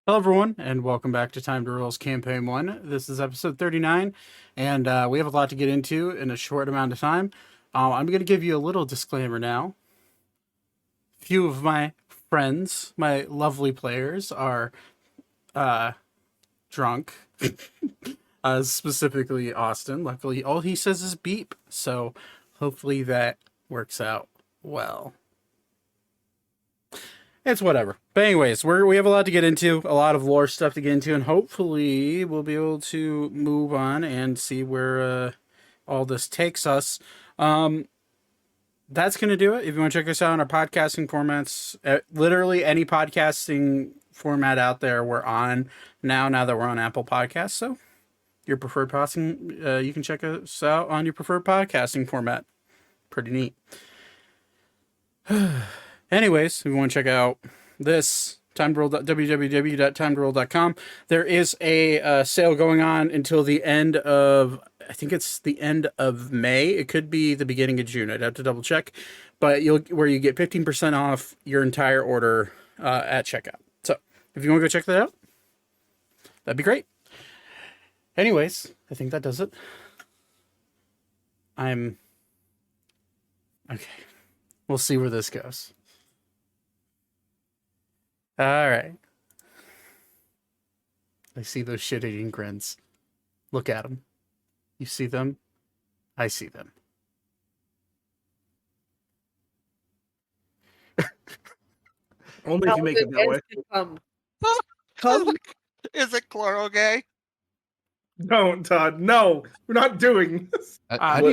Hello, everyone, and welcome back to Time to Rules Campaign 1. This is episode 39, and we have a lot to get into in a short amount of time. I'm going to give you a little disclaimer now. A few of my friends, my lovely players, are drunk, specifically Austin. Luckily, all he says is beep, so hopefully that works out well. It's whatever. But anyways, we have a lot to get into, a lot of lore stuff to get into, and hopefully we'll be able to move on and see where all this takes us. That's going to do it. If you want to check us out on our podcasting formats, literally any podcasting format out there, we're on now that we're on Apple Podcasts. So your preferred podcasting, you can check us out on your preferred podcasting format. Pretty neat. Anyways, if you want to check out this, www.timeroll.com. There is a sale going on until the end of, I think it's the end of May. It could be the beginning of June. I'd have to double check. But where you get 15% off your entire order at checkout. So if you want to go check that out, that'd be great. Anyways, I think that does it. Okay. We'll see where this goes. All right. I see those shit-eating grins. Look at them. You see them? I see them. Only if you make it that way. Is it chloral gay? Don't, Todd. No, we're not doing this. How do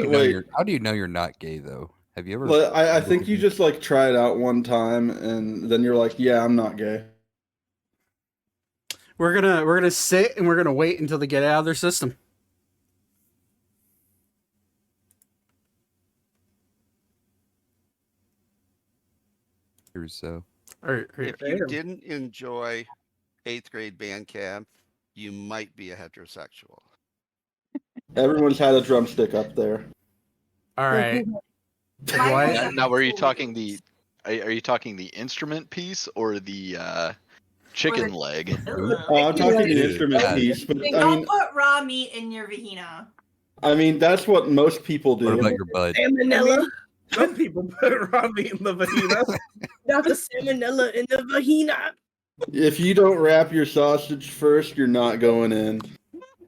you know you're not gay though? Have you ever? Well, I think you just like try it out one time and then you're like, yeah, I'm not gay. We're gonna sit and we're gonna wait until they get out of their system. So. If you didn't enjoy 8th grade band camp, you might be a heterosexual. Everyone's had a drumstick up there. All right. Now, were you talking the? Are you talking the instrument piece or the chicken leg? Oh, I'm talking the instrument piece, but Don't put raw meat in your vagina. I mean that's what most people do. What about your bud? Salmonella. Some people put raw meat in the vagina. Not the salmonella in the vagina. If you don't wrap your sausage first, you're not going in.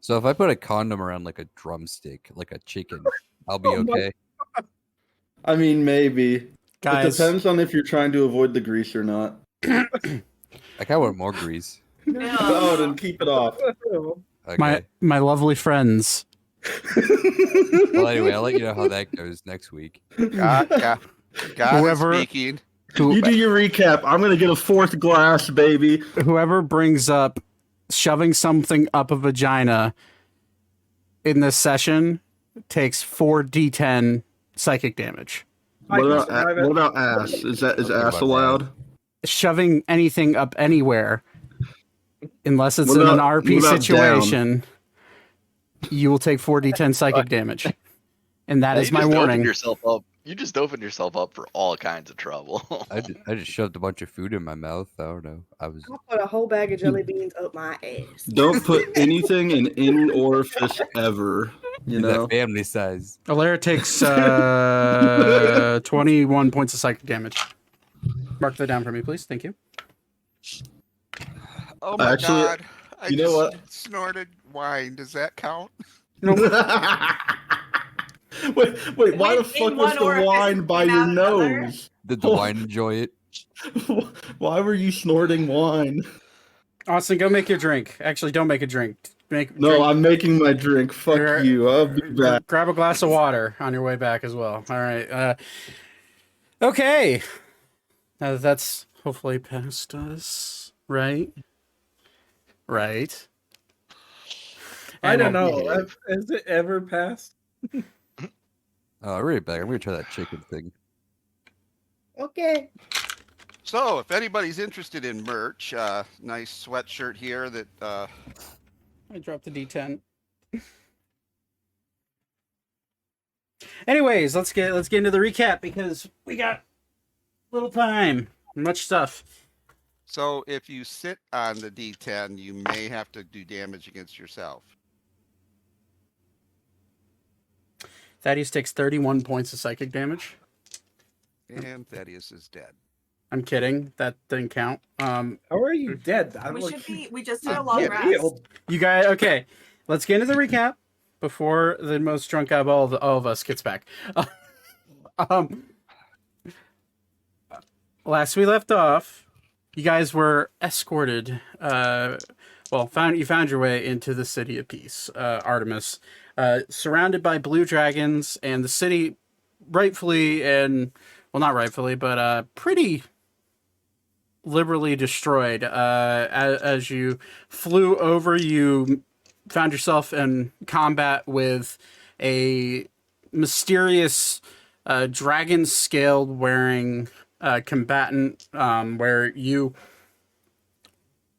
So if I put a condom around like a drumstick, like a chicken, I'll be okay. I mean, maybe. Guys, it depends on if you're trying to avoid the grease or not. Like I want more grease. Oh, then keep it off. Okay. my lovely friends. Well, anyway, I'll let you know how that goes next week. God Whoever- speaking. You do your recap. I'm gonna get a 4th glass, baby. Whoever brings up shoving something up a vagina in this session takes 4d10 psychic damage. What about ass? Is ass allowed? Shoving anything up anywhere, unless it's What in an about- RP what about situation, you will take 4d10 psychic damage. And that is my warning. You just opened yourself up for all kinds of trouble. I just shoved a bunch of food in my mouth. I don't know. I put a whole bag of jelly beans up my ass. Don't put anything in any orifice ever. You know. That family size. Alara takes 21 points of psychic damage. Mark that down for me, please. Thank you. Oh my Actually, God! I you know just what? snorted wine. Does that count? wait, why the fuck In was one the orifice wine by and your out another? nose? Did the wine enjoy it? Why were you snorting wine? Austin, go make your drink. Actually, don't make a drink. I'm making my drink. Fuck You're- you. I'll be back. Grab a glass of water on your way back as well. All right. Okay. That's hopefully past us, right? Right. I don't And- know. Has it ever passed? Oh, right back. I'm gonna try that chicken thing. Okay. So, if anybody's interested in merch, nice sweatshirt here that I dropped the D10. Anyways, let's get into the recap because we got little time, much stuff. So if you sit on the D10, you may have to do damage against yourself. Thaddeus takes 31 points of psychic damage. And Thaddeus is dead. I'm kidding. That didn't count. How are you dead? I'm We like, should be. We just did a I'm long getting rest. healed. You guys, okay. Let's get into the recap before the most drunk out of all of us gets back. Last we left off, you guys were escorted. You found your way into the city of peace, Artemis, surrounded by blue dragons, and the city, not rightfully, but pretty liberally destroyed. As you flew over, you found yourself in combat with a mysterious dragon scaled wearing combatant, where you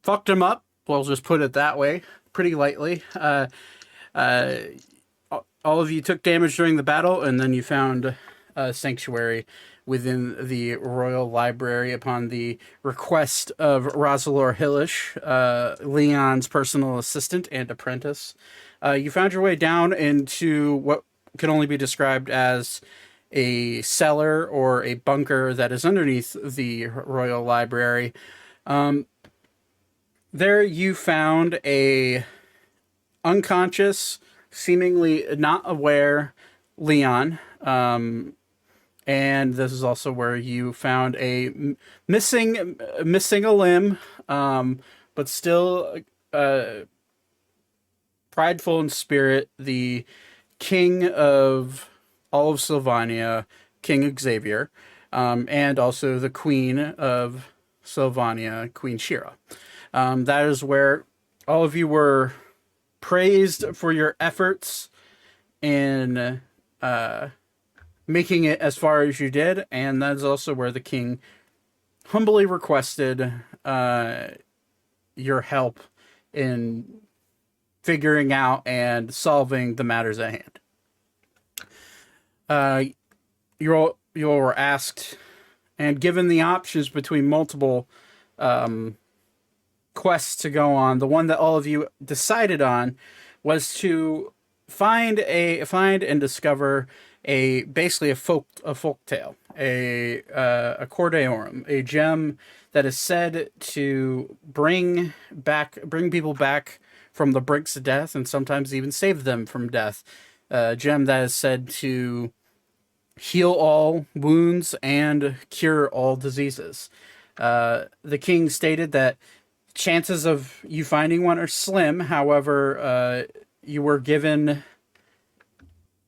fucked him up. We'll just put it that way, pretty lightly. All of you took damage during the battle, and then you found sanctuary within the royal library upon the request of Rosalor Hillish, Leon's personal assistant and apprentice. You found your way down into what can only be described as a cellar or a bunker that is underneath the royal library. There you found a unconscious, seemingly not aware Leon. And this is also where you found a missing a limb, but still prideful in spirit, the king of all of Sylvania, King Xavier, and also the queen of Sylvania, Queen Shira. That is where all of you were praised for your efforts in making it as far as you did, and that is also where the king humbly requested your help in figuring out and solving the matters at hand. You all were asked and given the options between multiple quests to go on. The one that all of you decided on was to find and discover basically a folk tale, a cordeorum, a gem that is said to bring people back from the brink of death, and sometimes even save them from death. A gem that is said to heal all wounds and cure all diseases. The king stated that chances of you finding one are slim. However, you were given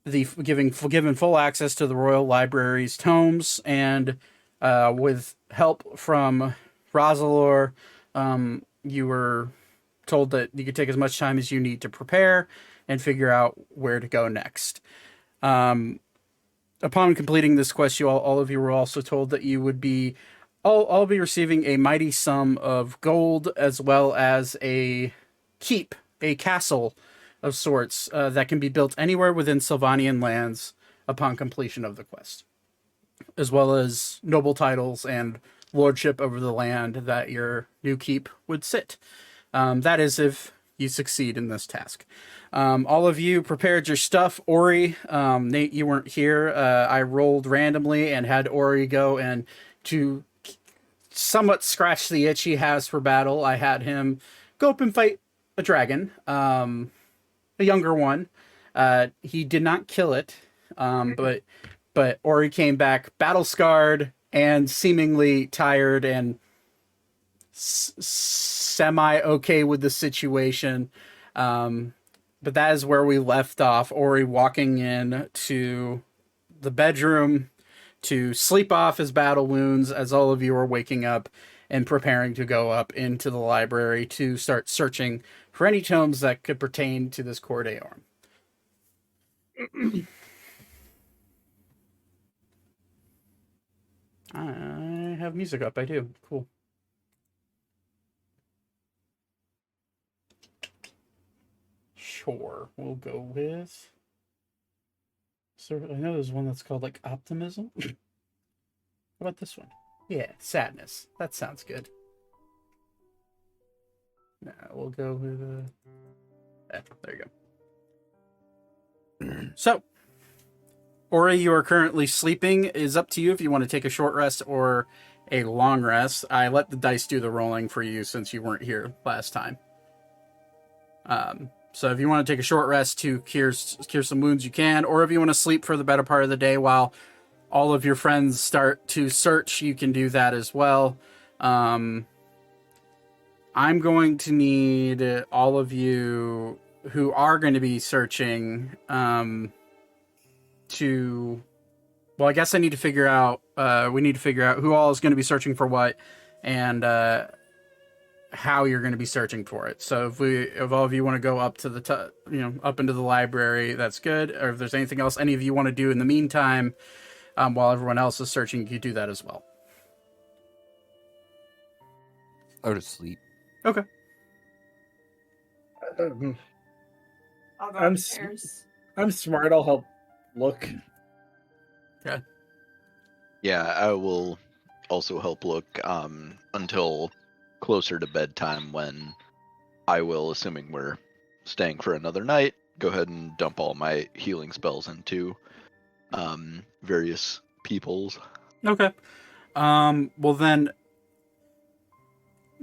full access to the royal library's tomes, and with help from Rosalor, you were told that you could take as much time as you need to prepare and figure out where to go next. Upon completing this quest, all of you were also told that you would be all be receiving a mighty sum of gold, as well as a keep, a castle of sorts that can be built anywhere within Sylvanian lands upon completion of the quest, as well as noble titles and lordship over the land that your new keep would sit. That is if you succeed in this task. All of you prepared your stuff. Ori, Nate, you weren't here. I rolled randomly and had Ori go, and to somewhat scratch the itch he has for battle, I had him go up and fight a dragon, a younger one. He did not kill it, but Ori came back battle scarred and seemingly tired and semi okay with the situation. But that is where we left off. Ori walking in to the bedroom to sleep off his battle wounds as all of you are waking up and preparing to go up into the library to start searching for any tomes that could pertain to this cordeorum. I have music up. I do. Cool. Sure. We'll go with... So I know there's one that's called like Optimism. How about this one? Yeah, Sadness. That sounds good. We'll go with there you go. So, Ori, you are currently sleeping. Is up to you if you want to take a short rest or a long rest. I let the dice do the rolling for you since you weren't here last time. So if you want to take a short rest to cure some wounds, you can. Or if you want to sleep for the better part of the day while all of your friends start to search, you can do that as well. I'm going to need all of you who are going to be searching to... Well, I guess I need to figure out... we need to figure out who all is going to be searching for what and how you're going to be searching for it. So if all of you want to go up to the up into the library, that's good. Or if there's anything else any of you want to do in the meantime, while everyone else is searching, you can do that as well. Go to sleep. Okay. I'll go I'm upstairs. I'm smart. I'll help look. Okay. Yeah, I will also help look until closer to bedtime, when I will, assuming we're staying for another night, go ahead and dump all my healing spells into various peoples. Okay. Well then,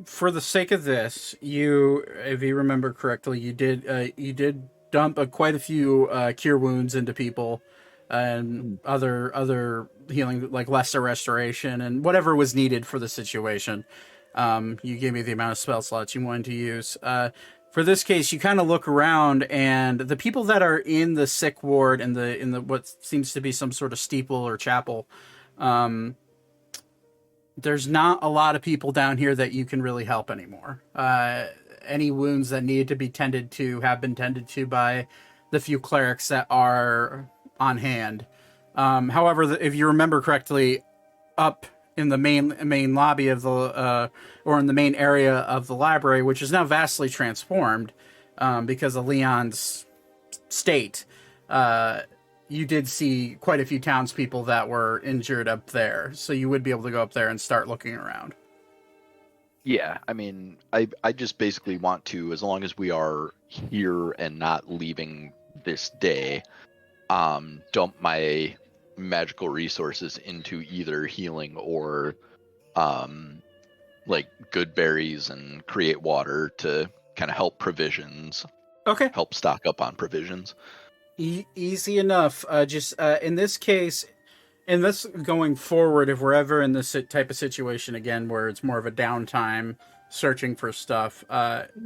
for the sake of this, if you remember correctly, you did dump quite a few cure wounds into people and other healing, like lesser restoration and whatever was needed for the situation. You gave me the amount of spell slots you wanted to use. For this case, you kind of look around, and the people that are in the sick ward in the what seems to be some sort of steeple or chapel, there's not a lot of people down here that you can really help anymore. Any wounds that needed to be tended to have been tended to by the few clerics that are on hand. However, if you remember correctly, up in the main lobby of the or in the main area of the library, which is now vastly transformed because of Leon's state, you did see quite a few townspeople that were injured up there, so you would be able to go up there and start looking around. Yeah, I mean, I just basically want to, as long as we are here and not leaving this day, dump my magical resources into either healing or like good berries and create water to kind of help provisions. Okay. Help stock up on provisions. Easy enough. Just in this case, in this going forward, if we're ever in this type of situation again where it's more of a downtime searching for stuff,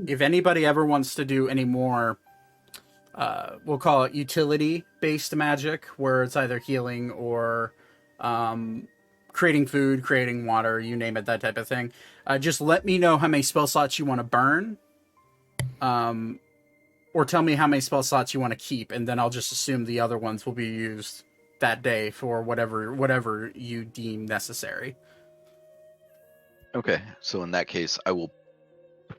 if anybody ever wants to do any more, we'll call it utility-based magic, where it's either healing or creating food, creating water, you name it, that type of thing, just let me know how many spell slots you want to burn. Or tell me how many spell slots you want to keep, and then I'll just assume the other ones will be used that day for whatever you deem necessary. Okay, so in that case, I will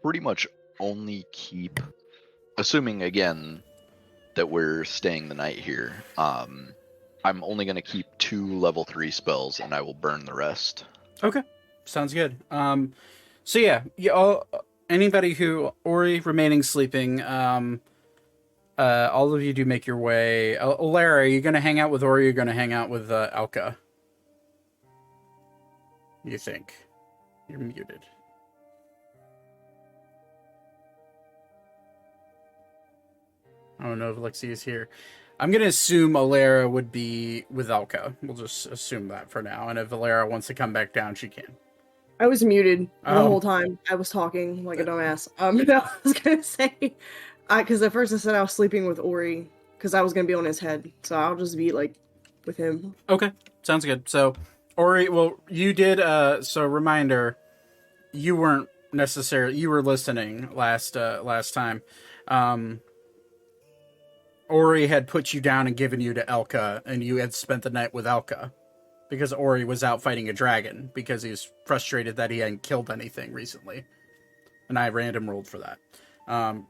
pretty much only keep, assuming again that we're staying the night here, I'm only going to keep 2 level 3 spells, and I will burn the rest. Okay, sounds good. So yeah, anybody who Ori remaining sleeping, all of you do make your way. Olara, are you going to hang out with Ori? Or are you going to hang out with Elka? You think? You're muted. I don't know if Alexi is here. I'm going to assume Olara would be with Elka. We'll just assume that for now. And if Olara wants to come back down, she can. I was muted the Oh. whole time. I was talking like a dumbass. I was gonna say, because at first I said I was sleeping with Ori, because I was gonna be on his head. So I'll just be like with him. Okay, sounds good. So, Ori, well, you did. So reminder, you weren't necessarily. You were listening last time. Ori had put you down and given you to Elka, and you had spent the night with Elka. Because Ori was out fighting a dragon, because he was frustrated that he hadn't killed anything recently. And I random rolled for that.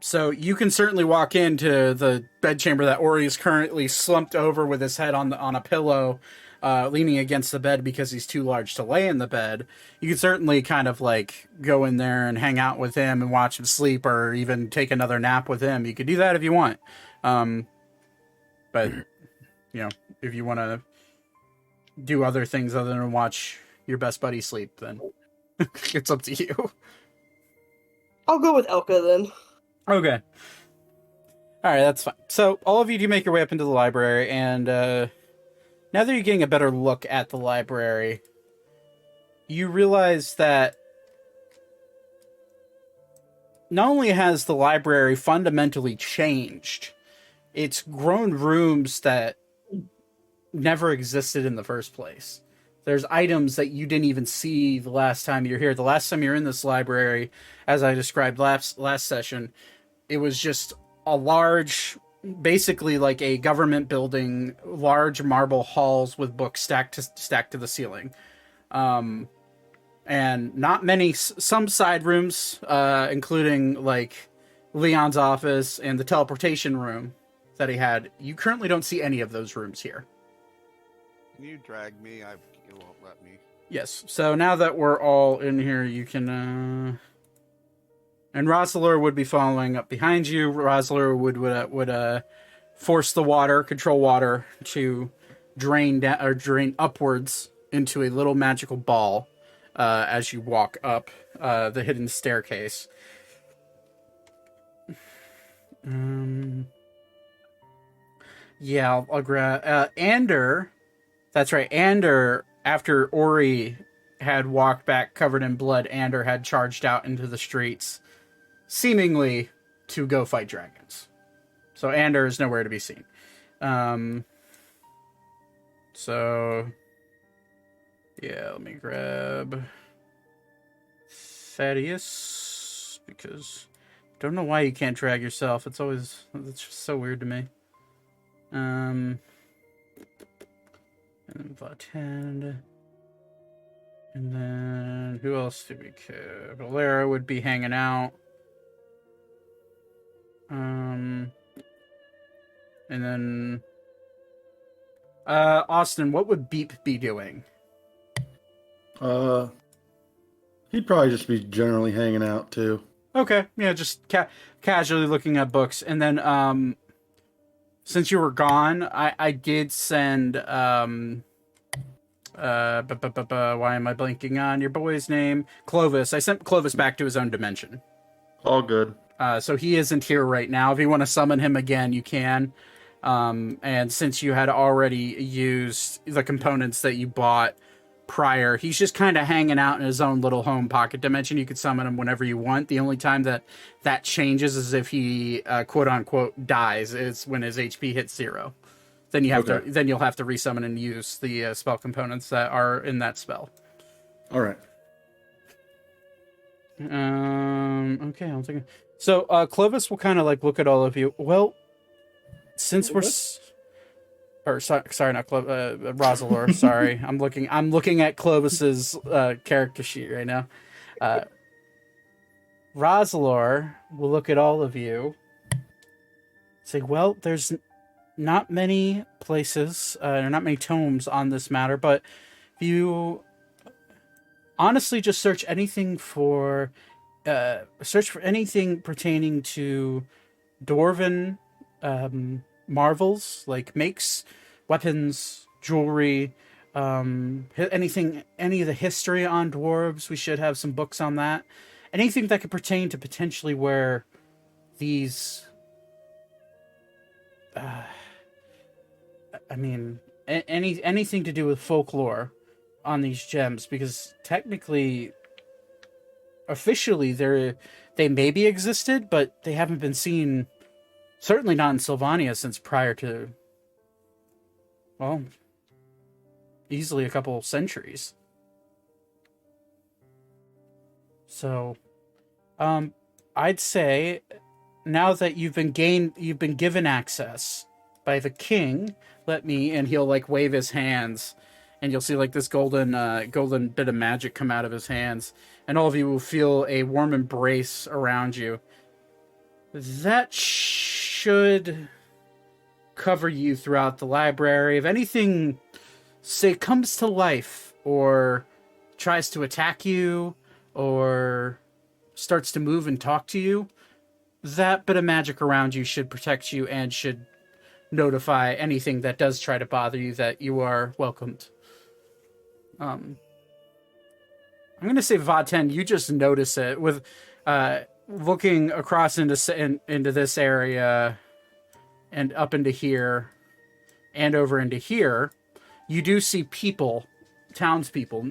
So you can certainly walk into the bedchamber that Ori is currently slumped over with his head on a pillow, leaning against the bed because he's too large to lay in the bed, you could certainly kind of like go in there and hang out with him and watch him sleep, or even take another nap with him. You could do that if you want. But you know, if you want to do other things other than watch your best buddy sleep, then it's up to you. I'll go with Elka then. Okay. All right, that's fine. So all of you do make your way up into the library, and now that you're getting a better look at the library, you realize that not only has the library fundamentally changed, it's grown rooms that never existed in the first place. There's items that you didn't even see the last time you're here. The last time you're in this library, as I described last session, it was just a large, basically like a government building, large marble halls with books stacked to the ceiling. And not many, some side rooms, including like Leon's office and the teleportation room that he had. You currently don't see any of those rooms here. Can you drag me? It won't let me. Yes. So now that we're all in here, you can, and Rosalor would be following up behind you. Rosalor would force the water, control water to drain down or drain upwards into a little magical ball as you walk up the hidden staircase. Yeah, I'll grab Ander. That's right, Ander. After Ori had walked back covered in blood, Ander had charged out into the streets, seemingly to go fight dragons. So Ander is nowhere to be seen. So yeah, let me grab Thaddeus, because I don't know why you can't drag yourself. It's just so weird to me. And Vatend. And then who else do we care? Valera would be hanging out. And then Austin, what would Beep be doing? He'd probably just be generally hanging out too. Okay, yeah, just casually looking at books. And then since you were gone, I did send why am I blanking on your boy's name? Clovis. I sent Clovis back to his own dimension. All good. So he isn't here right now. If you want to summon him again, you can. And since you had already used the components that you bought prior, he's just kind of hanging out in his own little home pocket dimension. You could summon him whenever you want. The only time that changes is if he quote unquote dies. Is when his HP hits 0. Then you have then you'll have to resummon and use the spell components that are in that spell. All right. Okay, I'll take it. So Clovis will kind of like look at all of you. Well, since we're sorry, not Clovis, Rosalor. Sorry, I'm looking at Clovis's character sheet right now. Rosalor will look at all of you. Say, well, there's not many places, or not many tomes on this matter, but if you honestly just search for anything pertaining to dwarven marvels, like makes, weapons, jewelry, any of the history on dwarves. We should have some books on that. Anything that could pertain to potentially where these anything to do with folklore on these gems, because technically, officially, they maybe existed, but they haven't been seen, certainly not in Sylvania, since prior to, well, easily a couple centuries. So, I'd say now that you've been given access by the king, and he'll like wave his hands, and you'll see like this golden bit of magic come out of his hands, and all of you will feel a warm embrace around you. That should cover you throughout the library. If anything say comes to life or tries to attack you or starts to move and talk to you, that bit of magic around you should protect you and should notify anything that does try to bother you that you are welcomed. I'm going to say Vaten, you just notice it with looking across into this area and up into here and over into here. You do see people, townspeople,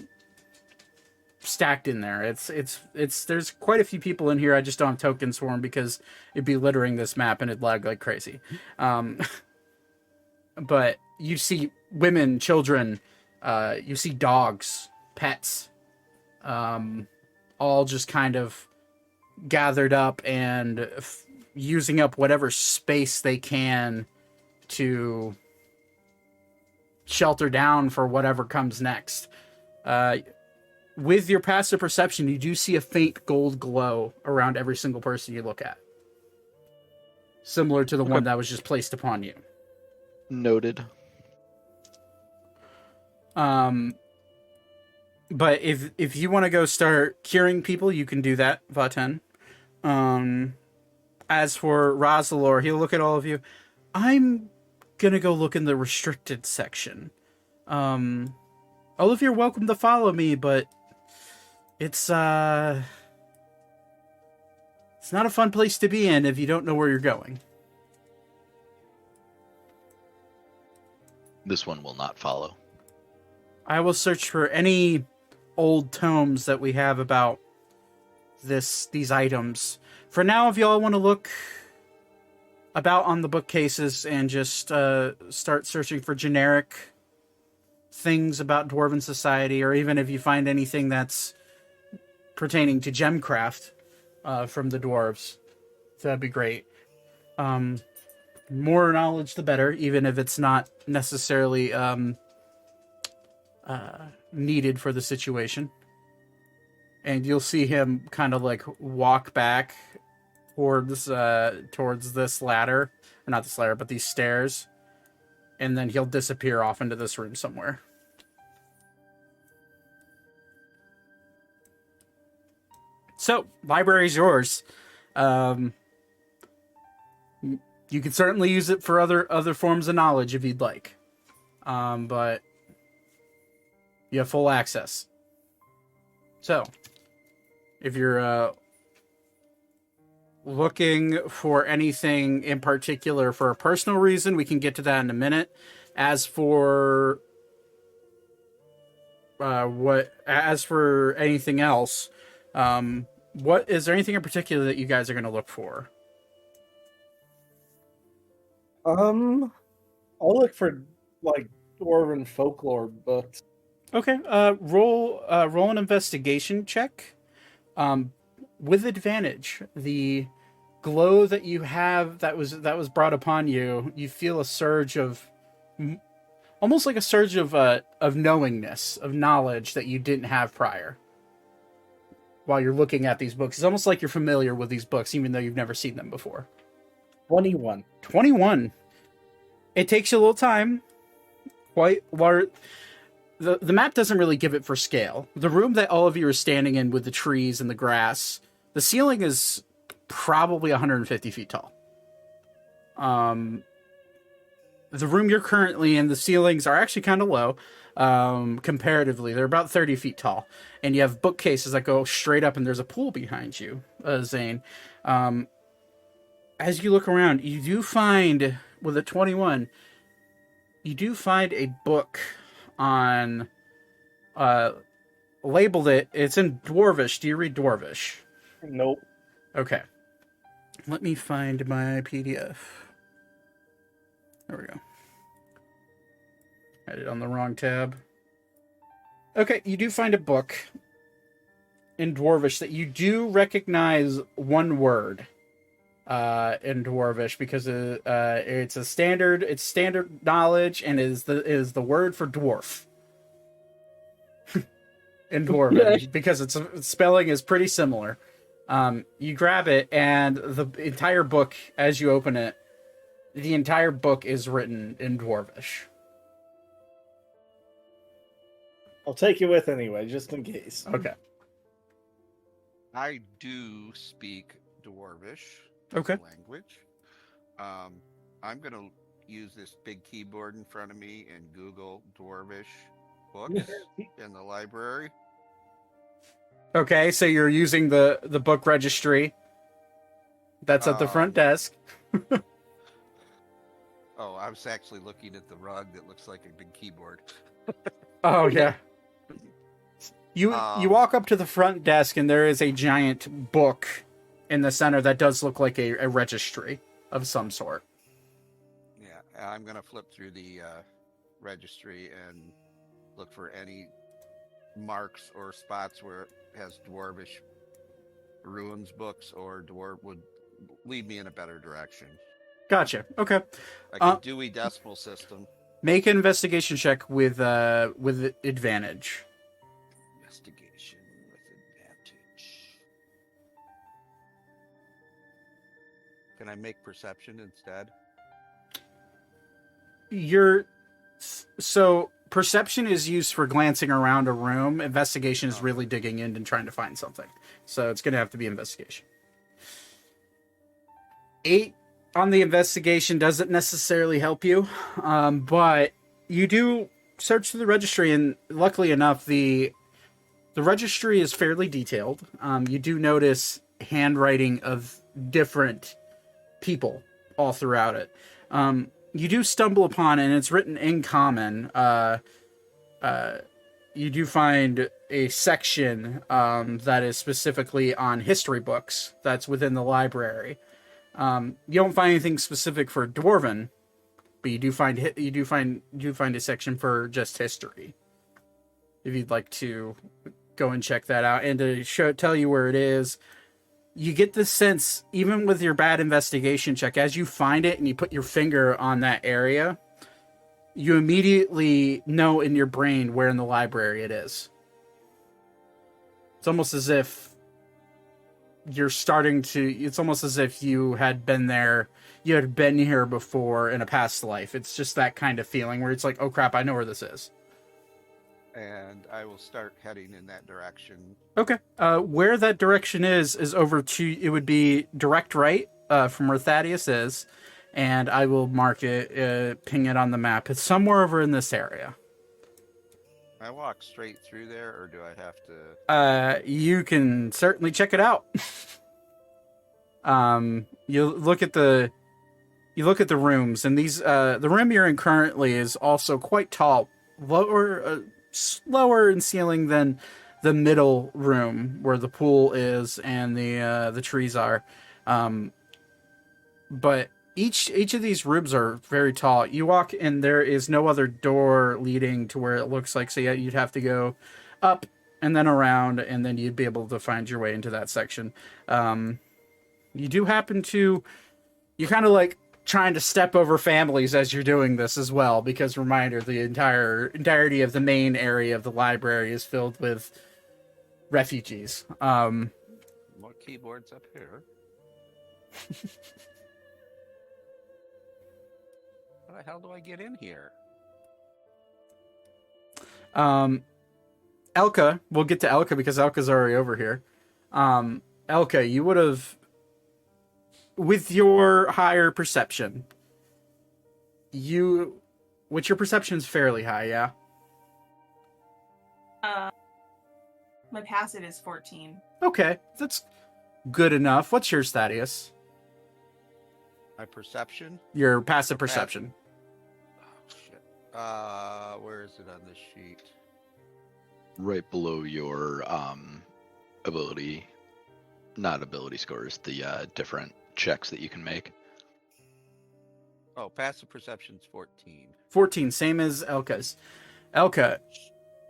stacked in there. It's there's quite a few people in here. I just don't have tokens for them because it'd be littering this map and it'd lag like crazy. But you see women, children, you see dogs, pets, all just kind of gathered up and using up whatever space they can to shelter down for whatever comes next. With your passive perception, you do see a faint gold glow around every single person you look at. Similar to the one that was just placed upon you. Noted. But if you want to go start curing people, you can do that, Vaten. As for Rosalor, he'll look at all of you. I'm gonna go look in the restricted section. All of you are welcome to follow me, but it's not a fun place to be in if you don't know where you're going. This one will not follow. I will search for any old tomes that we have about these items. For now, if y'all want to look about on the bookcases and just start searching for generic things about Dwarven society, or even if you find anything that's pertaining to gemcraft from the dwarves, that'd be great. More knowledge, the better, even if it's not necessarily needed for the situation. And you'll see him kind of like walk back towards this ladder, or not this ladder, but these stairs, and then he'll disappear off into this room somewhere. So, library's yours. You can certainly use it for other forms of knowledge if you'd like. But you have full access. So, if you're looking for anything in particular for a personal reason, we can get to that in a minute. As for anything else, what is there anything in particular that you guys are going to look for? I'll look for like dwarven folklore books. Okay, roll an investigation check. With advantage. The glow that you have that was brought upon you, you feel a surge of almost like a surge of knowingness, of knowledge that you didn't have prior. While you're looking at these books, it's almost like you're familiar with these books, even though you've never seen them before. 21. It takes you a little time. Quite large. The map doesn't really give it for scale. The room that all of you are standing in with the trees and the grass, the ceiling is probably 150 feet tall. The room you're currently in, the ceilings are actually kind of low. Comparatively, they're about 30 feet tall. And you have bookcases that go straight up, and there's a pool behind you, Zane. As you look around, you do find, with a 21, you do find a book on labeled it. It's in Dwarvish. Do you read Dwarvish? Nope. Okay. Let me find my PDF. There we go. Had it on the wrong tab. Okay, you do find a book in Dwarvish that you do recognize one word in Dwarvish, because it's standard knowledge, and is the word for dwarf in Dwarvish, because its spelling is pretty similar. You grab it, and the entire book, as you open it, the entire book is written in Dwarvish. I'll take you with anyway, just in case. Okay. I do speak Dwarvish Okay. language. I'm going to use this big keyboard in front of me and Google Dwarvish books in the library. Okay, so you're using the book registry that's at the front desk. Oh, I was actually looking at the rug that looks like a big keyboard. Oh yeah. You walk up to the front desk and there is a giant book in the center that does look like a registry of some sort. Yeah, I'm going to flip through the registry and look for any marks or spots where it has Dwarvish ruins books or Dwarf would lead me in a better direction. Gotcha. Okay. Like a Dewey Decimal System. Make an investigation check with advantage. Investigation with advantage. Can I make perception instead? So perception is used for glancing around a room. Investigation is really digging in and trying to find something. So it's going to have to be investigation. 8 on the investigation doesn't necessarily help you, but you do search through the registry, and luckily enough, the registry is fairly detailed. You do notice handwriting of different people all throughout it. You do stumble upon, and it's written in common. You do find a section that is specifically on history books that's within the library. You don't find anything specific for Dwarven, but you do find a section for just history. If you'd like to go and check that out, and to tell you where it is, you get the sense, even with your bad investigation check, as you find it and you put your finger on that area, you immediately know in your brain where in the library it is. It's almost as if it's almost as if you had been there, you had been here before in a past life. It's just that kind of feeling where it's like, oh crap, I know where this is. And I will start heading in that direction. Okay. Where that direction is over to, it would be direct right from where Thaddeus is, and I will mark it, ping it on the map. It's somewhere over in this area. I walk straight through there, or do I have to? You can certainly check it out. You look at the rooms, and these the room you're in currently is also quite tall, lower in ceiling than the middle room where the pool is and the trees are. But each of these rooms are very tall. You walk and there is no other door leading to where it looks like. So yeah, you'd have to go up and then around, and then you'd be able to find your way into that section. You do happen to, you're kind of like trying to step over families as you're doing this as well, because reminder, the entirety of the main area of the library is filled with refugees. More keyboards up here. How the hell do I get in here? Elka, we'll get to Elka because Elka's already over here. Elka, you would have, with your higher perception, which your perception's fairly high, yeah? My passive is 14. Okay, that's good enough. What's yours, Thaddeus? My perception? Your passive perception. Oh, shit. Where is it on this sheet? Right below your not ability scores, the different checks that you can make. Oh, passive perception's 14. 14, same as Elka's. Elka,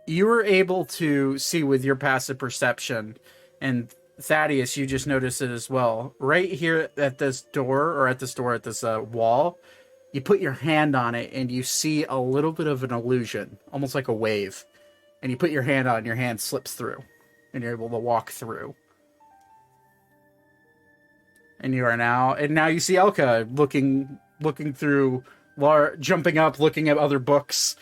you were able to see with your passive perception, and Thaddeus, you just noticed it as well. Right here at this wall, you put your hand on it and you see a little bit of an illusion, almost like a wave. And you put your hand on it and your hand slips through, and you're able to walk through. And now you see Elka looking through, jumping up, looking at other books.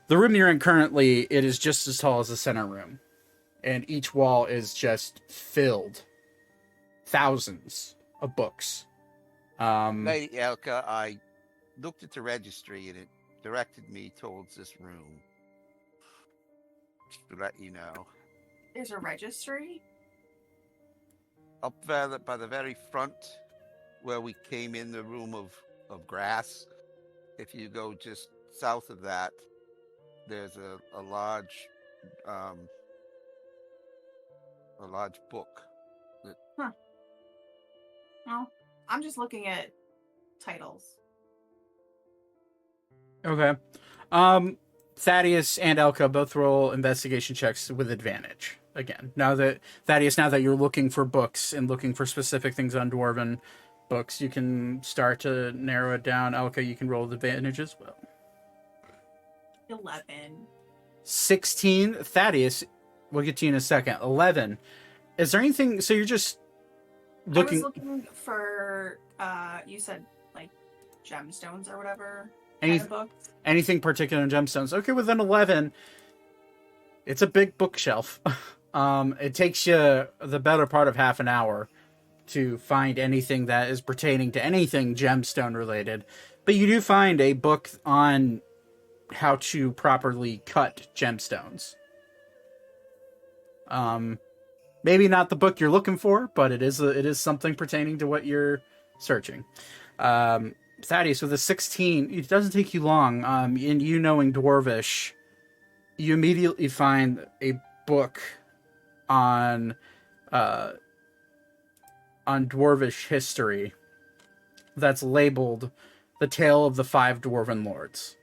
The room you're in currently, it is just as tall as the center room. And each wall is just filled. Thousands of books. Lady Elka, I looked at the registry and it directed me towards this room. Just to let you know. There's a registry? Up there by the very front where we came in, the room of grass. If you go just south of that, there's a large book. No. I'm just looking at titles. Okay. Thaddeus and Elka both roll investigation checks with advantage. Again, now that you're looking for books and looking for specific things on Dwarven books, you can start to narrow it down. Elka, you can roll with advantage as well. 11. 16. Thaddeus, we'll get to you in a second. 11. Is there anything? So you're just looking. I was looking for, you said, like, gemstones or whatever. Any- kind of books. Anything particular in gemstones? Okay, with an 11, it's a big bookshelf. It takes you the better part of half an hour to find anything that is pertaining to anything gemstone related. But you do find a book on how to properly cut gemstones. Maybe not the book you're looking for, but it is something pertaining to what you're searching. Thaddeus, with a 16, it doesn't take you long. And you knowing Dwarvish, you immediately find a book on Dwarvish history that's labeled "The Tale of the Five Dwarven Lords."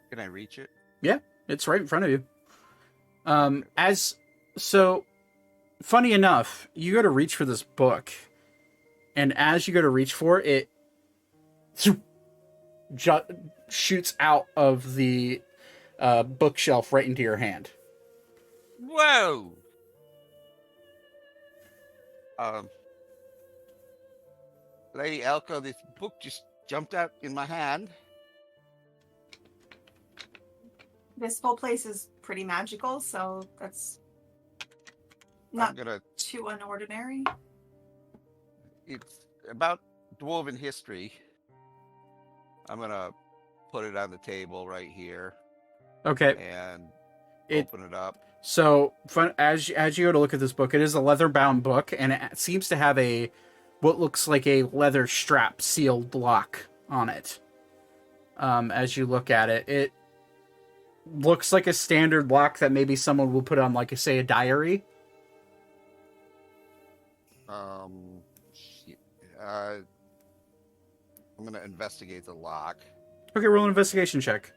Can I reach it? Yeah, it's right in front of you. Funny enough, you go to reach for this book, and as you go to reach for it, shoots out of the bookshelf right into your hand. Whoa! Lady Elko, this book just jumped out in my hand. This whole place is pretty magical, so that's not I'm gonna. too unordinary. It's about dwarven history. I'm gonna put it on the table right here Okay. and It- open it up. So, as you go to look at this book, it is a leather-bound book, and it seems to have what looks like a leather strap sealed lock on it. As you look at it, it looks like a standard lock that maybe someone will put on, like, say, a diary. Shit. I'm gonna investigate the lock. Okay, roll an investigation check.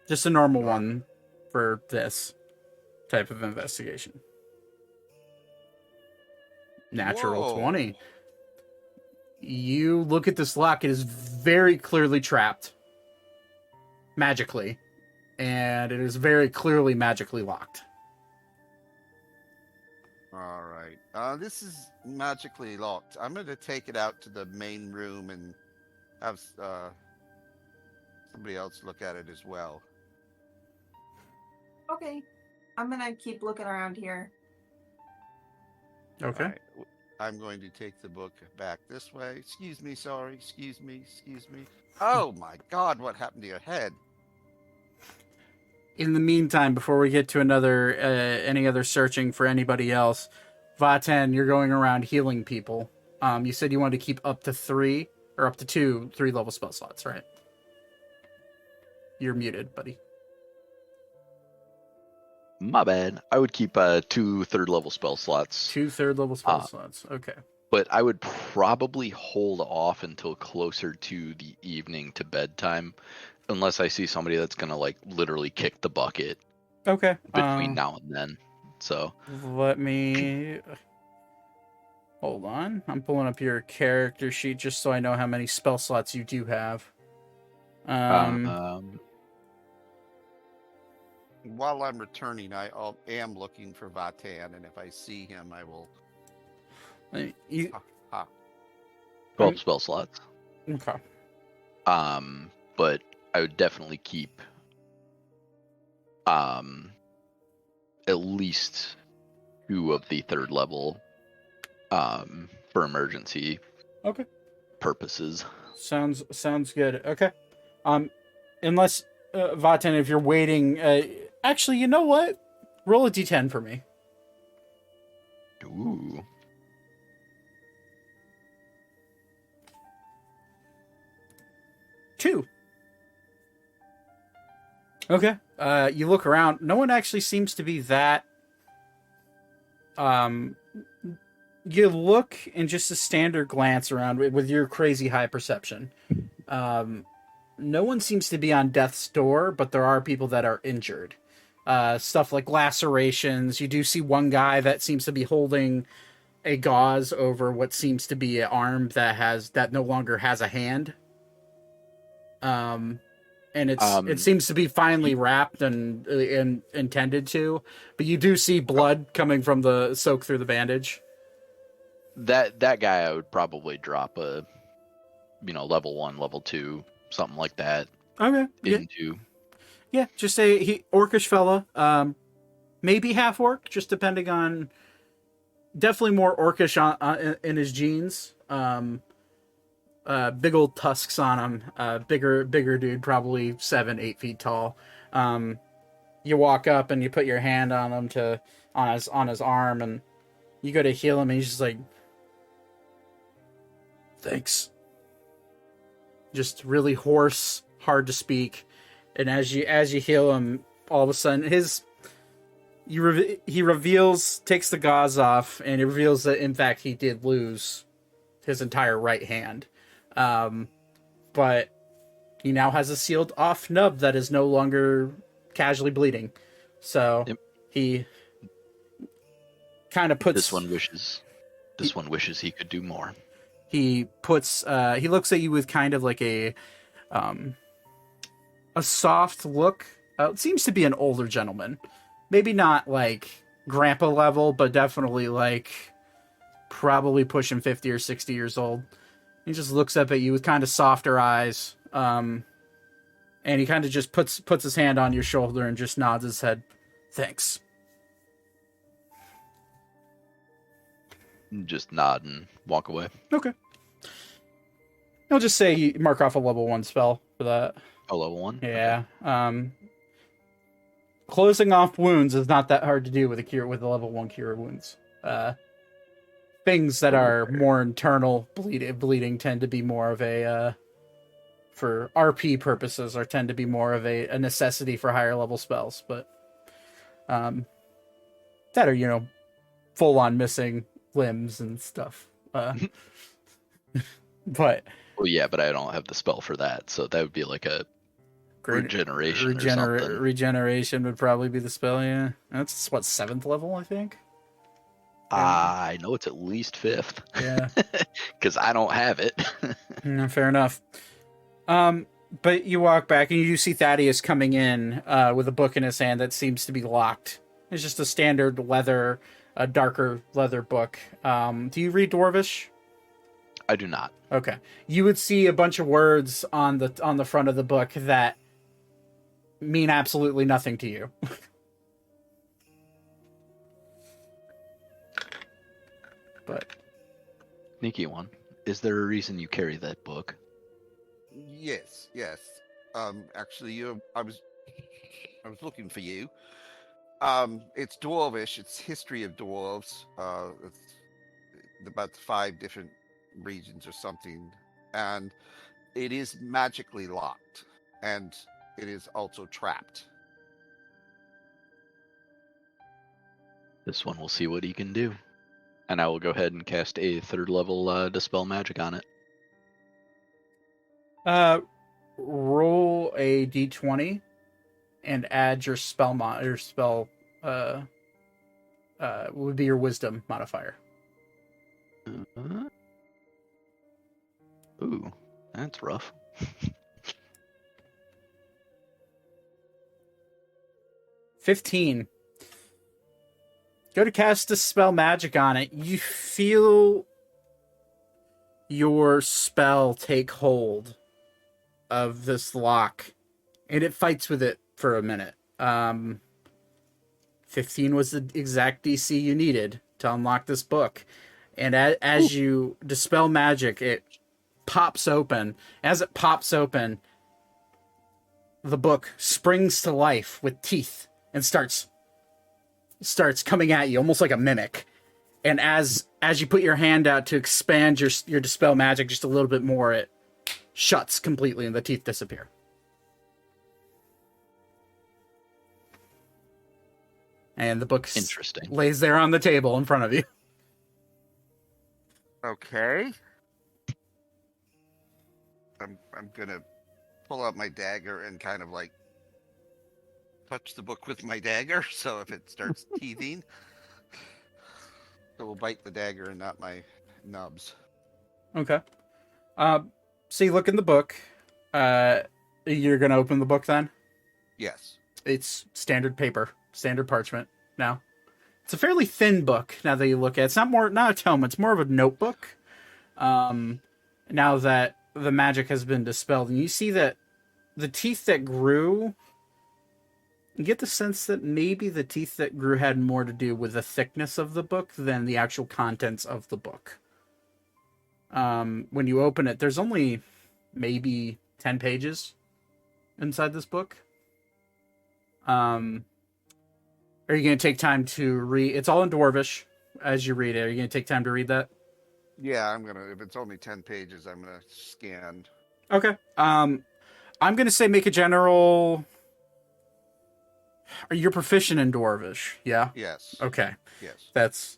Just a normal one for this type of investigation. Natural Whoa. 20. You look at this lock, it is very clearly trapped magically, and it is very clearly magically locked. All right. This is magically locked. I'm gonna take it out to the main room and have somebody else look at it as well. Okay. I'm gonna keep looking around here. Okay. All right. I'm going to take the book back this way. Excuse me, sorry. Excuse me. Oh my God, what happened to your head? In the meantime, before we get to any other searching for anybody else, Vaten, you're going around healing people. You said you wanted to keep up to 2 3-level spell slots, right? You're muted, buddy. My bad. I would keep 2 third-level spell slots. 2 3rd-level spell slots. Okay. But I would probably hold off until closer to the evening to bedtime, unless I see somebody that's gonna like literally kick the bucket Okay. between now and then. So Let me hold on. I'm pulling up your character sheet just so I know how many spell slots you do have. While I'm returning, I am looking for Vatan, and if I see him, I will. 12 spell slots. Okay. but I would definitely keep at least 2 of the 3rd level for emergency Okay. purposes. Sounds good. Okay. Unless Vaten, if you're waiting, actually, you know what? Roll a d10 for me. Ooh. Two. Okay. You look around. No one actually seems to be that. You look in just a standard glance around with your crazy high perception. No one seems to be on death's door, but there are people that are injured. Stuff like lacerations. You do see one guy that seems to be holding a gauze over what seems to be an arm that no longer has a hand. And it seems to be finely wrapped and intended to, but you do see blood coming from the soak through the bandage. That guy I would probably drop a level 1, level 2, something like that Okay. into. Yeah, just a orcish fella. Maybe half orc, just depending on. Definitely more orcish in his genes. Big old tusks on him. Bigger dude, probably 7-8 feet tall. You walk up and you put your hand on him on his arm, and you go to heal him, and he's just like, "Thanks." Just really hoarse, hard to speak. And as you heal him, all of a sudden he reveals, takes the gauze off, and it reveals that in fact he did lose his entire right hand. But he now has a sealed off nub that is no longer casually bleeding. So Yep. He kind of puts This one wishes he could do more. he looks at you with kind of like a soft look. It seems to be an older gentleman. Maybe not like grandpa level, but definitely like probably pushing 50 or 60 years old. He just looks up at you with kind of softer eyes. And he kind of just puts his hand on your shoulder and just nods his head. Thanks. Just nod and walk away. Okay. I'll just say you mark off a level 1 spell for that. Oh, level 1? Yeah. Closing off wounds is not that hard to do with a level 1 cure of wounds. Things that are more internal bleeding tend to be more of a for RP purposes tend to be more of a necessity for higher level spells, but that are full on missing limbs and stuff. But well, yeah, but I don't have the spell for that, so that would be like a regeneration or something. Regeneration would probably be the spell. Yeah, that's what 7th level, I think. I know it's at least 5th. Yeah, because I don't have it. Fair enough. But you walk back and you do see Thaddeus coming in with a book in his hand that seems to be locked. It's just a standard darker leather book. Do you read Dwarvish? I do not. Okay. You would see a bunch of words on the front of the book that mean absolutely nothing to you. But Sneaky one. Is there a reason you carry that book? Yes. Actually, I was looking for you. It's Dwarvish. It's history of dwarves. It's about 5 different regions or something, and it is magically locked, and it is also trapped. This one will see what he can do. And I will go ahead and cast a 3rd level Dispel Magic on it. Roll a d20 and add your would be your wisdom modifier. Ooh, that's rough. 15. Go to cast Dispel Magic on it. You feel your spell take hold of this lock, and it fights with it for a minute. 15 was the exact DC you needed to unlock this book. And as you dispel magic, it pops open. As it pops open, the book springs to life with teeth and starts coming at you almost like a mimic. And as you put your hand out to expand your dispel magic just a little bit more, it shuts completely and the teeth disappear. And the book Interesting. lays there on the table in front of you. Okay. I'm gonna pull out my dagger and kind of like touch the book with my dagger. So if it starts teething, it will bite the dagger and not my nubs. Okay. So you look in the book. You're gonna open the book then? Yes. It's standard paper, standard parchment now. It's a fairly thin book now that you look at it. It's not a tome, it's more of a notebook. Now that the magic has been dispelled, and you see that the teeth that grew, you get the sense that maybe the teeth that grew had more to do with the thickness of the book than the actual contents of the book. When you open it, there's only maybe 10 pages inside this book. Are you going to take time to read? It's all in Dwarvish as you read it. Are you going to take time to read that? Yeah, I'm gonna. If it's only 10 pages, I'm gonna scan. Okay. I'm going to say make a general. Are you proficient in Dwarvish? Yeah. Yes. Okay. Yes.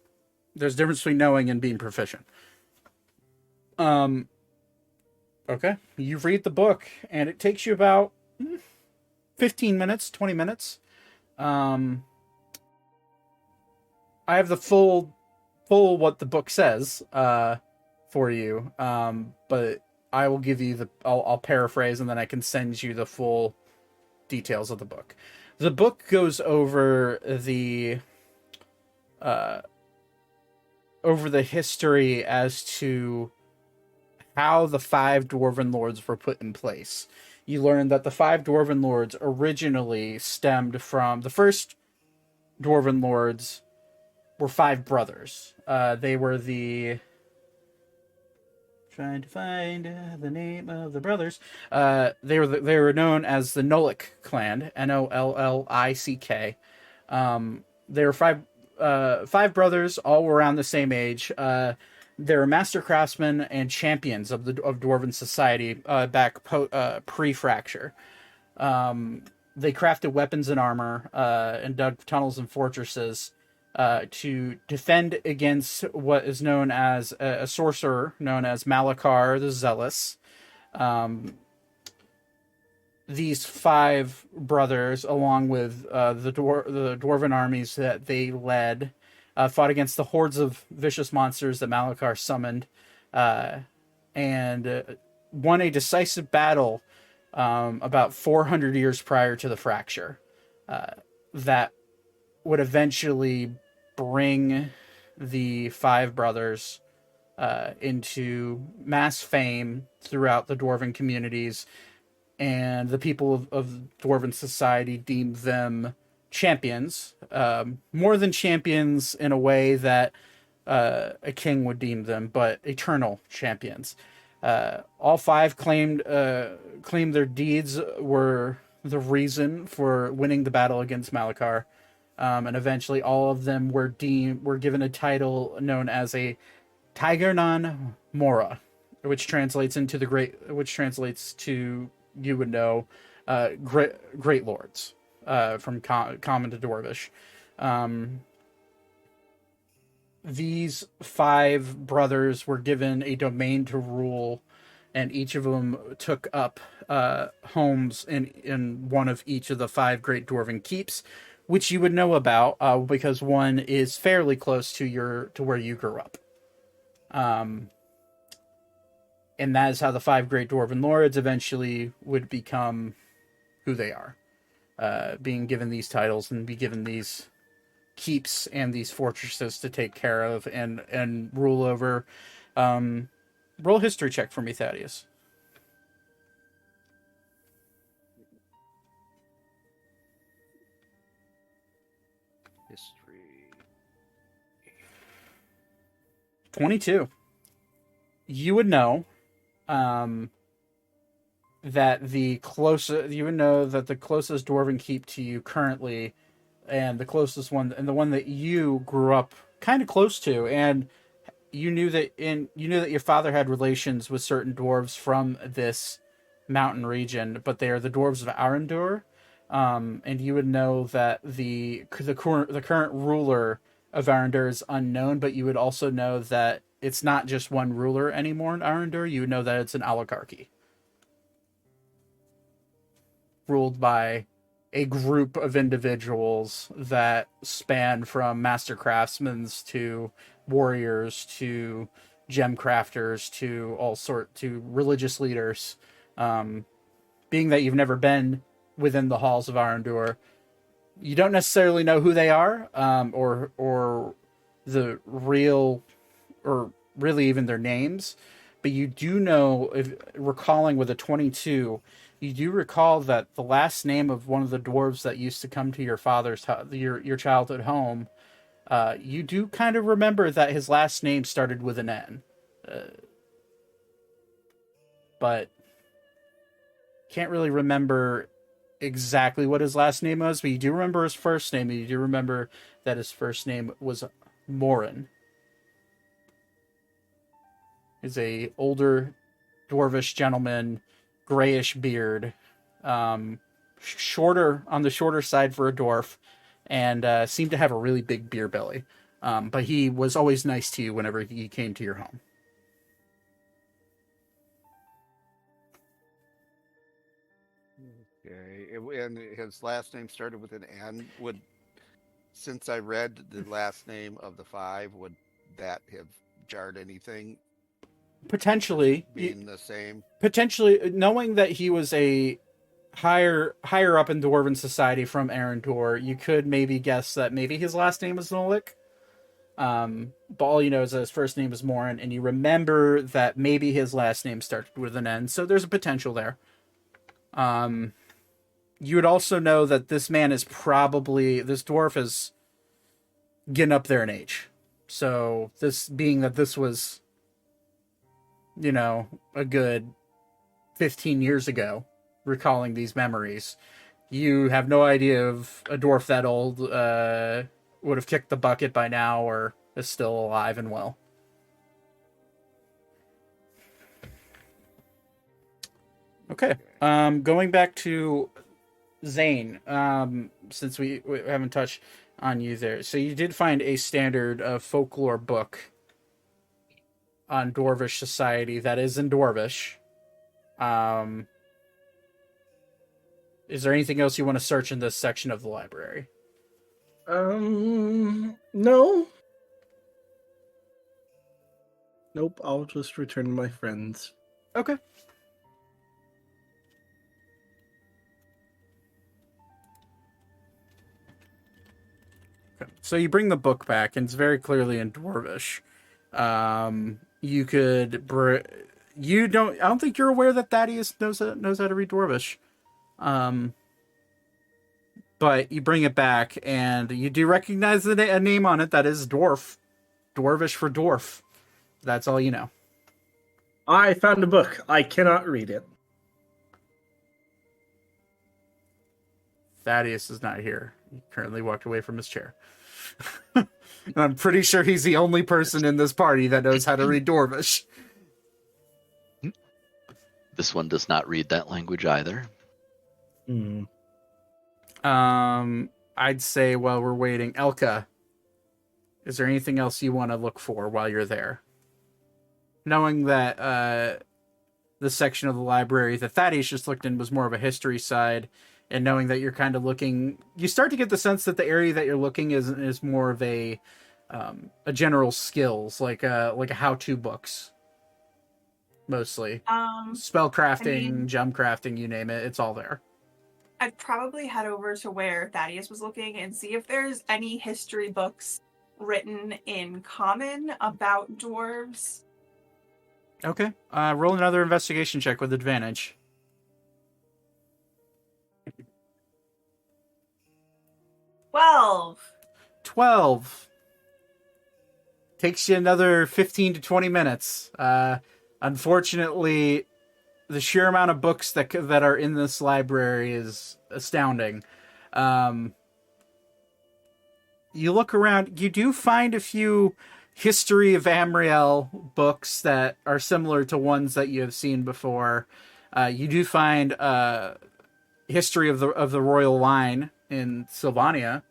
There's a difference between knowing and being proficient. Okay. You read the book, and it takes you about 15 minutes, 20 minutes. I have the full what the book says for you, but I will give you I'll paraphrase, and then I can send you the full details of the book. The book goes over the history as to how the 5 Dwarven Lords were put in place. You learn that the 5 Dwarven Lords originally stemmed from the first Dwarven Lords were 5 brothers. They were trying to find the name of the brothers. They were known as the Nolick clan, Nollick. They were 5 brothers, all were around the same age. They were master craftsmen and champions of Dwarven society back pre-fracture. They crafted weapons and armor and dug tunnels and fortresses to defend against what is known as a sorcerer known as Malakar the Zealous. These 5 brothers, along with the dwarven armies that they led, fought against the hordes of vicious monsters that Malakar summoned, and won a decisive battle about 400 years prior to the fracture that would eventually bring the 5 brothers into mass fame throughout the dwarven communities, and the people of dwarven society deemed them champions, more than champions in a way that a king would deem them, but eternal champions. All 5 claimed their deeds were the reason for winning the battle against Malakar. And eventually all of them were given a title known as a Tigernan Mora, which translates to, you would know, great lords, from common to Dwarvish. These 5 brothers were given a domain to rule, and each of them took up homes in one of each of the 5 great dwarven keeps, which you would know about because one is fairly close to where you grew up. And that is how the 5 great dwarven lords eventually would become who they are, being given these titles and be given these keeps and these fortresses to take care of and rule over. Roll history check for me, Thaddeus. 22. You would know that the closest dwarven keep to you currently, and the closest one, and the one that you grew up kind of close to, and you knew that your father had relations with certain dwarves from this mountain region, but they are the dwarves of Arendur. And you would know that the current ruler of Arendur is unknown, but you would also know that it's not just one ruler anymore in Arendur. You would know that it's an oligarchy ruled by a group of individuals that span from master craftsmen to warriors to gem crafters to religious leaders. Being that you've never been within the halls of Arendur, you don't necessarily know who they are, or the real, or really even their names, but you do know, if recalling with a 22, you do recall that the last name of one of the dwarves that used to come to your father's your childhood home, you do kind of remember that his last name started with an N, but can't really remember exactly what his last name was. But you do remember his first name, and you do remember that his first name was Morin. He's a older dwarvish gentleman, grayish beard, shorter on the shorter side for a dwarf, and seemed to have a really big beer belly. But he was always nice to you whenever he came to your home. Okay, and his last name started with an N. Since I read the last name of the five, would that have jarred anything? Potentially Being the same. Potentially, knowing that he was a higher up in dwarven society from Arendur, you could maybe guess that maybe his last name was Nolik. But all you know is that his first name was Morin, and you remember that maybe his last name started with an N, so there's a potential there. You would also know that this dwarf is getting up there in age. So this was, a good 15 years ago, recalling these memories. You have no idea if a dwarf that old would have kicked the bucket by now or is still alive and well. Okay. Going back to Zane, since we haven't touched on you there. So you did find a standard folklore book on Dwarvish society that is in Dwarvish. Is there anything else you want to search in this section of the library? No. Nope, I'll just return to my friends. Okay. So you bring the book back, and it's very clearly in Dwarvish. You could, I don't think you're aware that Thaddeus knows how to read Dwarvish. But you bring it back, and you do recognize a name on it that is dwarf, Dwarvish for dwarf. That's all you know. I found a book. I cannot read it. Thaddeus is not here. He currently walked away from his chair. I'm pretty sure he's the only person in this party that knows how to read Dwarvish. This one does not read that language either. I'd say while we're waiting, Elka, is there anything else you want to look for while you're there? Knowing that the section of the library that Thaddeus just looked in was more of a history side, and knowing that you're kind of looking, you start to get the sense that the area that you're looking is more of a general skills, like a how-to books, mostly. Spell crafting, gem crafting, you name it, it's all there. I'd probably head over to where Thaddeus was looking and see if there's any history books written in common about dwarves. Okay. Roll another investigation check with advantage. 12. takes you another 15 to 20 minutes. Unfortunately, the sheer amount of books that are in this library is astounding. You look around, you do find a few history of Ammriel books that are similar to ones that you have seen before. You do find history of the royal line in Sylvania,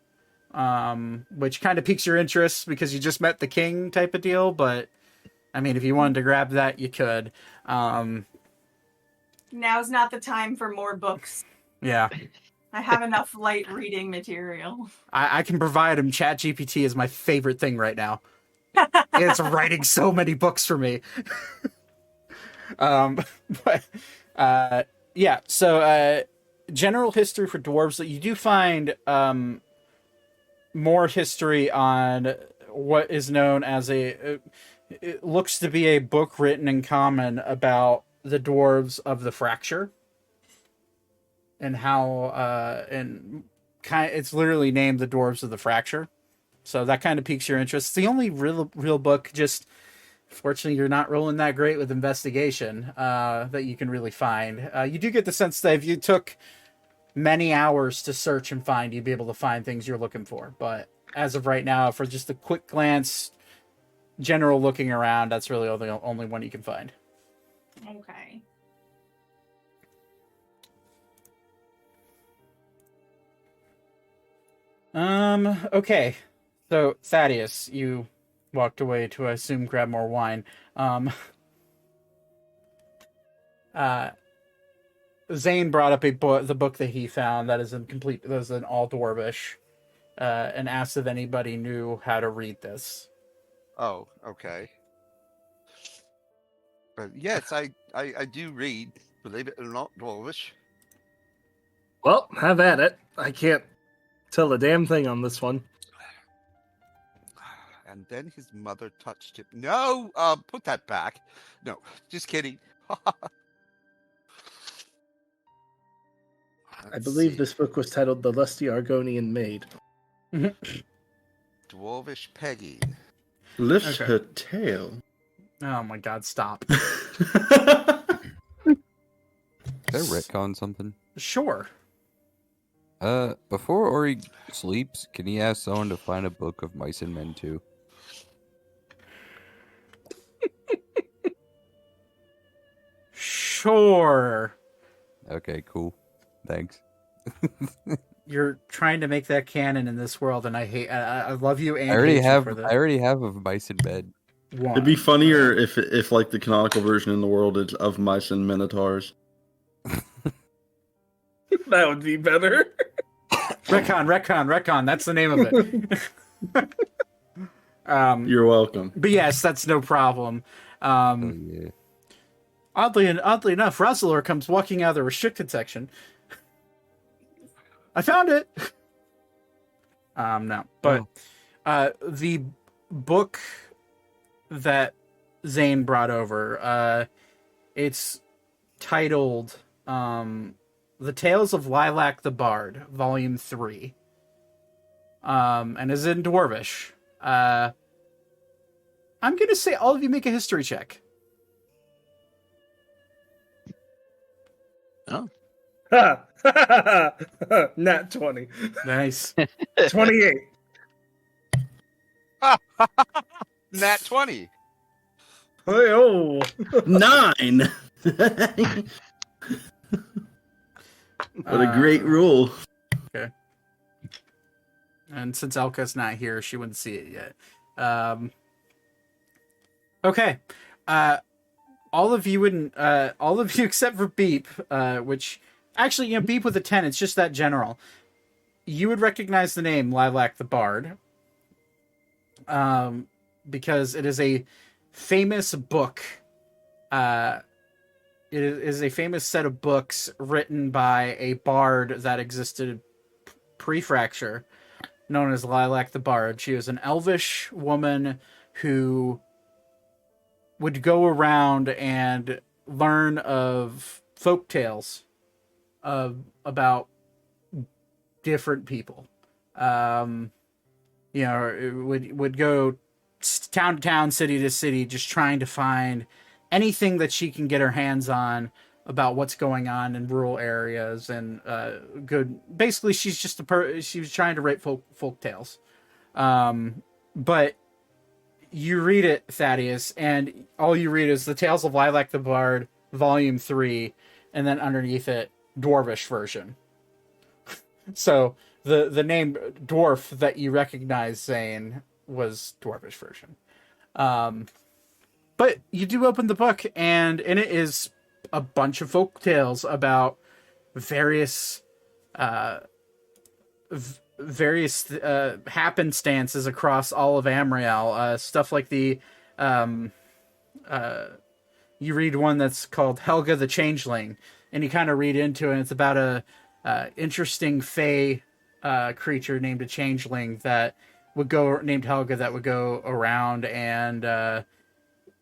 which kind of piques your interest because you just met the king type of deal. But I mean, if you wanted to grab that, you could. Now's not the time for more books. Yeah. I have enough light reading material. I can provide him. ChatGPT is my favorite thing right now. It's writing so many books for me. Yeah. So, general history for dwarves. You do find more history on what is known as it looks to be a book written in common about the dwarves of the fracture. And how, it's literally named the Dwarves of the Fracture. So that kind of piques your interest. It's the only real book, just, fortunately, you're not rolling that great with investigation, that you can really find. You do get the sense that if you took many hours to search and find, you'd be able to find things you're looking for. But as of right now, for just a quick glance, general looking around, that's really the only one you can find. Okay. Okay. So, Thaddeus, you walked away to, I assume, grab more wine. Zane brought up the book that he found that is in all Dwarvish, and asked if anybody knew how to read this. Oh, okay. But yes, I do read, believe it or not, Dwarvish. Well, have at it. I can't tell a damn thing on this one. And then his mother touched him. No, put that back. No, just kidding. I believe this book was titled The Lusty Argonian Maid. Dwarvish Peggy. Lifts her tail. Oh my god, stop. Can I retcon something? Sure. Before Ori sleeps, can he ask someone to find a book of Mice and Men too? Sure. Okay, cool. Thanks. You're trying to make that canon in this world, and I love you and I already hate you have. for that. I already have of Mice and Men. It'd be funnier if like the canonical version in the world is of mice and minotaurs. That would be better. Retcon. That's the name of it. You're welcome. But yes, that's no problem. Oh yeah. Oddly enough, Russellor comes walking out of the restricted section. I found it. No, but the book that Zane brought over, it's titled The Tales of Lilac the Bard, Volume 3, and is in Dwarvish. I'm going to say all of you make a history check. Oh. Nat 20. Nice. 28. Nat 20. Oh. 9. What a great rule. Okay. And since Elka's not here, she wouldn't see it yet. Okay. All of you wouldn't. All of you except for Beep, which actually, Beep with a 10. It's just that general. You would recognize the name Lilac the Bard, because it is a famous book. It is a famous set of books written by a bard that existed pre-fracture, known as Lilac the Bard. She was an elvish woman who would go around and learn of folk tales about different people. Would go town to town, city to city, just trying to find anything that she can get her hands on about what's going on in rural areas and good. Basically, she's just she was trying to write folk tales. But you read it, Thaddeus, and all you read is the Tales of Lilac the Bard, Volume 3, and then underneath it, Dwarvish version. So the name dwarf that you recognize, Zane, was Dwarvish version. But you do open the book, and in it is a bunch of folk tales about various happenstances across all of Ammriel. Stuff like the you read one that's called Helga the Changeling, and you kind of read into it, and it's about a interesting fae creature named a changeling named Helga, that would go around and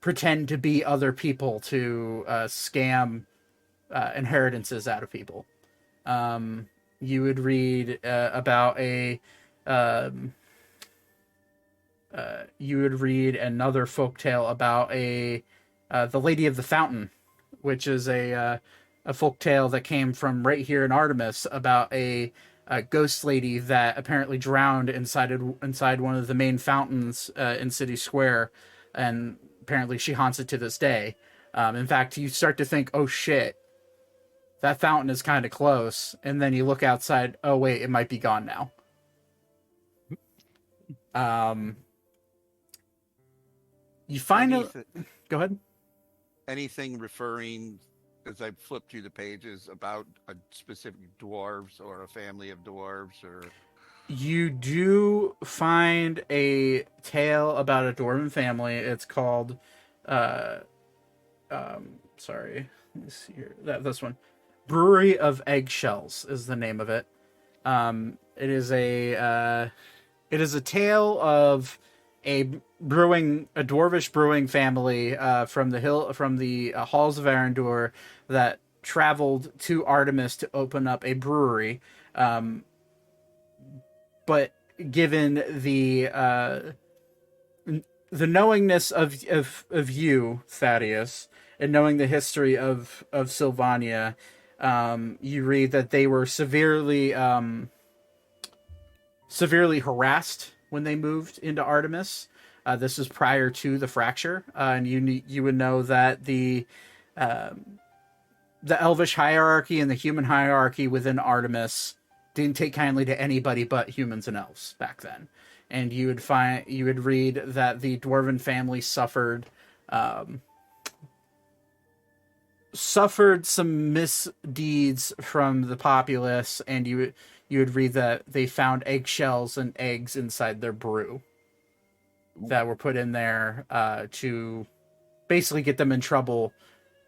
pretend to be other people to scam inheritances out of people. You would read about you would read another folktale about the Lady of the Fountain, which is a folktale that came from right here in Artemis, about a ghost lady that apparently drowned inside one of the main fountains in City Square, and apparently she haunts it to this day. In fact, you start to think, oh shit, that fountain is kind of close, and then you look outside, oh wait, it might be gone now. You find go ahead. Anything referring, as I flip through the pages, about a specific dwarves or a family of dwarves, or you do find a tale about a dwarven family. It's called sorry, let me see here. This one. Brewery of Eggshells is the name of it. It is a tale of a dwarvish brewing family from the halls of Arendor that traveled to Artemis to open up a brewery. But given the knowingness of you, Thaddeus, and knowing the history of Sylvania, you read that they were severely harassed when they moved into Artemis. This is prior to the fracture, and you would know that the elvish hierarchy and the human hierarchy within Artemis didn't take kindly to anybody but humans and elves back then. And you would read that the dwarven family suffered some misdeeds from the populace, and you would read that they found eggshells and eggs inside their brew that were put in there to basically get them in trouble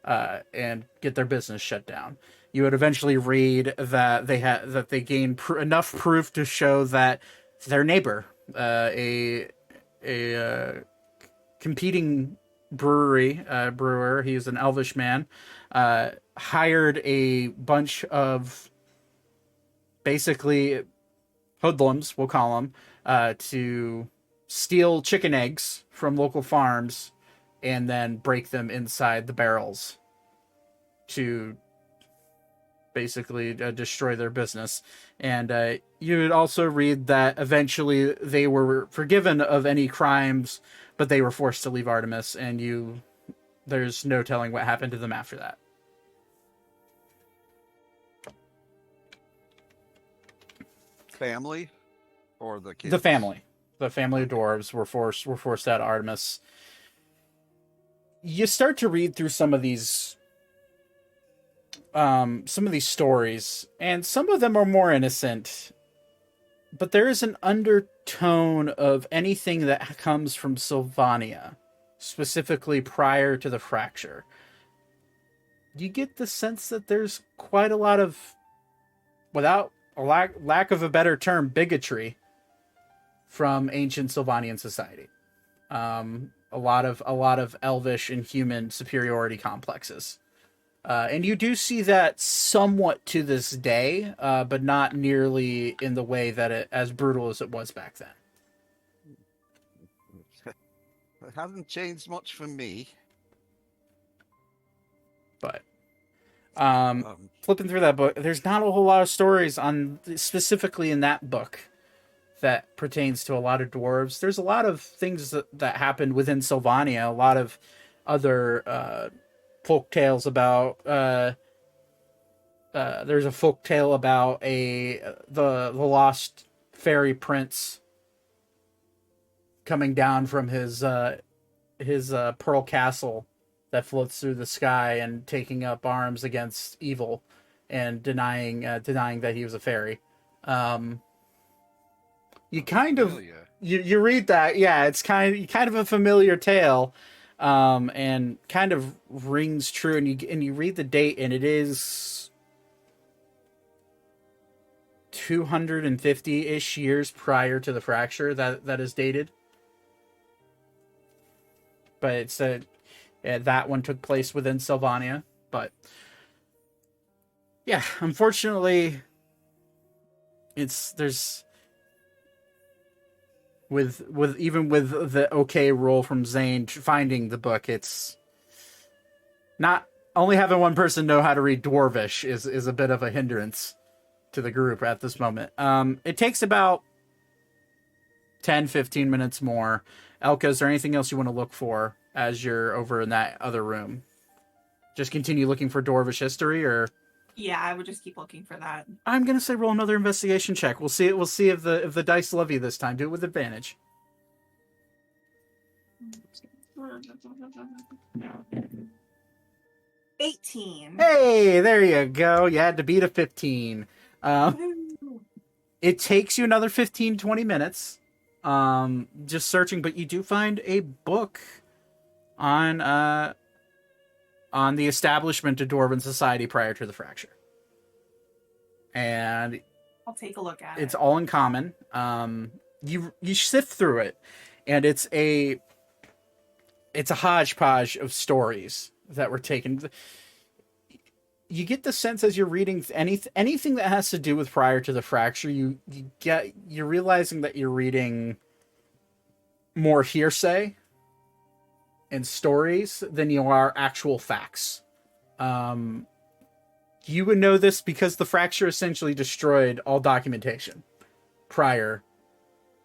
and get their business shut down. You would eventually read that they gained enough proof to show that their neighbor, a competing brewer, he's an elvish man, hired a bunch of basically hoodlums, we'll call them, to steal chicken eggs from local farms and then break them inside the barrels to basically destroy their business. And you would also read that eventually they were forgiven of any crimes, but they were forced to leave Artemis, and there's no telling what happened to them after that. family, or the kids? The family of dwarves were forced out of Artemis. You start to read through some of these stories, and some of them are more innocent, but there is an undertone of anything that comes from Sylvania, specifically prior to the fracture. You get the sense that there's quite a lot of, without a lack of a better term, bigotry from ancient Sylvanian society. A lot of elvish and human superiority complexes. And you do see that somewhat to this day, but not nearly in the way that as brutal as it was back then. It hasn't changed much for me. But Um, flipping through that book, there's not a whole lot of stories on specifically in that book that pertains to a lot of dwarves. There's a lot of things that happened within Sylvania, a lot of other folk tales about there's a folk tale about the lost fairy prince coming down from his pearl castle that floats through the sky and taking up arms against evil and denying that he was a fairy. You kind of Familiar. you read that, yeah, it's kind of a familiar tale, and kind of rings true. And you read the date, and it is 250-ish years prior to the fracture that is dated. But it's that one took place within Sylvania. But yeah, unfortunately, there's with even with the okay roll from Zane finding the book, it's not only having one person know how to read Dwarvish is a bit of a hindrance to the group at this moment. It takes about 10-15 minutes more. Elka, is there anything else you want to look for as you're over in that other room? Just continue looking for Dwarvish history, or Yeah, I would just keep looking for that. I'm gonna say roll another investigation check. We'll see if the dice love you this time. Do it with advantage. 18. Hey, there you go. You had to beat a 15. Woo. It takes you another 15-20 minutes just searching, but you do find a book on the establishment of Dwarven society prior to the fracture. And I'll take a look at it's it. all in common. You sift through it, and it's a hodgepodge of stories that were taken. You get the sense as you're reading anything that has to do with prior to the fracture, you're realizing that you're reading more hearsay and stories than you are actual facts. You would know this because the fracture essentially destroyed all documentation prior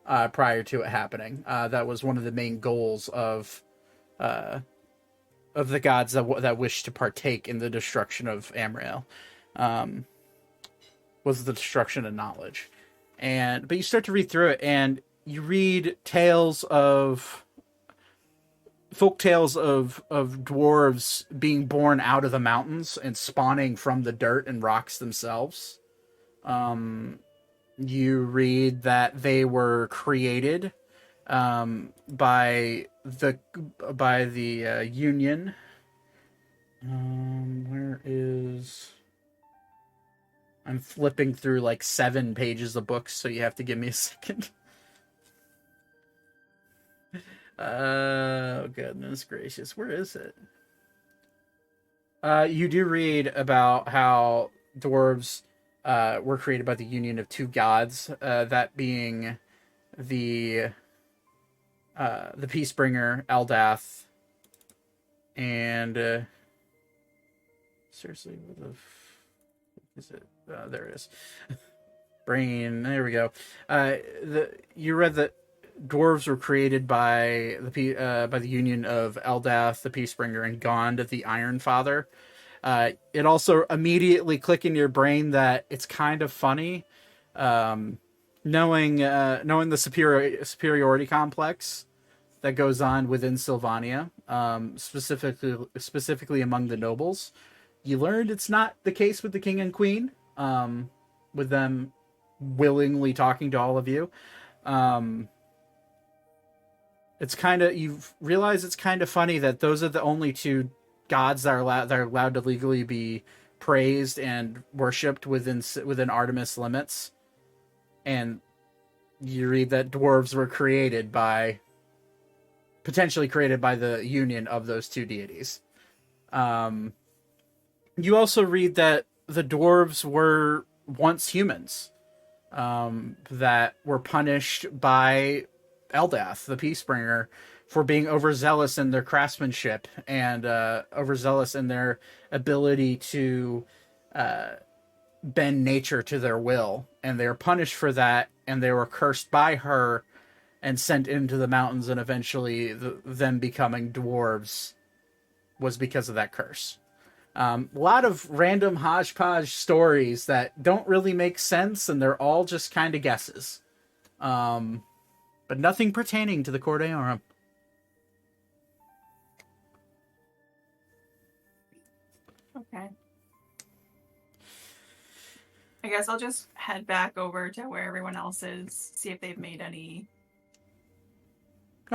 to it happening. That was one of the main goals of the gods that wished to partake in the destruction of Ammriel, was the destruction of knowledge. But you start to read through it, and you read folk tales of dwarves being born out of the mountains and spawning from the dirt and rocks themselves. You read that they were created by the Union. Where is? I'm flipping through like 7 pages of books, so you have to give me a second. Oh, goodness gracious. Where is it? You do read about how dwarves were created by the union of 2 gods, that being the Peacebringer, Eldath, and seriously, where the is it? There it is. Brain. There we go. You read that dwarves were created by the union of Eldath, the Peacebringer, and Gond, the Iron Father. It also immediately clicked in your brain that it's kind of funny, knowing the superiority complex that goes on within Sylvania, specifically among the nobles. You learned it's not the case with the king and queen, with them willingly talking to all of you. You've realized it's kind of funny that those are the only 2 gods that are allowed to legally be praised and worshipped within Artemis limits. And you read that dwarves were potentially created by the union of those 2 deities. You also read that the dwarves were once humans, that were punished by Eldath, the Peacebringer, for being overzealous in their craftsmanship and overzealous in their ability to bend nature to their will, and they were punished for that, and they were cursed by her and sent into the mountains, and eventually them becoming dwarves was because of that curse. A lot of random hodgepodge stories that don't really make sense, and they're all just kind of guesses. But nothing pertaining to the Cordeorum. Okay. I guess I'll just head back over to where everyone else is, see if they've made any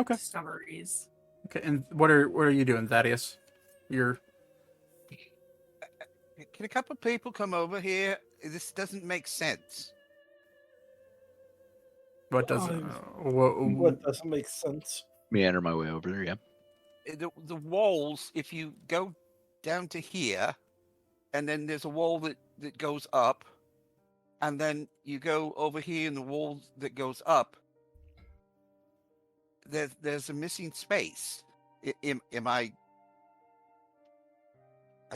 discoveries. Okay, and what are you doing, Thaddeus? You're Can a couple of people come over here? This doesn't make sense. what doesn't What doesn't make sense? Meander my way over there, yeah. The walls, if you go down to here, and then there's a wall that goes up, and then you go over here and the wall that goes up, there's a missing space. Am I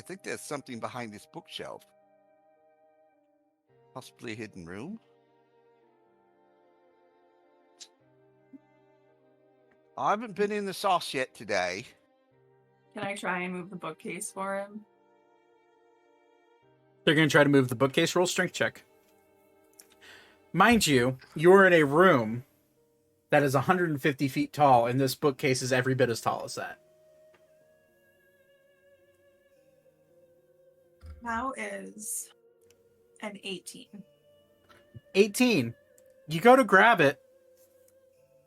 think there's something behind this bookshelf. Possibly a hidden room. I haven't been in the sauce yet today. Can I try and move the bookcase for him? They're going to try to move the bookcase. Roll strength check. Mind you, you're in a room that is 150 feet tall, and this bookcase is every bit as tall as that. How is an 18? 18. You go to grab it,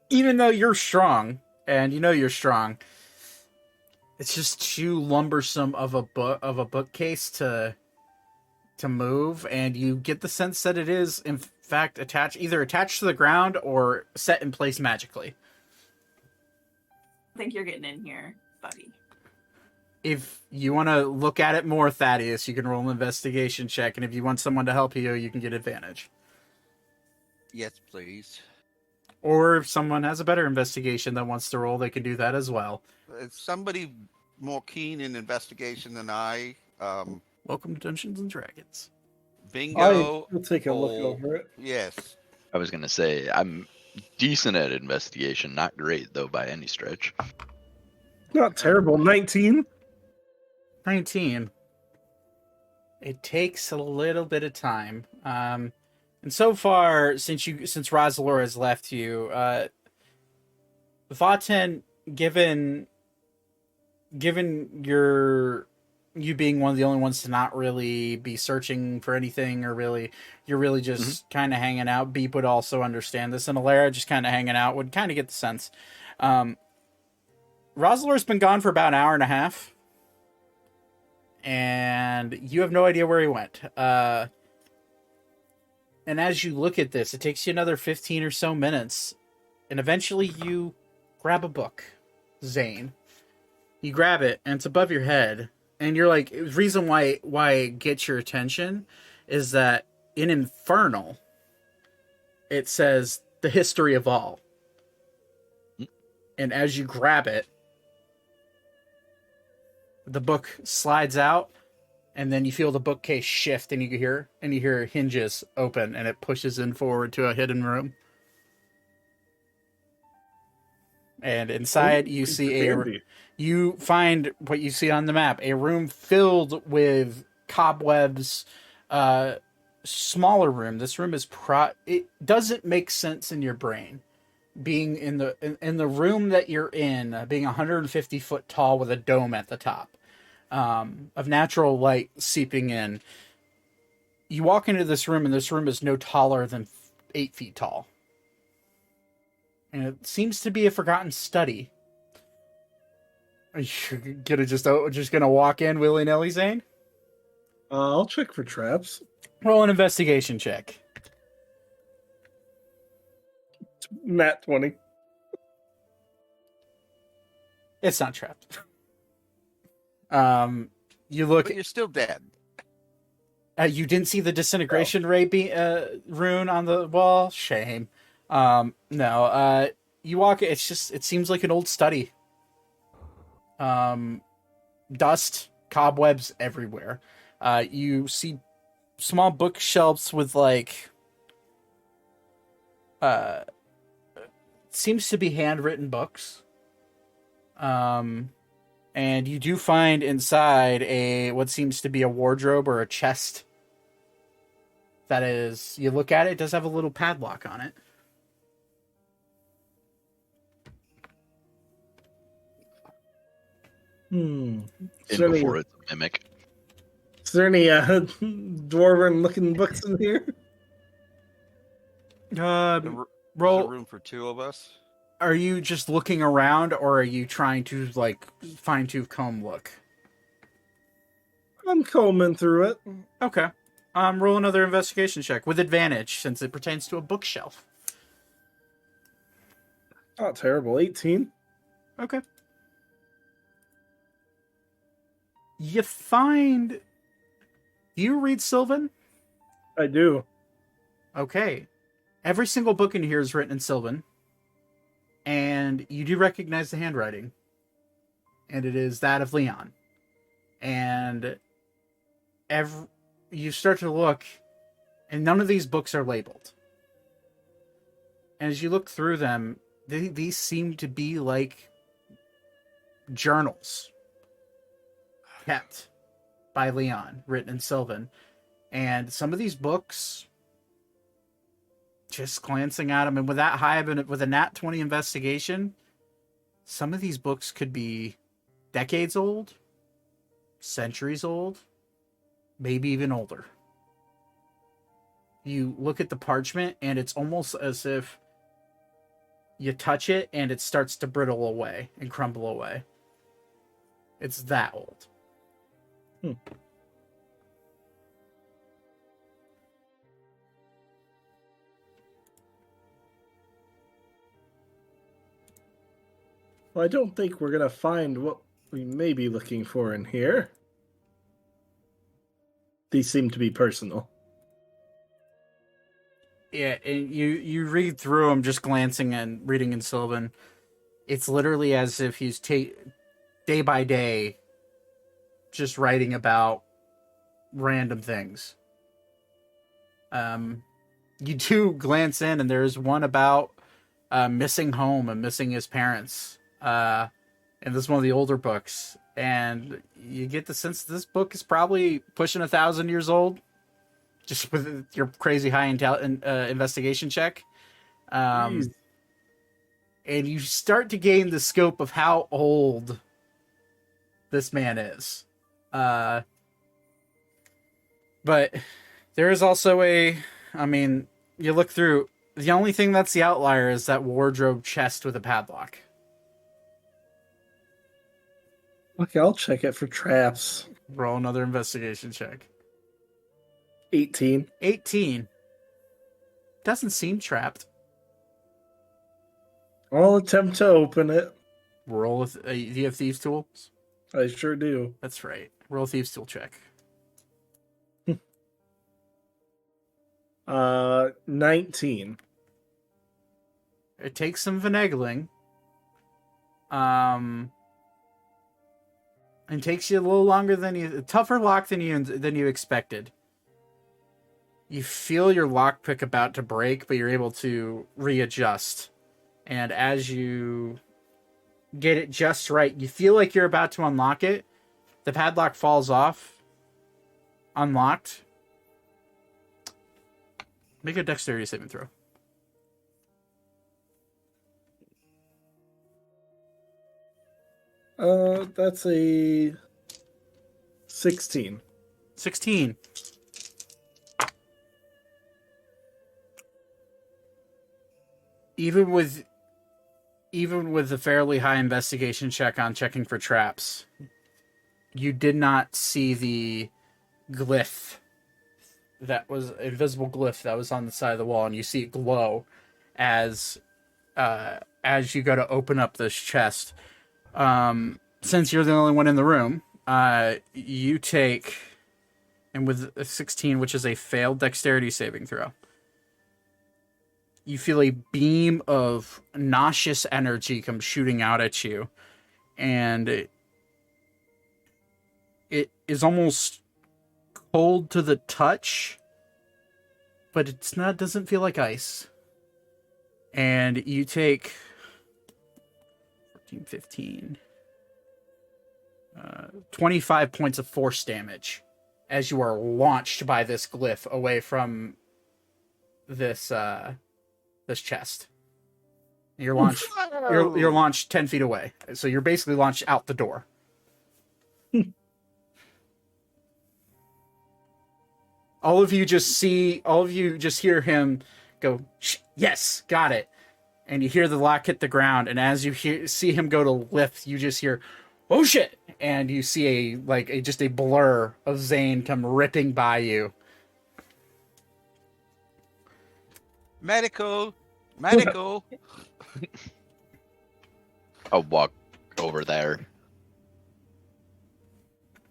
even though you're strong, and you know you're strong. It's just too lumbersome of a bookcase to move, and you get the sense that it is in fact either attached to the ground or set in place magically. I think you're getting in here, buddy. If you want to look at it more, Thaddeus, you can roll an investigation check, and if you want someone to help you, you can get advantage. Yes, please. Or if someone has a better investigation that wants to roll, they can do that as well. Somebody more keen in investigation than I. Welcome to Dungeons and Dragons. Bingo. We'll take a look Oh, over it. Yes. I was gonna say I'm decent at investigation, not great though by any stretch. Not terrible. 19. 19. It takes a little bit of time. And so far, since Rosalor has left you, Vaten, given you being one of the only ones to not really be searching for anything, or you're really just kind of hanging out. Beep would also understand this, and Alara just kind of hanging out would kind of get the sense. Rosalor's been gone for about an hour and a half, and you have no idea where he went. And as you look at this, it takes you another 15 or so minutes, and eventually you grab a book, Zane. You grab it, and it's above your head, and you're like, the reason why it gets your attention is that in Infernal, it says the history of all. And as you grab it, the book slides out, and then you feel the bookcase shift, and you hear hinges open, and it pushes in forward to a hidden room. And inside, you see you find what you see on the map, a room filled with cobwebs, smaller room. This room is it doesn't make sense in your brain. Being in the room that you're in, being 150 foot tall with a dome at the top, of natural light seeping in. You walk into this room, and this room is no taller than 8 feet tall. And it seems to be a forgotten study. Are you gonna walk in willy-nilly, Zane? I'll check for traps. Roll an investigation check. Nat 20. It's not trapped. You look. But you're still dead. You didn't see the disintegration ray rune on the wall? Shame. No. you walk. It seems like an old study. Dust, cobwebs everywhere. You see small bookshelves with like seems to be handwritten books. And you do find inside what seems to be a wardrobe or a chest. That is, you look at it, it does have a little padlock on it. Hmm. In before it's a mimic. Is there any dwarven-looking books in here? There's Roll. room for two of us. Are you just looking around, or are you trying to like fine tooth comb look? I'm combing through it. Okay. Roll another investigation check with advantage since it pertains to a bookshelf. Not terrible. 18. Okay. You find. Do you read Sylvan? I do. Okay. Every single book in here is written in Sylvan. And you do recognize the handwriting. And it is that of Leon. And you start to look, and none of these books are labeled. And as you look through them, these seem to be like journals kept by Leon, written in Sylvan. And some of these books, just glancing at them, and with that high with a nat 20 investigation, some of these books could be decades old, centuries old, maybe even older. You look at the parchment, and it's almost as if you touch it and it starts to brittle away and crumble away. It's that old. Well, I don't think we're going to find what we may be looking for in here. These seem to be personal. Yeah, and you read through them, just glancing and reading in Sylvan. It's literally as if he's day by day just writing about random things. You do glance in, and there's one about missing home and missing his parents. And this is one of the older books, and you get the sense this book is probably pushing 1,000 years old, just with your crazy high investigation check. And you start to gain the scope of how old this man is. But there is also you look through, the only thing that's the outlier is that wardrobe chest with a padlock. Okay, I'll check it for traps. Roll another investigation check. 18. 18. Doesn't seem trapped. I'll attempt to open it. Roll with. Do you have thieves' tools? I sure do. That's right. Roll a thieves' tool check. 19. It takes some finagling. And takes you a little longer a tougher lock than you expected. You feel your lockpick about to break, but you're able to readjust. And as you get it just right, you feel like you're about to unlock it. The padlock falls off. Unlocked. Make a dexterity saving throw. That's a 16. 16. Even with a fairly high investigation check on checking for traps, you did not see the glyph that was invisible glyph that was on the side of the wall, and you see it glow as you go to open up this chest. Since you're the only one in the room, you take, and with a 16, which is a failed dexterity saving throw. you feel a beam of nauseous energy come shooting out at you, and it is almost cold to the touch, but it's not. Doesn't feel like ice. And you take 14, 15, 25 points of force damage as you are launched by this glyph away from this this chest. You're launched. You're launched 10 feet away, so you're basically launched out the door. All of you just hear him go, yes, got it. And you hear the lock hit the ground, and as you see him go to lift, you just hear, oh shit! And you see just a blur of Zane come ripping by you. Medical. I'll walk over there.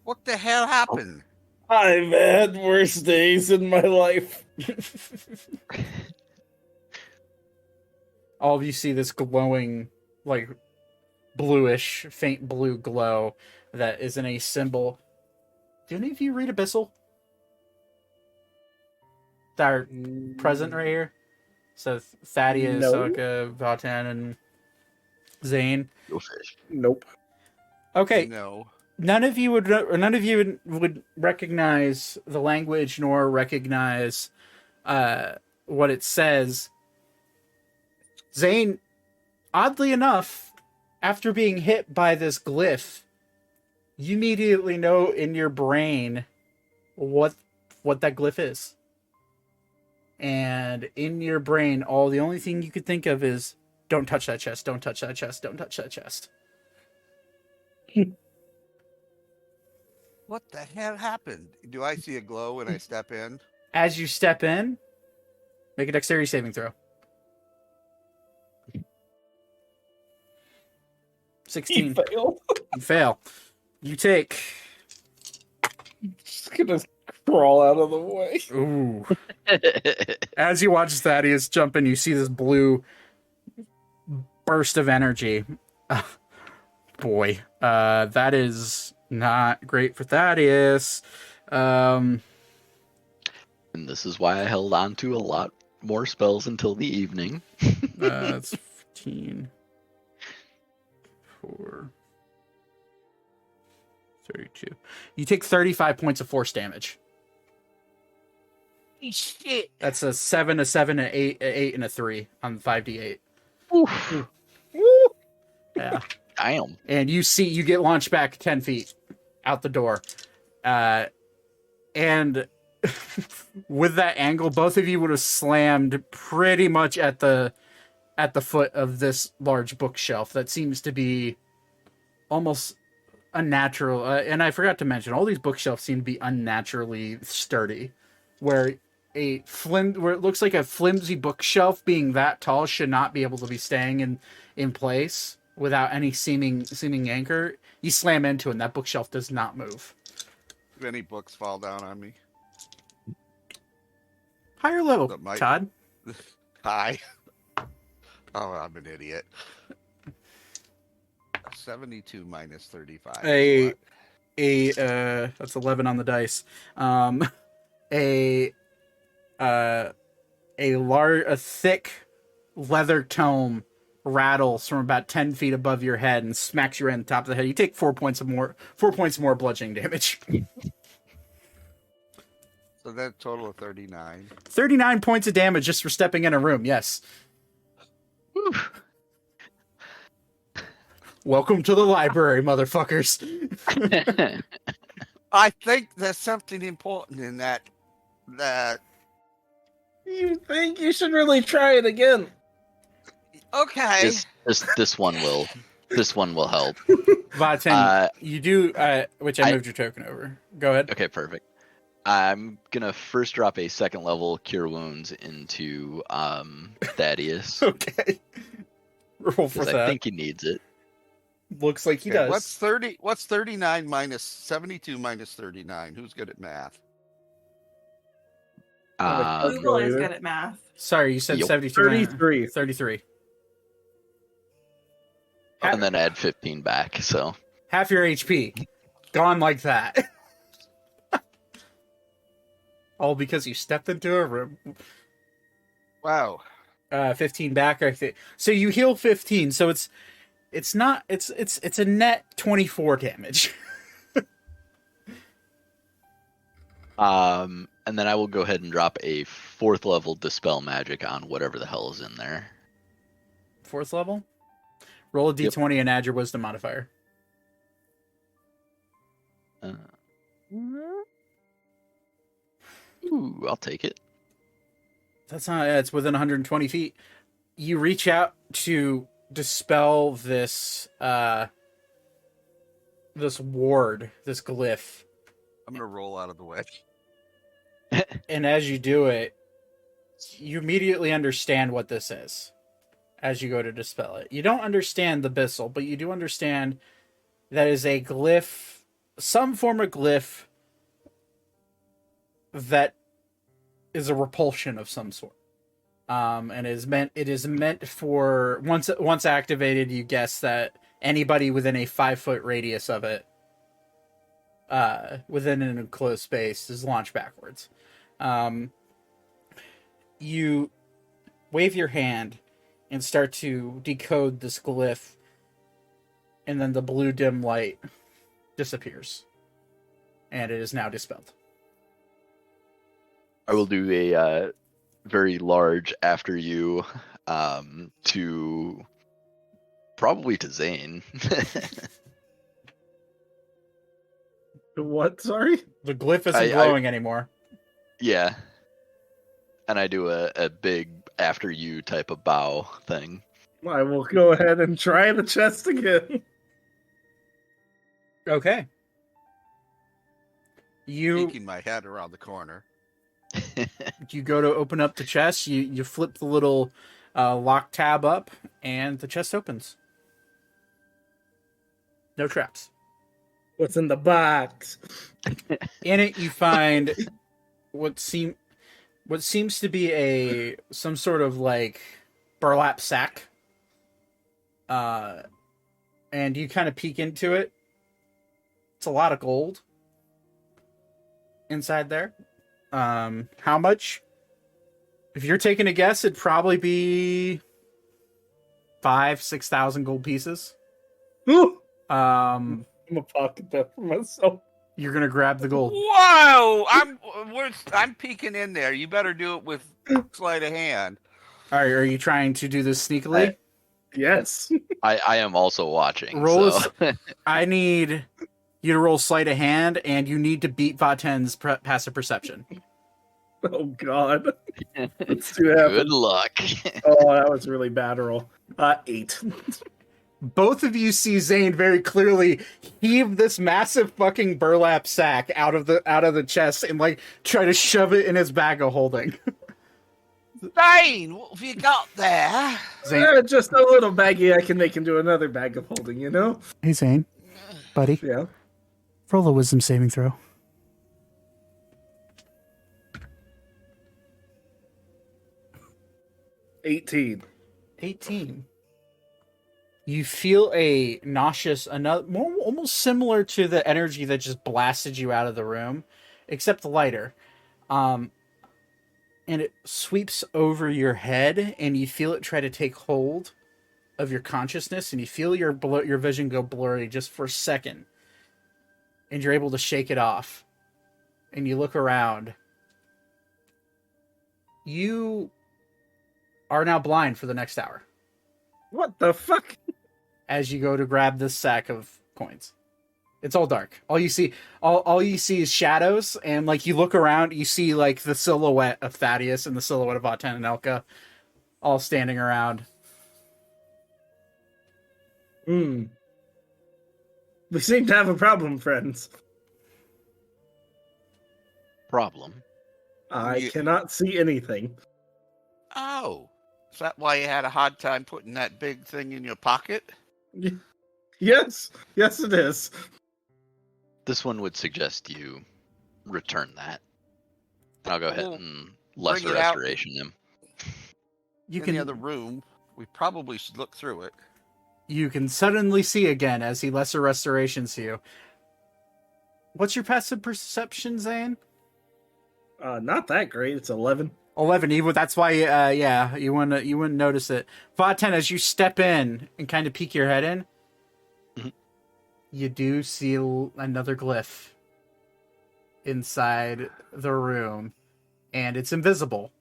What the hell happened? I've had worse days in my life. All of you see this glowing, bluish, faint blue glow that is in a symbol. Do any of you read Abyssal? That are present right here? So Thaddeus, No. Soka, Vatan, and Zane. Go fish. Nope. Okay, No. none of you would recognize the language nor recognize what it says. Zane, oddly enough, after being hit by this glyph, you immediately know in your brain what that glyph is. And in your brain, the only thing you could think of is, don't touch that chest, don't touch that chest, don't touch that chest. What the hell happened? Do I see a glow when I step in? As you step in, make a dexterity saving throw. 16. failed. You fail. You take... Just gonna crawl out of the way. Ooh. As you watch Thaddeus jump in, you see this blue burst of energy. Boy, that is not great for Thaddeus. And this is why I held on to a lot more spells until the evening. That's 15. 4. 32. You take 35 points of force damage. Shit. That's a 7, a 7, an 8, an 8, and a 3 on 5d8. Oof. Yeah. Damn. And you get launched back 10 feet out the door. And with that angle, both of you would have slammed pretty much at the foot of this large bookshelf that seems to be almost unnatural. And I forgot to mention, all these bookshelves seem to be unnaturally sturdy, where where it looks like a flimsy bookshelf being that tall should not be able to be staying in place without any seeming anchor. You slam into it and that bookshelf does not move. Do any books fall down on me? Higher level, That might- Todd. Hi. Oh, I'm an idiot. 72 minus 35. That's 11 on the dice. A thick leather tome rattles from about 10 feet above your head and smacks you right in the top of the head. You take 4 points more bludgeoning damage. So that total of 39. 39 points of damage just for stepping in a room. Yes. Welcome to the library, motherfuckers. I think there's something important in that. You think you should really try it again? Okay. This one will help. Vaten, you do, which I moved your token over. Go ahead. Okay, perfect. I'm gonna first drop a second level cure wounds into Thaddeus. Okay. Roll for Because I that. think he needs it. Looks like he Okay, does. What's 39 minus 72 minus 39? Who's good at math? Google is calculator. good at math. Sorry, you said Yep. 72. 33. 33. And then add 15 back. So Half your HP. Gone like that. All because you stepped into a room. Wow. 15 back, I think. So you heal 15, so it's a net 24 damage. and then I will go ahead and drop a 4th level Dispel Magic on whatever the hell is in there. 4th level? Roll a Yep. d20 and add your wisdom modifier. Ooh, I'll take it. That's not, it's within 120 feet. You reach out to dispel this, this ward, this glyph. I'm gonna roll out of the way. And as you do it, you immediately understand what this is as you go to dispel it. You don't understand the Bissell, but you do understand that is a glyph, some form of glyph that is a repulsion of some sort. And it is meant for once activated, you guess that anybody within a 5-foot radius of it, within an enclosed space, is launched backwards. You wave your hand and start to decode this glyph, and then the blue dim light disappears, and it is now dispelled. I will do a very large after you to probably to Zane. What? Sorry? The glyph isn't I- glowing anymore. Yeah. And I do a big after you type of bow thing. I will go ahead and try the chest again. Okay. You Peeking my head around the corner. you go to open up the chest. You flip the little lock tab up, and the chest opens. No traps. What's in the box? In it, you find what seems to be some sort of like burlap sack. And you kind of peek into it. It's a lot of gold inside there. How much? If you're taking a guess, it'd probably be 5,000-6,000 gold pieces. Ooh, Um, I'm gonna pocket that for myself. you're gonna grab the gold. Whoa! I'm peeking in there. You better do it with sleight of hand. All right, are you trying to do this sneakily? Yes. I am also watching. Roll so. I need you to roll sleight of hand, and you need to beat Vaten's passive perception. Oh God. Let's see what happens. Good luck. Oh, that was really bad roll. 8. Both of you see Zane very clearly heave this massive fucking burlap sack out of the chest and like try to shove it in his bag of holding. Zane, what have you got there? Zane, Just a little baggie I can make into another bag of holding, you know? hey Zane, buddy, Yeah. roll a wisdom saving throw. 18. 18. You feel a nauseous, almost similar to the energy that just blasted you out of the room, except lighter. And it sweeps over your head, and you feel it try to take hold of your consciousness, and you feel your vision go blurry just for a second. And you're able to shake it off. And you look around. You are now blind for the next hour What the fuck? as you go to grab this sack of coins. It's all dark. All you see is shadows, and like you look around, you see like the silhouette of Thaddeus and the silhouette of Vaten and Elka all standing around. We seem to have a problem, friends. Problem. I You- cannot see anything. Oh, is that why you had a hard time putting that big thing in your pocket? Yes, it is. This one would suggest you return that. And I'll go ahead Well- and lesser it out. restoration him. You in can the other room. We probably should look through it. you can suddenly see again as he lesser restorations you. What's your passive perception, Zane? Not that great. It's 11. 11. Even that's why. You wouldn't notice it. Va10, as you step in and kind of peek your head in, Mhm. you do see another glyph inside the room, and it's invisible,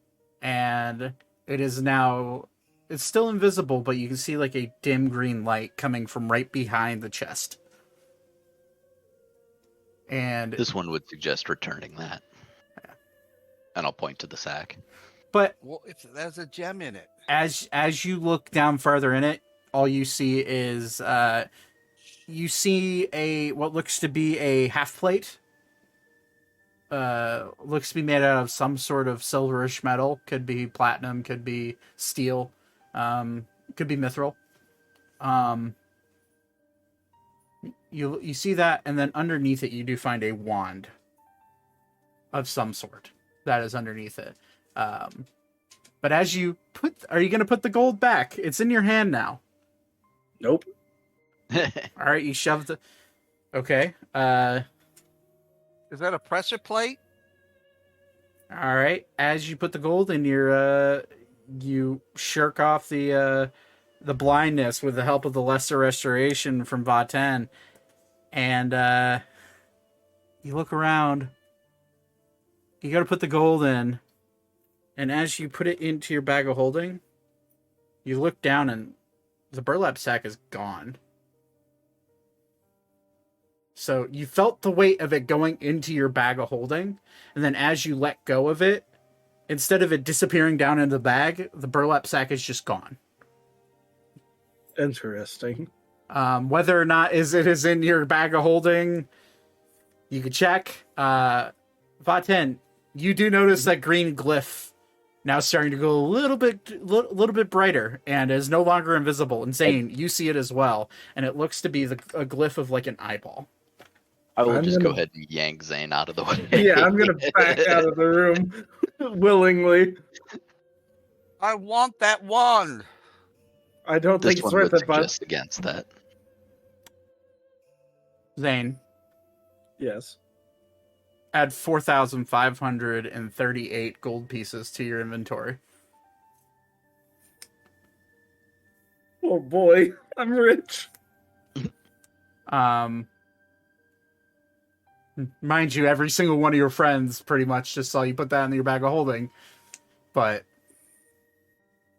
and it is now. It's still invisible, but you can see like a dim green light coming from right behind the chest. And This one would suggest returning that. And I'll point to the sack. but Well, if there's a gem in it, as you look down further in it, all you see is you see a what looks to be a half plate. Looks to be made out of some sort of silverish metal. Could be platinum, could be steel, could be mithril. You see that, and then underneath it, you do find a wand of some sort that is underneath it. But as you are you going to put the gold back? It's in your hand now. Nope. All right, you shoved the. Okay. is that a pressure plate? All right. As you put the gold in your, you shirk off the blindness with the help of the lesser restoration from Va10, and you look around. You got to put the gold in, and as you put it into your bag of holding, you look down and the burlap sack is gone. So you felt the weight of it going into your bag of holding, and then as you let go of it, instead of it disappearing down into the bag, the burlap sack is just gone. Interesting. Whether or not it is in your bag of holding, you could check. Va10, you do notice that green glyph now starting to go a little bit brighter and is no longer invisible. And Zane, you see it as well, and it looks to be a glyph of like an eyeball. I will I'm just go gonna- ahead and yank Zane out of the way. Yeah, I'm gonna back out of the room willingly. I want that wand. I don't This think it's one worth would it, bud. suggest against that. Zane, Yes. add 4,538 gold pieces to your inventory. Oh boy, I'm rich. Mind you, every single one of your friends pretty much just saw you put that in your bag of holding. But,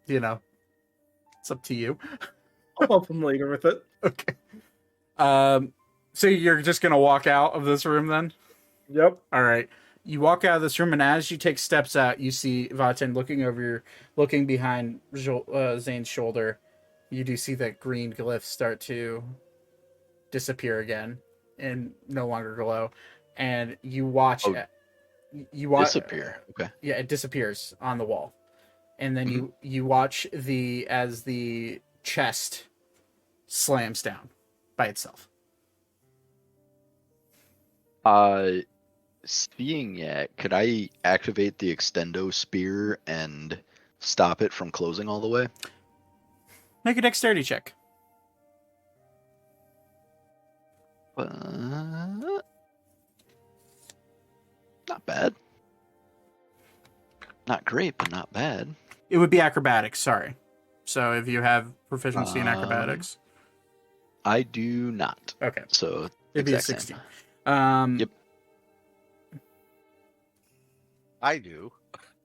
you know, it's up to you. I'll help him later with it. Okay. So you're just going to walk out of this room then? Yep. All right. You walk out of this room, and as you take steps out, you see Va10 looking behind Zane's shoulder. You do see that green glyph start to disappear again and no longer glow. And you watch Oh, it. You watch Disappear. Okay. Yeah, it disappears on the wall, and then you watch as the chest slams down by itself. Seeing it, could I activate the extendo spear and stop it from closing all the way? Make a dexterity check. Not bad. Not great, but not bad. It would be acrobatics. Sorry. So if you have proficiency in Um, acrobatics, I do not. okay, So it'd be a exact 60. same. Yep. I do.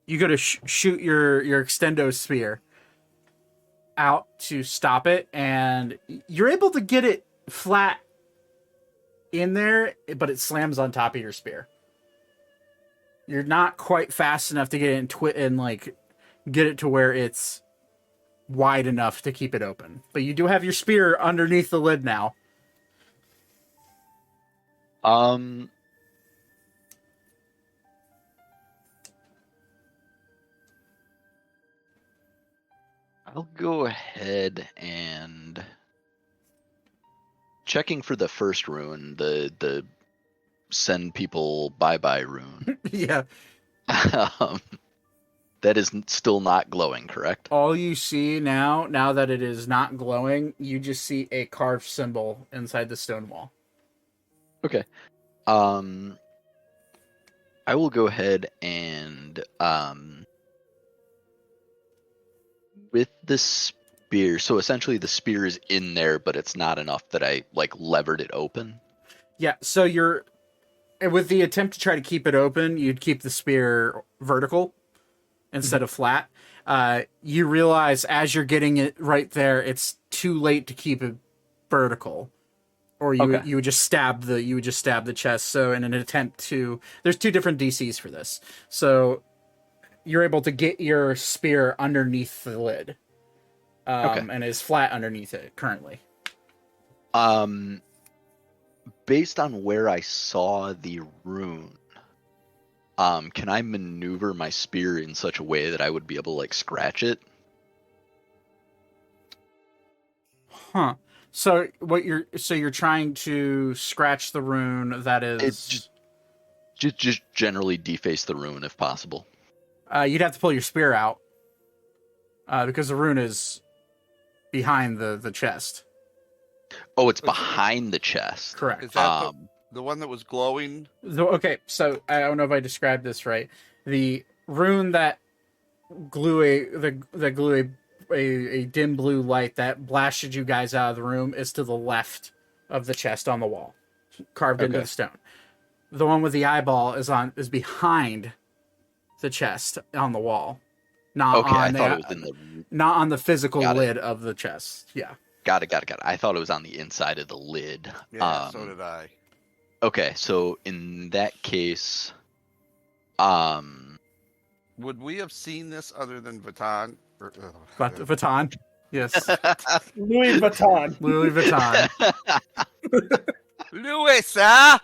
You go to shoot your extendo spear out to stop it, and you're able to get it flat in there, but it slams on top of your spear. You're not quite fast enough to get it and like get it to where it's wide enough to keep it open. But you do have your spear underneath the lid now. I'll go ahead and checking for the first rune, the send people bye-bye rune. Yeah. That is still not glowing, correct? All you see now that it is not glowing, you just see a carved symbol inside the stone wall. Okay. I will go ahead and with the spear. So essentially, the spear is in there, but it's not enough that I like levered it open. Yeah, so you're with the attempt to try to keep it open, you'd keep the spear vertical instead of flat. You realize as you're getting it right there, it's too late to keep it vertical, or you would just stab the chest. So in an attempt to, there's two different DCs for this. So you're able to get your spear underneath the lid, and is flat underneath it currently. Based on where I saw the rune, can I maneuver my spear in such a way that I would be able to like scratch it? Huh. So you're trying to scratch the rune that is. It's just generally deface the rune if possible. You'd have to pull your spear out, because the rune is behind the chest. Oh, it's behind the chest. Correct. Is that the one that was glowing? Okay, so I don't know if I described this right. The rune that glue a dim blue light that blasted you guys out of the room is to the left of the chest on the wall, carved into the stone. The one with the eyeball is behind the chest on the wall, not I thought it was in the not on the physical lid of the chest. Yeah. Got it. I thought it was on the inside of the lid. Yeah, so did I. Okay, so in that case, would we have seen this other than Vuitton? Vuitton. Yes. Louis Vuitton. Louis Vuitton. Louis, sir!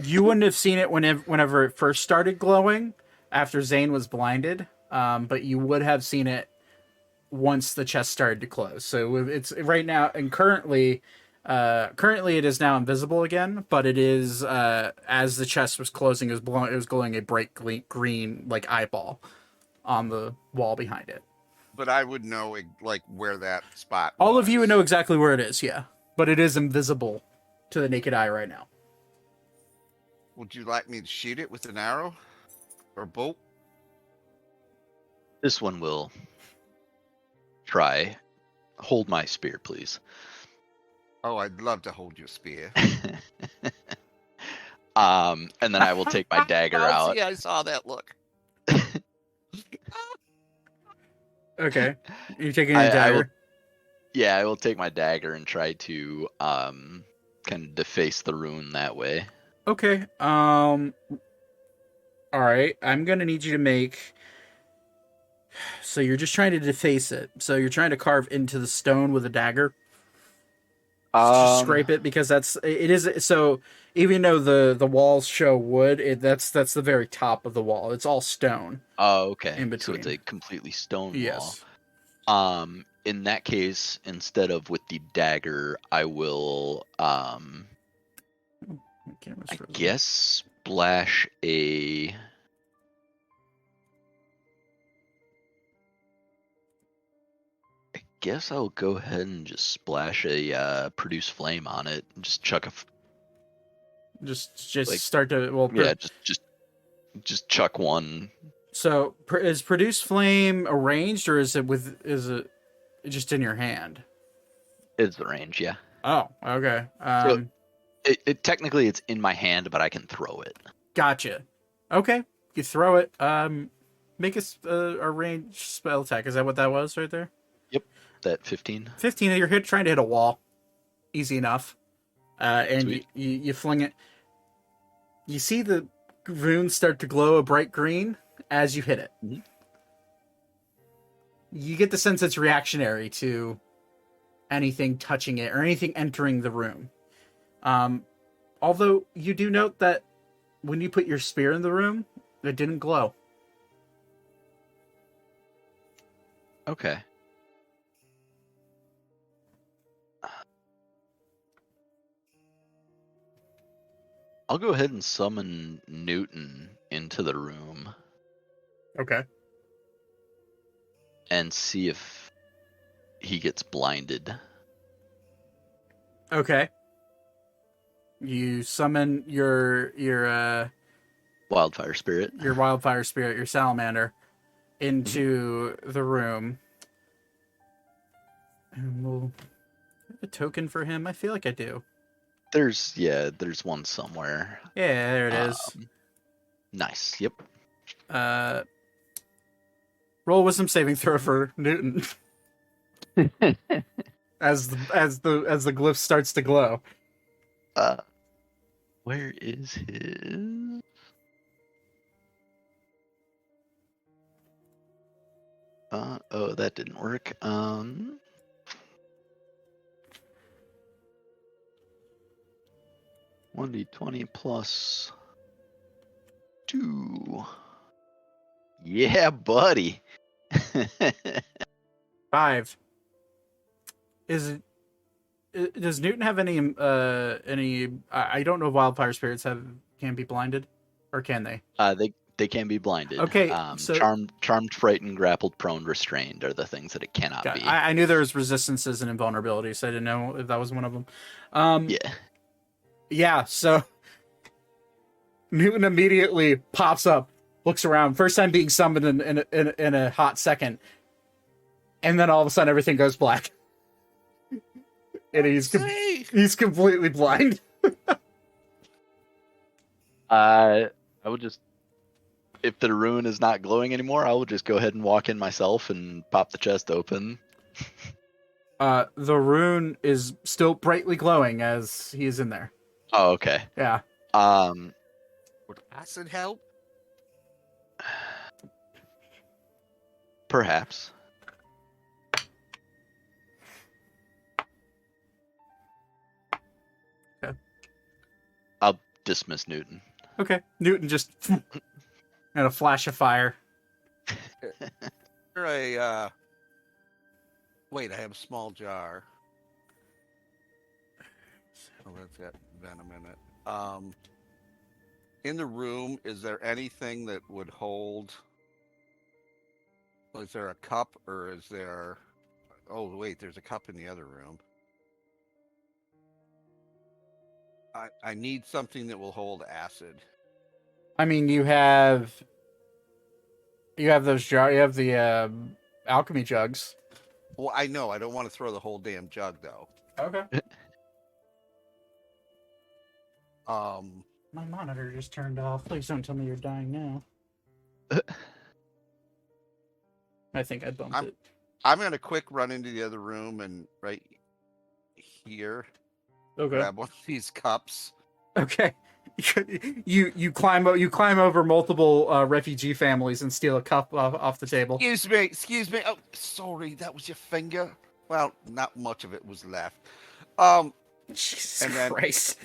You wouldn't have seen it whenever it first started glowing after Zane was blinded, but you would have seen it once the chest started to close. So it's right now, and currently it is now invisible again, but it is, as the chest was closing, it was glowing a bright green like eyeball on the wall behind it. But I would know like where that spot All was. of you would know exactly where it is, yeah. But it is invisible to the naked eye right now. Would you like me to shoot it with an arrow? Or bolt? this one will try. Hold my spear, please. Oh, I'd love to hold your spear. And then I will take my dagger out. See, I saw that look. Okay. You're taking a dagger? I will take my dagger and try to kind of deface the rune that way. Okay. All right. I'm going to need you to make... So you're just trying to deface it. So you're trying to carve into the stone with a dagger? Just scrape it, because it is so even though the walls show wood, that's the very top of the wall. It's all stone. Oh, okay. In between. So it's a completely stone Yes. wall. In that case, instead of with the dagger, I will I guess splash a I guess I'll go ahead and just splash a produce flame on it and just chuck a Just like, start to just chuck one. So is produce flame arranged, or is it just in your hand? It's the range, yeah. Oh, okay. So it technically it's in my hand, but I can throw it. Gotcha. Okay, you throw it. Make a ranged spell attack. Is that what that was right there? Yep, that 15. 15. You're trying to hit a wall. Easy enough. And you fling it. You see the runes start to glow a bright green as you hit it. Mm-hmm. You get the sense it's reactionary to anything touching it or anything entering the room. Although you do note that when you put your spear in the room, it didn't glow. Okay. I'll go ahead and summon Newton into the room. Okay. and see if he gets blinded. Okay. You summon your Wildfire spirit. wildfire spirit, your salamander, into the room. And we'll have a token for him. I feel like I do. There's one somewhere. Yeah, there it is. Nice. Yep. Roll wisdom saving throw for Newton as the glyph starts to glow. Where is his? Oh, that didn't work. 1d20 plus 2. Yeah, buddy. 5. Is it? Does Newton have any? I don't know if wildfire spirits can be blinded, or can they? They can be blinded. Okay, so charmed, frightened, grappled, prone, restrained are the things that it cannot be. I knew there was resistances and invulnerabilities, so I didn't know if that was one of them. Yeah. Yeah. So Newton immediately pops up, looks around. First time being summoned in a hot second, and then all of a sudden everything goes black, and he's completely blind. I would just, if the rune is not glowing anymore, I will just go ahead and walk in myself and pop the chest open. The rune is still brightly glowing as he is in there. Oh, okay. Yeah. Would acid help? Perhaps. Okay. I'll dismiss Newton. Okay. Newton just and a flash of fire. Wait, I have a small jar. Oh, that's got venom in it. In the room, is there anything that would hold? Is there a cup, or is there? Oh, wait, there's a cup in the other room. I need something that will hold acid. I mean, you have those jar. You have the alchemy jugs. Well, I know. I don't want to throw the whole damn jug, though. Okay. Um, My monitor just turned off. Please don't tell me you're dying now. I think I bumped it. I'm gonna quick run into the other room and right here Okay. grab one of these cups. Okay. You climb over multiple refugee families and steal a cup off the table. Excuse me. Oh, sorry, that was your finger. Well, not much of it was left. Jesus and then- Christ.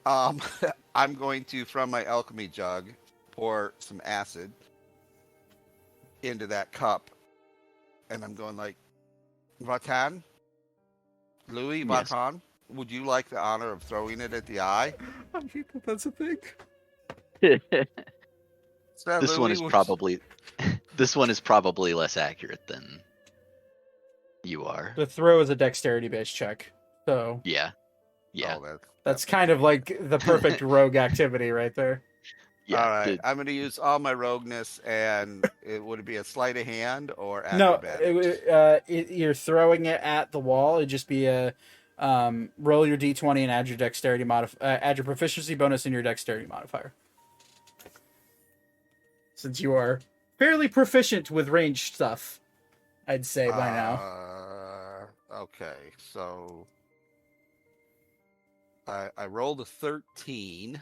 I'm going to, from my alchemy jug, pour some acid into that cup, and I'm going like, Vatan, Louis, Yes. Vatan, would you like the honor of throwing it at the eye? I hate that that's a thing. Sir This one Louis, is would- probably this one is probably less accurate than you are. The throw is a dexterity based check, so Yeah. Yeah. Oh, that's kind of like the perfect rogue activity right there. Yeah. all right. the- I'm going to use all my rogueness, and would it be a sleight of hand or No, acrobatic? you're throwing it at the wall. It'd just be a roll your d20 and add your dexterity add your proficiency bonus and your dexterity modifier. Since you are fairly proficient with ranged stuff, I'd say by now. Okay, so I rolled a 13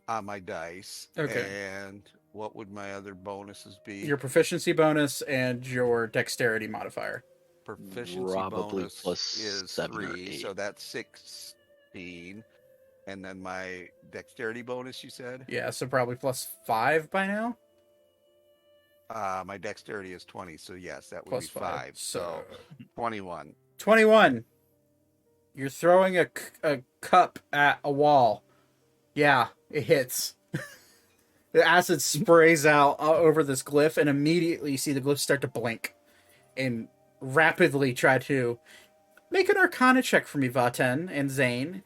on my dice. Okay. And what would my other bonuses be? Your proficiency bonus and your dexterity modifier. proficiency probably bonus plus is 7 or 3, 8. so that's 16. And then my dexterity bonus, you said? Yeah, so probably plus 5 by now. My dexterity is 20, so yes, that would Plus be 5. 5. So 21. 21. You're throwing a cup at a wall. Yeah, it hits. The acid sprays out over this glyph, and immediately you see the glyph start to blink and rapidly try to make an Arcana check for me, Vaten and Zane.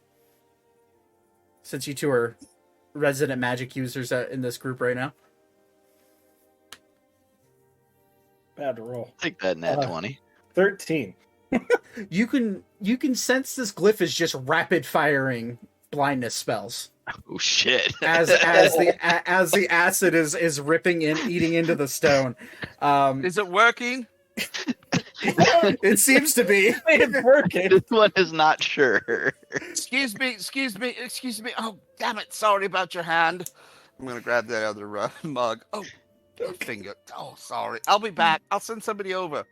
Since you two are resident magic users in this group right now. Bad roll. Take that nat 20. 13. You can sense this glyph is just rapid firing blindness spells Oh shit! as the acid is ripping in, eating into the stone. Is it working? It seems to be. It's working. This one is not sure. Excuse me. Oh, damn it. Sorry about your hand. I'm going to grab that other mug. Oh, your finger. Oh, sorry. I'll be back. I'll send somebody over.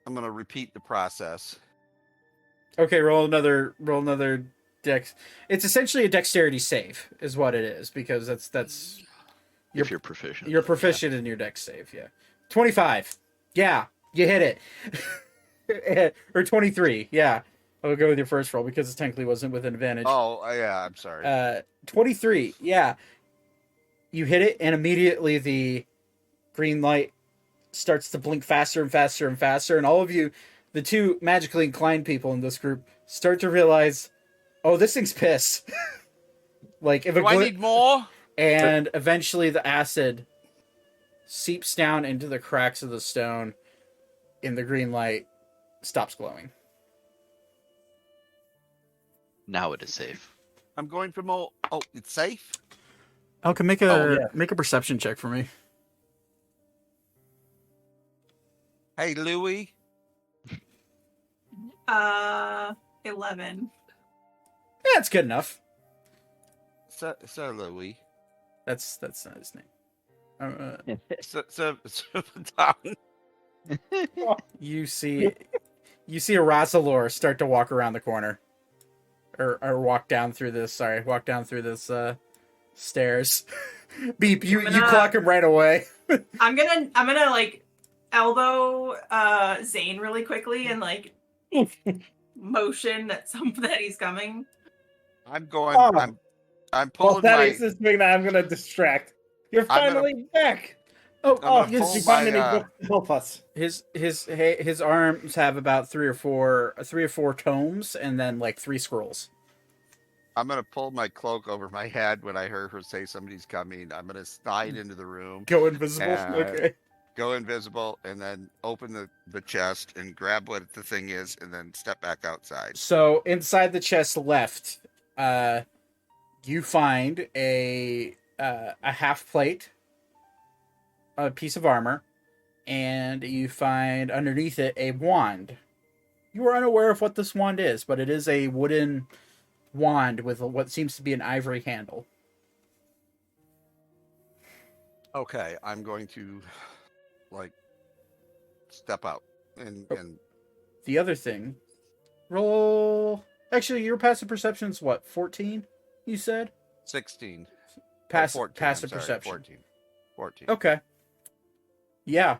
I'm going to repeat the process. Okay, roll another dex. It's essentially a dexterity save, is what it is, because that's If you're proficient. you're proficient in your dex save. Yeah, 25. Yeah, you hit it. Or 23. Yeah, I'll go with your first roll because it technically wasn't with an advantage. Oh, yeah. I'm sorry. 23. Yeah, you hit it, and immediately the green light starts to blink faster and faster and faster, and all of you, the two magically inclined people in this group, start to realize, oh, this thing's pissed. Like, if Do I need more? and eventually the acid seeps down into the cracks of the stone, and the green light stops glowing. Now it is safe. I'm going for more. Oh, it's safe? Elka, make a perception check for me. Hey, Louie. 11. Yeah, it's good enough. Sir Louie. That's not his name. Sir Tom. You see a Rassalor start to walk around the corner, or walk down through this. Sorry, walk down through this stairs. Beep! You clock him right away. I'm gonna like elbow Zane really quickly and like motion that he's coming. I'm going. Oh. I'm Well, pulling that my. is this thing that I'm gonna distract. You're I'm gonna- finally back. Oh, I'm gonna You pull finally my, help us. his arms have about three or four tomes, and then like 3 scrolls. I'm gonna pull my cloak over my head when I heard her say somebody's coming. I'm gonna slide into the room, Go invisible. Okay. go invisible, and then open the chest and grab what the thing is, and then step back outside. So inside the chest left, you find a half plate, a piece of armor, and you find underneath it a wand. You are unaware of what this wand is, but it is a wooden wand with what seems to be an ivory handle. Okay, I'm going to like step out and The other thing, roll. Actually, your passive perception's what? 14? You said 16. passive 14, passive I'm sorry, perception. 14. Okay. Yeah.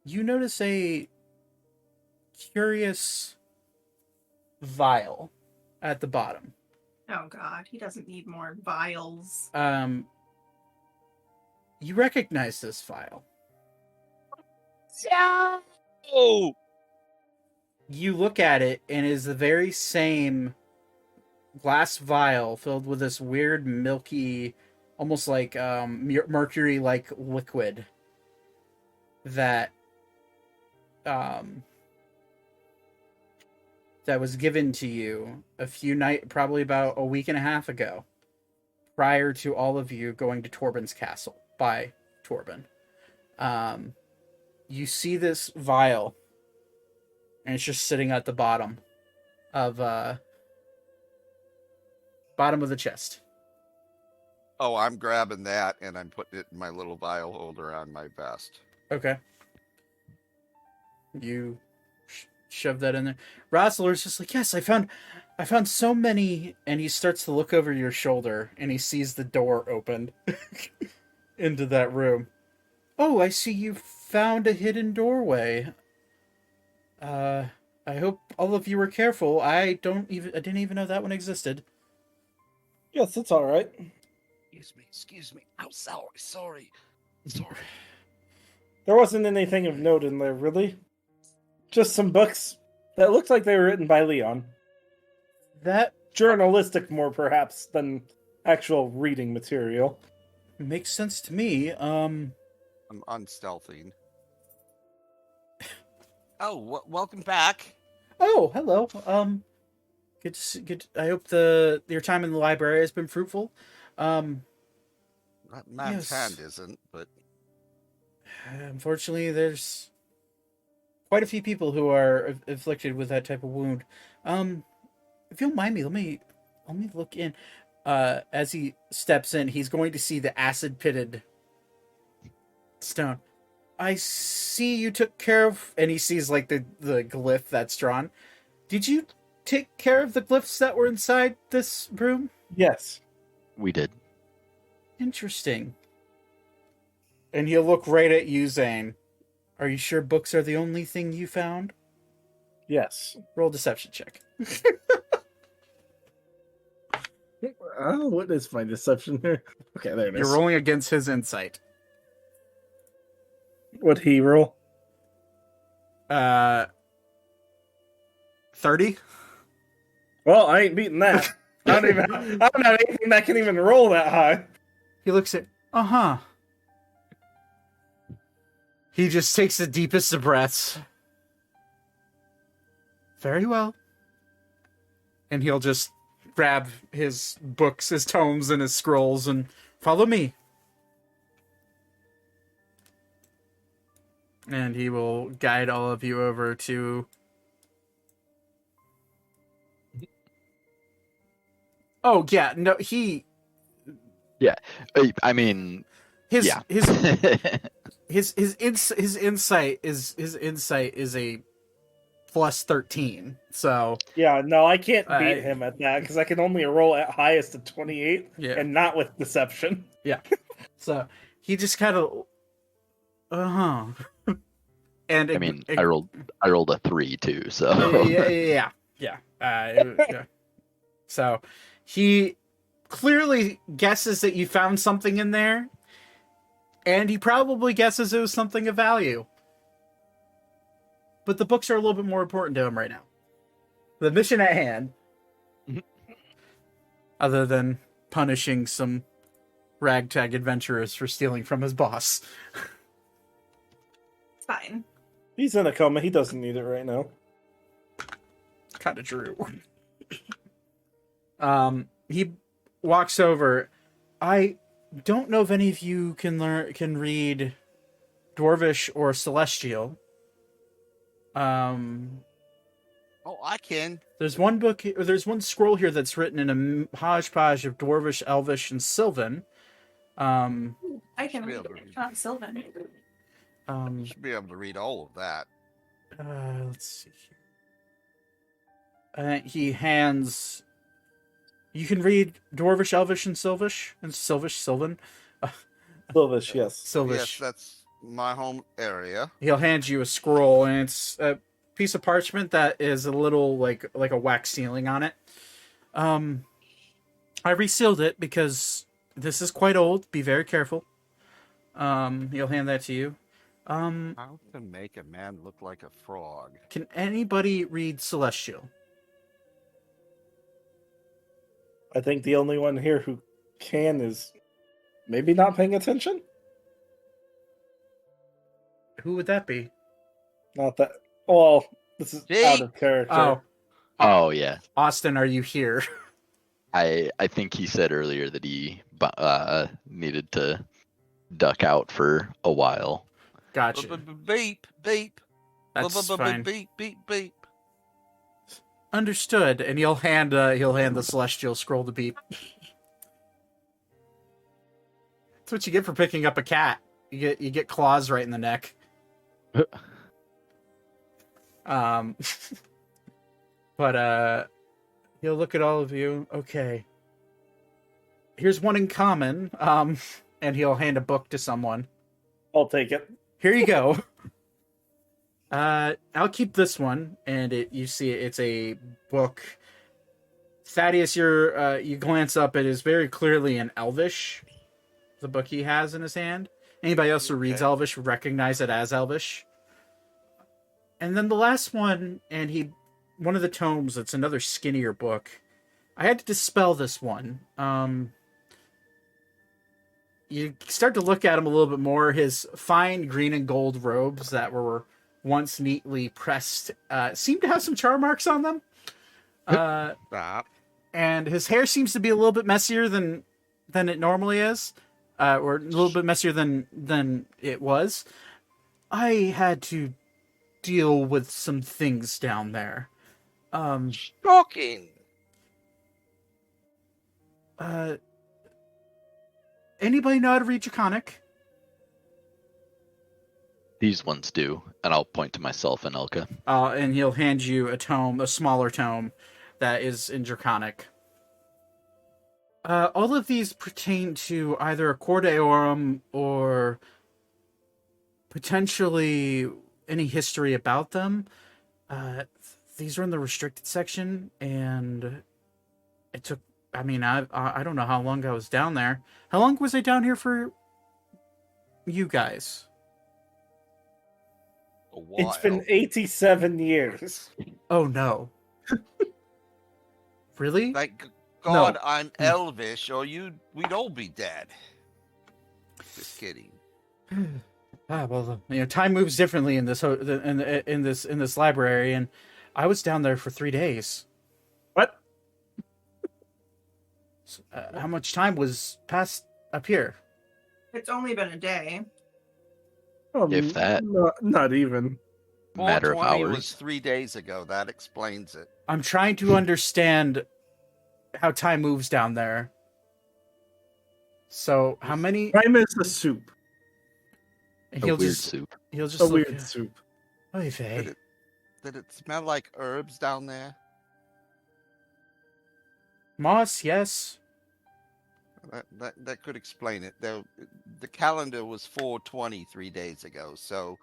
You notice a curious vial at the bottom. Oh god, he doesn't need more vials. You recognize this vial. Oh, You look at it, and it is the very same glass vial filled with this weird, milky, almost like mercury-like liquid that that was given to you probably about a week and a half ago, prior to all of you going to Torben's castle by Torben. You see this vial, and it's just sitting at the bottom of the chest. oh, I'm grabbing that and I'm putting it in my little vial holder on my vest. Okay. You shove that in there. Rosler's just like, yes, I found so many, and he starts to look over your shoulder, and he sees the door opened into that room. Oh, I see you found a hidden doorway. I hope all of you were careful. I didn't even know that one existed. Yes, it's all right. Excuse me. I'm sorry. There wasn't anything of note in there, really. Just some books that looked like they were written by Leon. That Journalistic more, perhaps, than actual reading material. makes sense to me. I'm unstealthing. Oh, welcome back. Oh, hello. Good to see, I hope your time in the library has been fruitful. Man's Yes. hand isn't, but Unfortunately, there's quite a few people who are afflicted with that type of wound. If you'll mind me, let me look in. As he steps in, he's going to see the acid-pitted stone. I see you took care of, and he sees like the glyph that's drawn. Did you take care of the glyphs that were inside this room? Yes. We did. Interesting. And he'll look right at you, Zane. Are you sure books are the only thing you found? Yes. Roll a deception check. What is my deception here? Okay, there it is. You're rolling against his insight. What'd he roll? 30? Well, I ain't beating that. I don't have anything that can even roll that high. He looks at, He just takes the deepest of breaths. Very well. And he'll just grab his books, his tomes, and his scrolls and follow me. And he will guide all of you over to... Oh, yeah, no, he... Yeah. I mean, His yeah. his insight is a plus 13. So Yeah, no, I can't beat him at that because I can only roll at highest of 28 and not with deception. Yeah. So he just kind of and I mean, I rolled a 3 too, so yeah. So he clearly guesses that you found something in there, and he probably guesses it was something of value. But the books are a little bit more important to him right now. The mission at hand, other than punishing some ragtag adventurers for stealing from his boss. It's fine. He's in a coma. He doesn't need it right now. Kind of true. He walks over. I don't know if any of you can read Dwarvish or Celestial. oh, I can. There's one book. There's one scroll here that's written in a hodgepodge of Dwarvish, Elvish, and Sylvan. I can Be read able to read. Sylvan. Should be able to read all of that. Let's see here. He hands. You can read Dwarvish, Elvish, and Sylvish, Sylvan. Silvish, yes. Sylvish. Yes, that's my home area. He'll hand you a scroll, and it's a piece of parchment that is a little like a wax sealing on it. I resealed it because this is quite old. Be very careful. He'll hand that to you. How to make a man look like a frog? Can anybody read Celestial? I think the only one here who can is maybe not paying attention. Who would that be? Not that. Well, this is Jake! out of character. Oh yeah. Austin, are you here? I think he said earlier that he needed to duck out for a while. Gotcha. Beep, beep. That's fine. Beep, beep, beep. Understood. And he'll hand the Celestial scroll to Beep. That's what you get for picking up a cat. You get claws right in the neck. But he'll look at all of you. Okay. Here's one in common. And he'll hand a book to someone. I'll take it. Here you go. I'll keep this one, and you see it's a book Thaddeus, you glance up. It is very clearly in Elvish. The book he has in his hand. Anybody else who reads Okay. Elvish would recognize it as Elvish. And then the last one, one of the tomes. It's another skinnier book. I had to dispel this one. You start to look at him a little bit more. His fine green and gold robes that were once neatly pressed seem to have some char marks on them. Stop. And his hair seems to be a little bit messier than it normally is, or a little bit messier than it was. I had to deal with some things down there. Shocking. Anybody know how to read Draconic? These ones do, and I'll point to myself and Elka. And he'll hand you a tome, a smaller tome, that is in Draconic. All of these pertain to either a Cor Deorum or potentially any history about them. These are in the restricted section, and it took. I mean, I don't know how long I was down there. How long was I down here for? You guys. A while. It's been 87 years. Oh no. Really? Thank God No. I'm Elvish, or we'd all be dead. Just kidding. Well, time moves differently in this in this library, and I was down there for 3 days. What? How much time was passed up here? It's only been a day. If that. Not even. Matter of 420 hours. was 3 days ago. That explains it. I'm trying to understand how time moves down there. So, how many? Time is a soup. And A weird soup. he'll just A look- weird soup. Oy vey. Did it smell like herbs down there? Moss, yes. That could explain it. Though the calendar was 420 3 days ago, so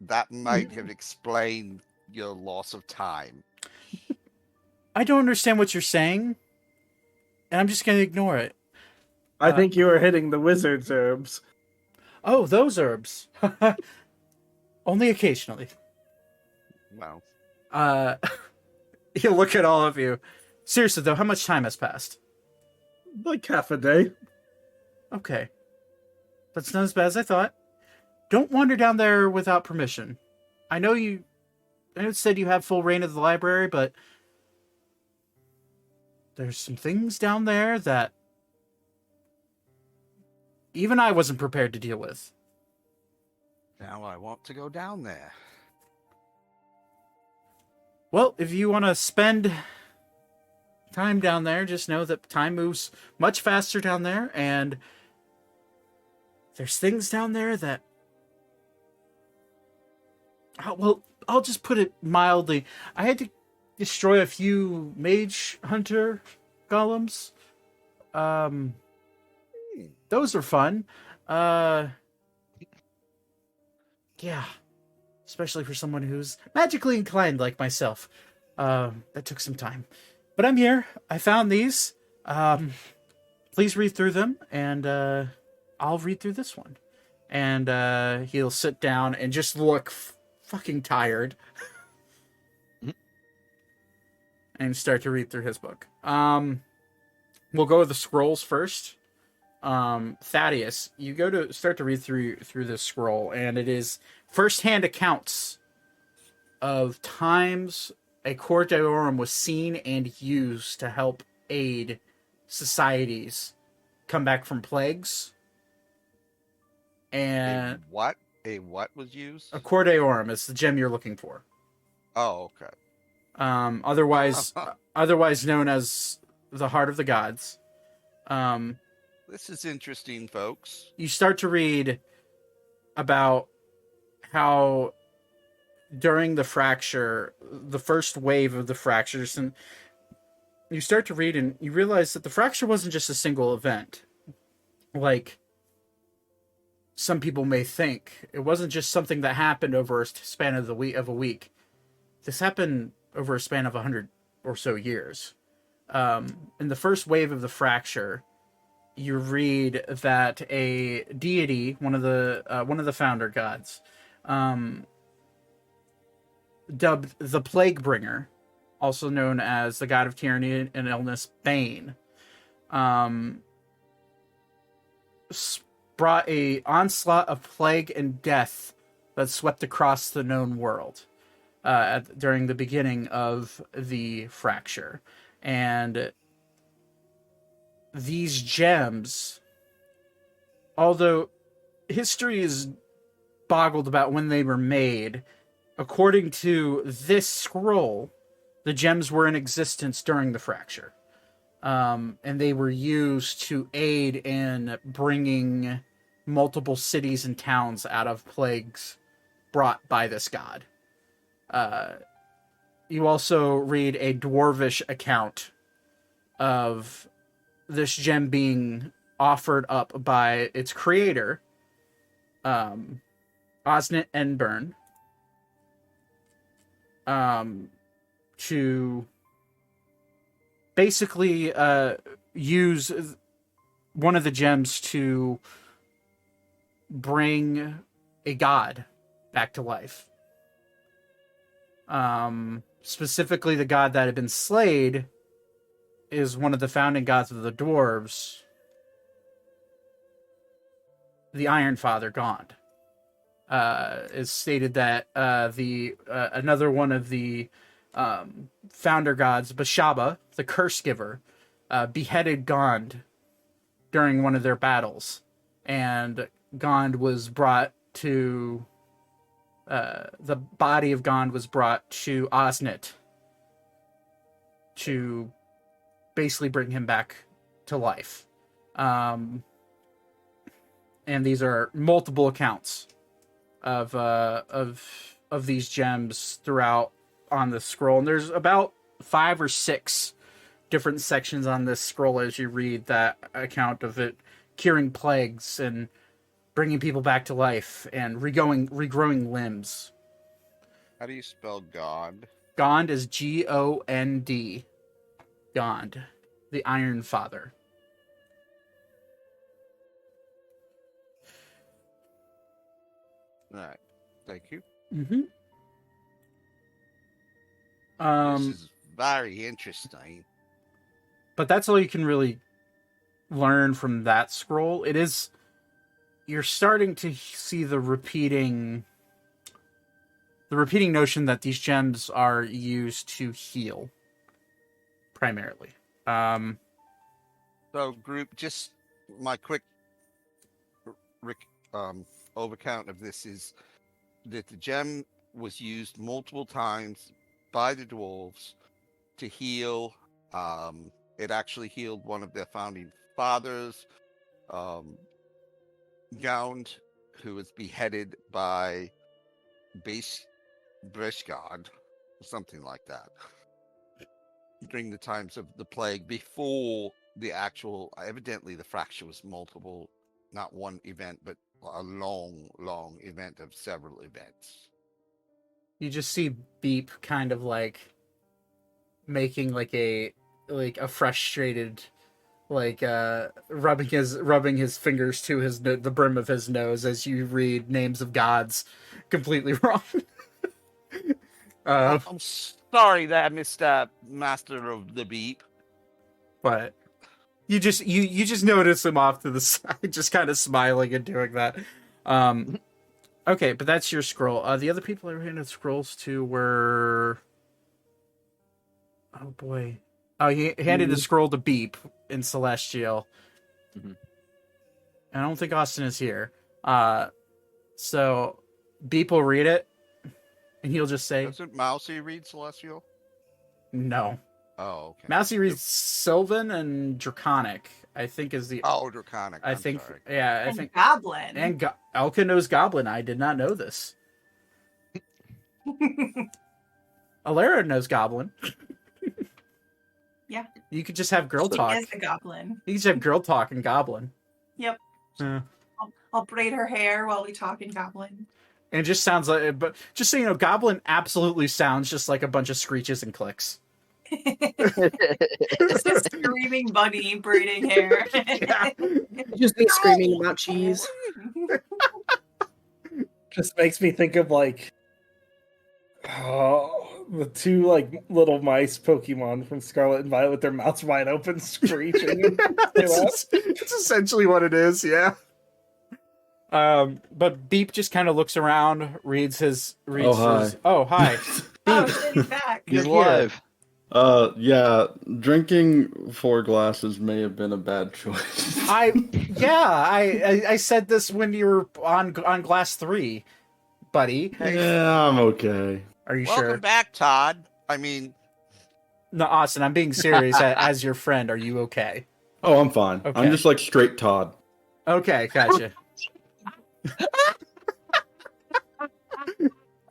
that might have explained your loss of time. I don't understand what you're saying, and I'm just going to ignore it. I think you were hitting the wizard's herbs. Oh, those herbs. Only occasionally. Well, He'll look at all of you. Seriously, though, how much time has passed? Like half a day. Okay. That's not as bad as I thought. Don't wander down there without permission. I know it said you have full reign of the library, but there's some things down there that even I wasn't prepared to deal with. now I want to go down there. Well, if you want to spend time down there, just know that time moves much faster down there, and there's things down there that... well, I'll just put it mildly. I had to destroy a few mage hunter golems. Those are fun. Yeah. Especially for someone who's magically inclined like myself. That took some time. But I'm here. I found these. Please read through them, and I'll read through this one. And he'll sit down and just look fucking tired. And start to read through his book. We'll go with the scrolls first. Thaddeus, you go to start to read through this scroll, and it is first-hand accounts of times a Cor Deorum was seen and used to help aid societies come back from plagues. And A what was used? a Cor Deorum is the gem you're looking for. Oh, okay. Otherwise known as the Heart of the Gods. This is interesting, folks. You start to read about how during the fracture, the first wave of the fractures, and you start to read and you realize that the fracture wasn't just a single event. Like some people may think. It wasn't just something that happened over a span of a week. This happened over a span of 100 or so years. In the first wave of the fracture, you read that a deity, one of the founder gods, dubbed the Plague Bringer, also known as the god of tyranny and illness, Bane, brought a onslaught of plague and death that swept across the known world during the beginning of the fracture. And these gems, although history is boggled about when they were made, according to this scroll, the gems were in existence during the fracture. And they were used to aid in bringing multiple cities and towns out of plagues brought by this god. You also read a dwarvish account of this gem being offered up by its creator, Osnet Enburn, to basically use one of the gems to bring a god back to life. Specifically, the god that had been slayed is one of the founding gods of the dwarves, the Iron Father Gond. It's stated that another one of the founder gods, Bashaba, the Curse Giver, beheaded Gond during one of their battles, and Gond was brought to the body of Gond was brought to Osnet to basically bring him back to life. And these are multiple accounts of these gems throughout on the scroll, and there's about 5 or 6 different sections on this scroll as you read that account of it curing plagues and bringing people back to life and regrowing limbs. How do you spell God? Gond is Gond. Gond, the Iron Father. All right, thank you. Mm-hmm. This is very interesting. But that's all you can really learn from that scroll. You're starting to see the repeating notion that these gems are used to heal, primarily. So, group, just my quick overcount of this is that the gem was used multiple times by the dwarves to heal. It actually healed one of their founding fathers, Gound, who was beheaded by Breshgard, or something like that, during the times of the plague, before the actual, evidently the fracture was multiple, not one event, but a long event of several events. You just see Beep kind of like making like a frustrated, like rubbing his fingers to the brim of his nose as you read names of gods completely wrong. I'm sorry that, Mr. Master of the Beep. But you just notice him off to the side, just kind of smiling and doing that. Okay, but that's your scroll. The other people I handed scrolls to were... Oh, boy. Oh, he handed a scroll to Beep in Celestial. Mhm. I don't think Austin is here. So Beep will read it, and he'll just say... Doesn't Mousy read Celestial? No. Oh, okay. Mousy reads Sylvan and Draconic, I think is the... Oh, Draconic. I I'm think... sorry. Yeah, I And think... Goblin. And Elka knows Goblin. I did not know this. Alara knows Goblin. Yeah. You could just have girl She talk. is a goblin. You could just have girl talk and Goblin. Yep. I'll braid her hair while we talk in Goblin. And it just sounds like... But just so you know, Goblin absolutely sounds just like a bunch of screeches and clicks. Just a screaming bunny braiding hair. Yeah. Just me screaming about cheese. Just makes me think of like the two like little mice Pokemon from Scarlet and Violet with their mouths wide open, screeching. It's essentially what it is, yeah. But Beep just kind of looks around, reads his. Oh, hi. Oh, shit, he's back. He's You're here. alive. Yeah, drinking 4 glasses may have been a bad choice. I said this when you were on glass 3, buddy. Yeah, I'm okay. Are you Welcome sure? back, Todd. I mean, No, Austin, I'm being serious. As your friend, are you okay? Oh, I'm fine. Okay. I'm just like straight Todd. Okay, gotcha.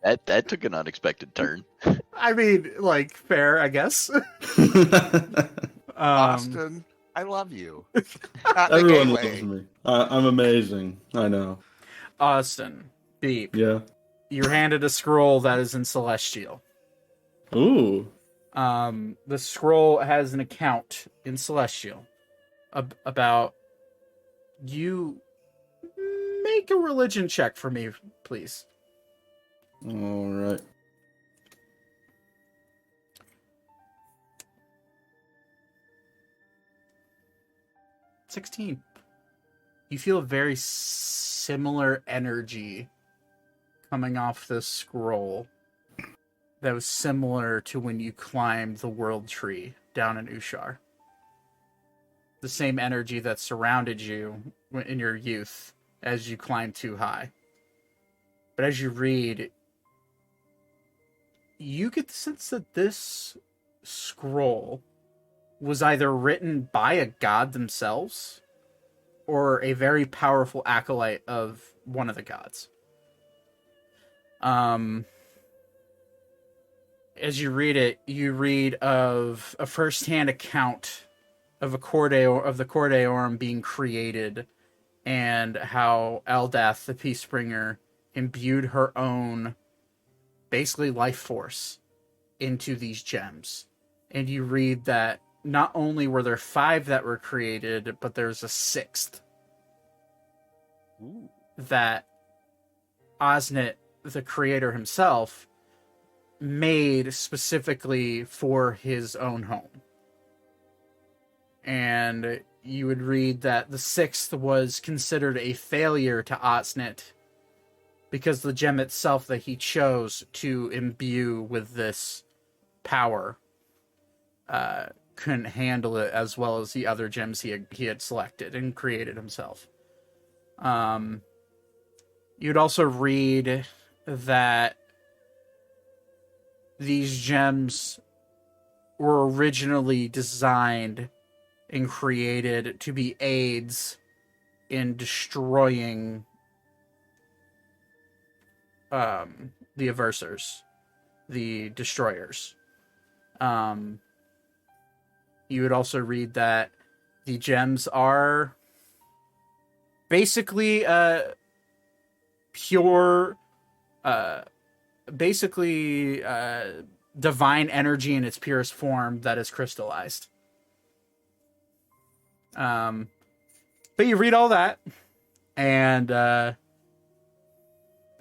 That took an unexpected turn. I mean, like, fair, I guess. Austin, I love you. Not in a Everyone gay loves way. me. I'm amazing. I know. Austin, Beep, Yeah. you're handed a scroll that is in Celestial. Ooh. The scroll has an account in Celestial about you. Make a religion check for me, please. All right. $16. You feel a very similar energy coming off this scroll that was similar to when you climbed the world tree down in Ushar. The same energy that surrounded you in your youth as you climbed too high. But as you read, you get the sense that this scroll was either written by a god themselves or a very powerful acolyte of one of the gods. As you read it, you read of a first-hand account of the Cordeorum being created and how Eldath, the Peacebringer, imbued her own basically life force into these gems. And you read that not only were there 5 that were created, but there's a 6th. Ooh. That Osnet, the creator himself, made specifically for his own home. And you would read that the 6th was considered a failure to Osnet because the gem itself that he chose to imbue with this power couldn't handle it as well as the other gems he had selected and created himself. You'd also read that these gems were originally designed and created to be aids in destroying the Aversirs, the destroyers. You would also read that the gems are basically pure, divine energy in its purest form that is crystallized. But you read all that, and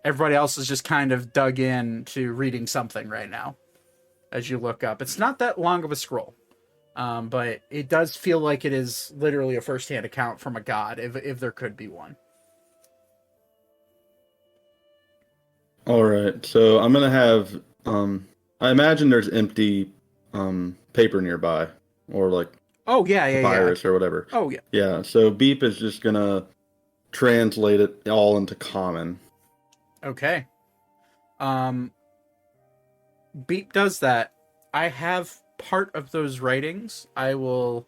everybody else is just kind of dug in to reading something right now as you look up. It's not that long of a scroll, but it does feel like it is literally a first-hand account from a god, if there could be one. All right. So I'm gonna have. I imagine there's empty paper nearby, or like Oh yeah. virus or whatever. Oh yeah. Yeah. So Beep is just gonna translate it all into common. Okay. Beep does that. I have part of those writings. I will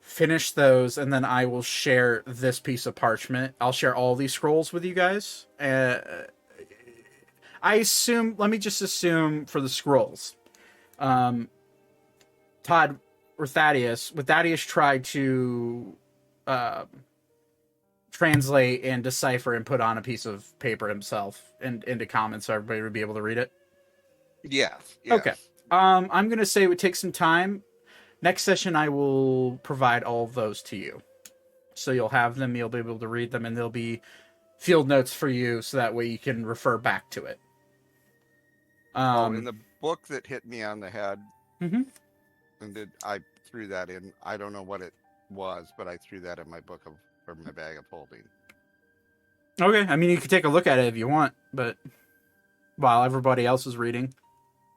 finish those, and then I will share this piece of parchment. I'll share all these scrolls with you guys. Let me just assume for the scrolls. Todd or Thaddeus, would Thaddeus try to translate and decipher and put on a piece of paper himself and into common so everybody would be able to read it? Yes. Okay. I'm gonna say it would take some time. Next session, I will provide all of those to you, so you'll have them. You'll be able to read them, and there'll be field notes for you, so that way you can refer back to it. In the book that hit me on the head, Mhm. and I threw that in. I don't know what it was, but I threw that in my book or my bag of holding. Okay, I mean you can take a look at it if you want, but while everybody else is reading,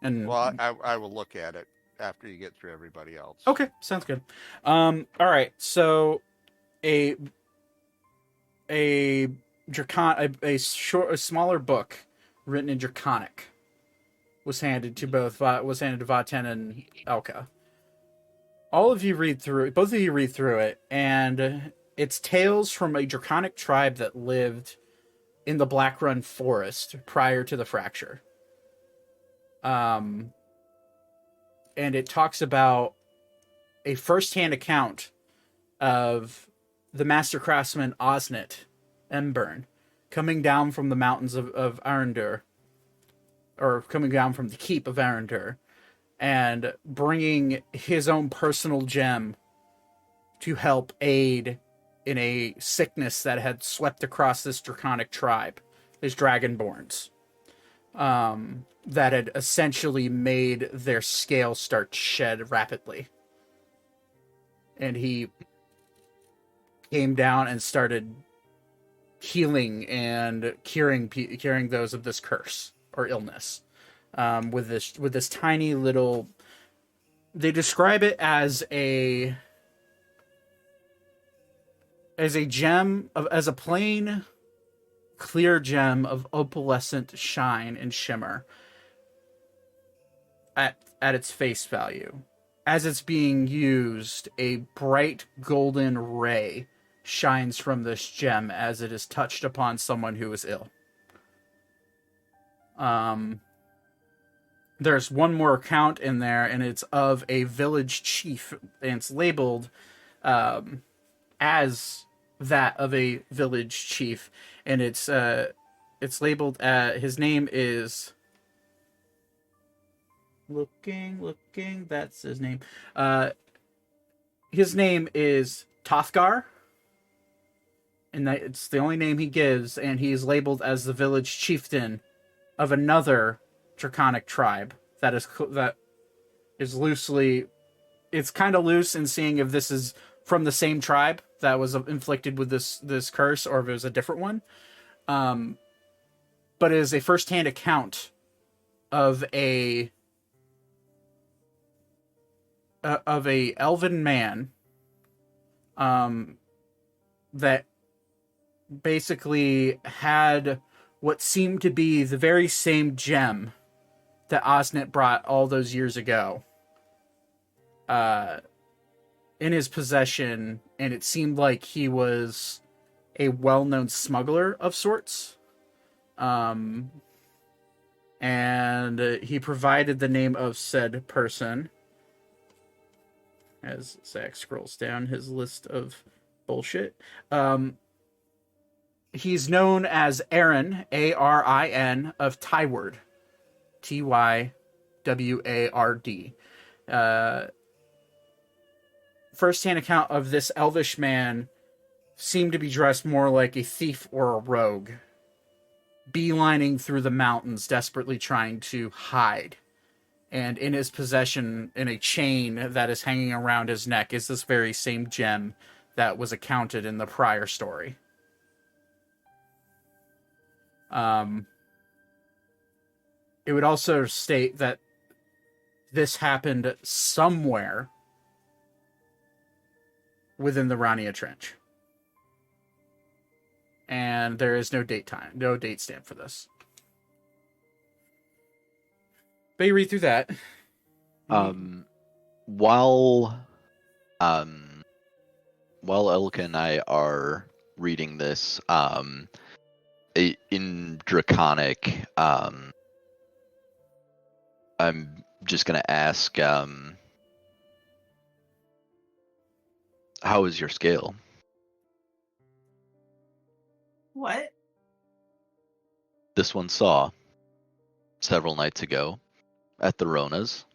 and Well, I will look at it after you get through everybody else. okay, sounds good. All right, so a a smaller book written in Draconic was handed to Vaten and Elka. All of you read through it. Both of you read through it, and it's tales from a Draconic tribe that lived in the Blackrun Forest prior to the fracture. And it talks about a first-hand account of the master craftsman Osnet Embern coming down from the mountains of Arendur, or coming down from the keep of Arendur, and bringing his own personal gem to help aid in a sickness that had swept across this draconic tribe, these dragonborns, that had essentially made their scale start to shed rapidly. And he came down and started healing and curing those of this curse or illness, with this tiny little. They describe it as a gem as a plain, clear gem of opalescent shine and shimmer at its face value. As it's being used, a bright golden ray shines from this gem as it is touched upon someone who is ill. There's one more account in there, and it's of a village chief, and it's labeled as that of a village chief, and it's labeled his name is looking that's his name. His name is Tothgar, and it's the only name he gives, and he's labeled as the village chieftain of another draconic tribe that is loosely. It's kind of loose in seeing if this is from the same tribe that was inflicted with this curse, or if it was a different one. But it is a first-hand account of a elven man that basically had what seemed to be the very same gem that Osnet brought all those years ago in his possession, and it seemed like he was a well-known smuggler of sorts. And he provided the name of said person as Zach scrolls down his list of bullshit. He's known as Aaron, Arin, of Tyward, Tyward. First-hand account of this elvish man seemed to be dressed more like a thief or a rogue, beelining through the mountains, desperately trying to hide. And in his possession, in a chain that is hanging around his neck, is this very same gem that was accounted in the prior story. It would also state that this happened somewhere within the Rania Trench. And there is no date stamp for this. But you read through that. While Elka and I are reading this, in Draconic, I'm just gonna ask, how is your scale? What? This one saw several nights ago at the Ronas.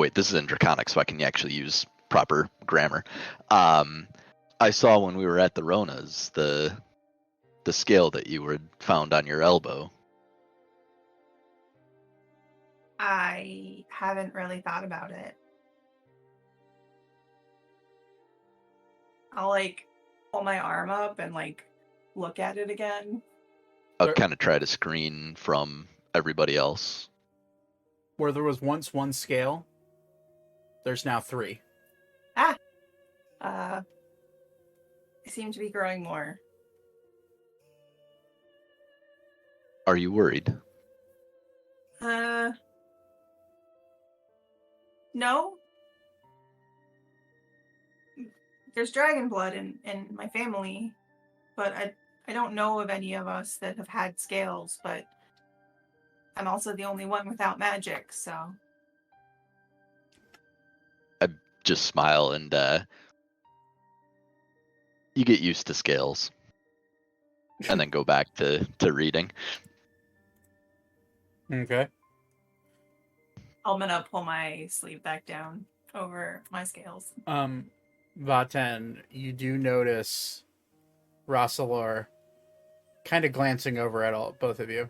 wait, this is in Draconic, so I can actually use proper grammar. I saw when we were at the Ronas the scale that you had found on your elbow. I haven't really thought about it. I'll like pull my arm up and like look at it again. I'll There- kind of try to screen from everybody else. Where there was once one scale, there's now 3. I seem to be growing more. Are you worried? No. There's dragon blood in my family, but I don't know of any of us that have had scales, but I'm also the only one without magic, so. I just smile and you get used to scales. And then go back to reading. Okay. I'm gonna pull my sleeve back down over my scales. Vaten, you do notice Rossalor kind of glancing over at both of you.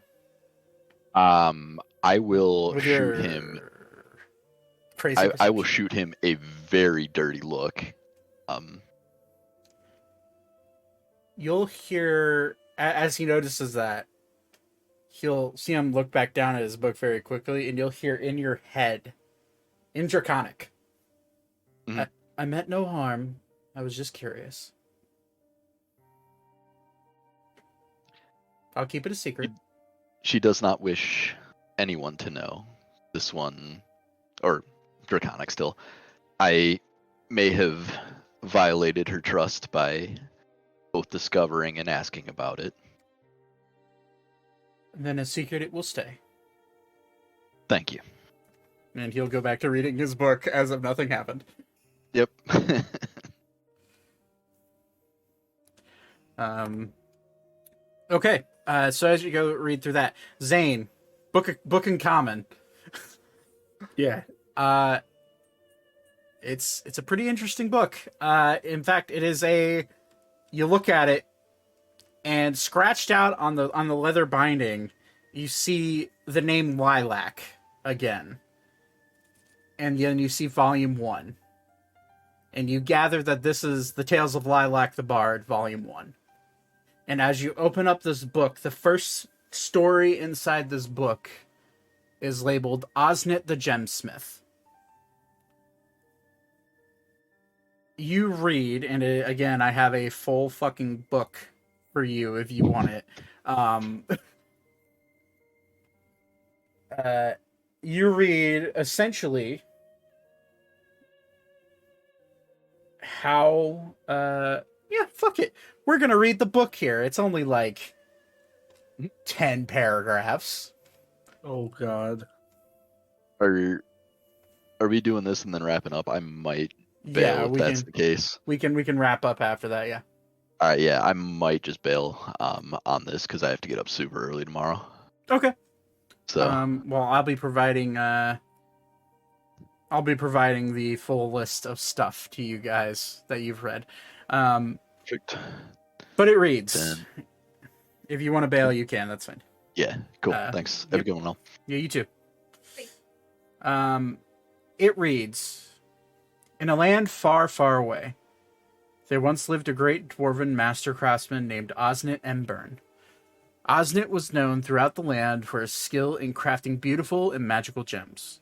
I will With shoot your him. crazy I will perception. shoot him a very dirty look. You'll hear, as he notices that, he'll see him look back down at his book very quickly, and you'll hear in your head, in Draconic, Mhm. I meant no harm. I was just curious. I'll keep it a secret. She does not wish anyone to know. This one, or Draconic still. I may have violated her trust by both discovering and asking about it. Then a secret it will stay. Thank you. And he'll go back to reading his book as if nothing happened. Yep. Okay. So as you go read through that, Zane, book in common. Yeah. It's a pretty interesting book. In fact, it is you look at it, and scratched out on the leather binding, you see the name Lilac again. And then you see volume 1. And you gather that this is The Tales of Lilac the Bard, volume 1. And as you open up this book, the first story inside this book is labeled Osnet the Gemsmith. You read, and again, I have a full fucking book for you if you want it. You read essentially how fuck it. We're gonna read the book here. It's only like 10 paragraphs. Oh God. Are we doing this and then wrapping up? I might bail Yeah, if we that's can the case. we can wrap up after that, yeah. All right, yeah, I might just bail on this because I have to get up super early tomorrow. Okay. So Well, I'll be providing the full list of stuff to you guys that you've read. perfect. But it reads. Then, If you want to bail, you can. That's fine. yeah, cool. Uh, Thanks. yep. Have a good one, all. Yeah, you too. Thanks. It reads, in a land far, far away, there once lived a great dwarven master craftsman named Osnet Embern. Osnet was known throughout the land for his skill in crafting beautiful and magical gems.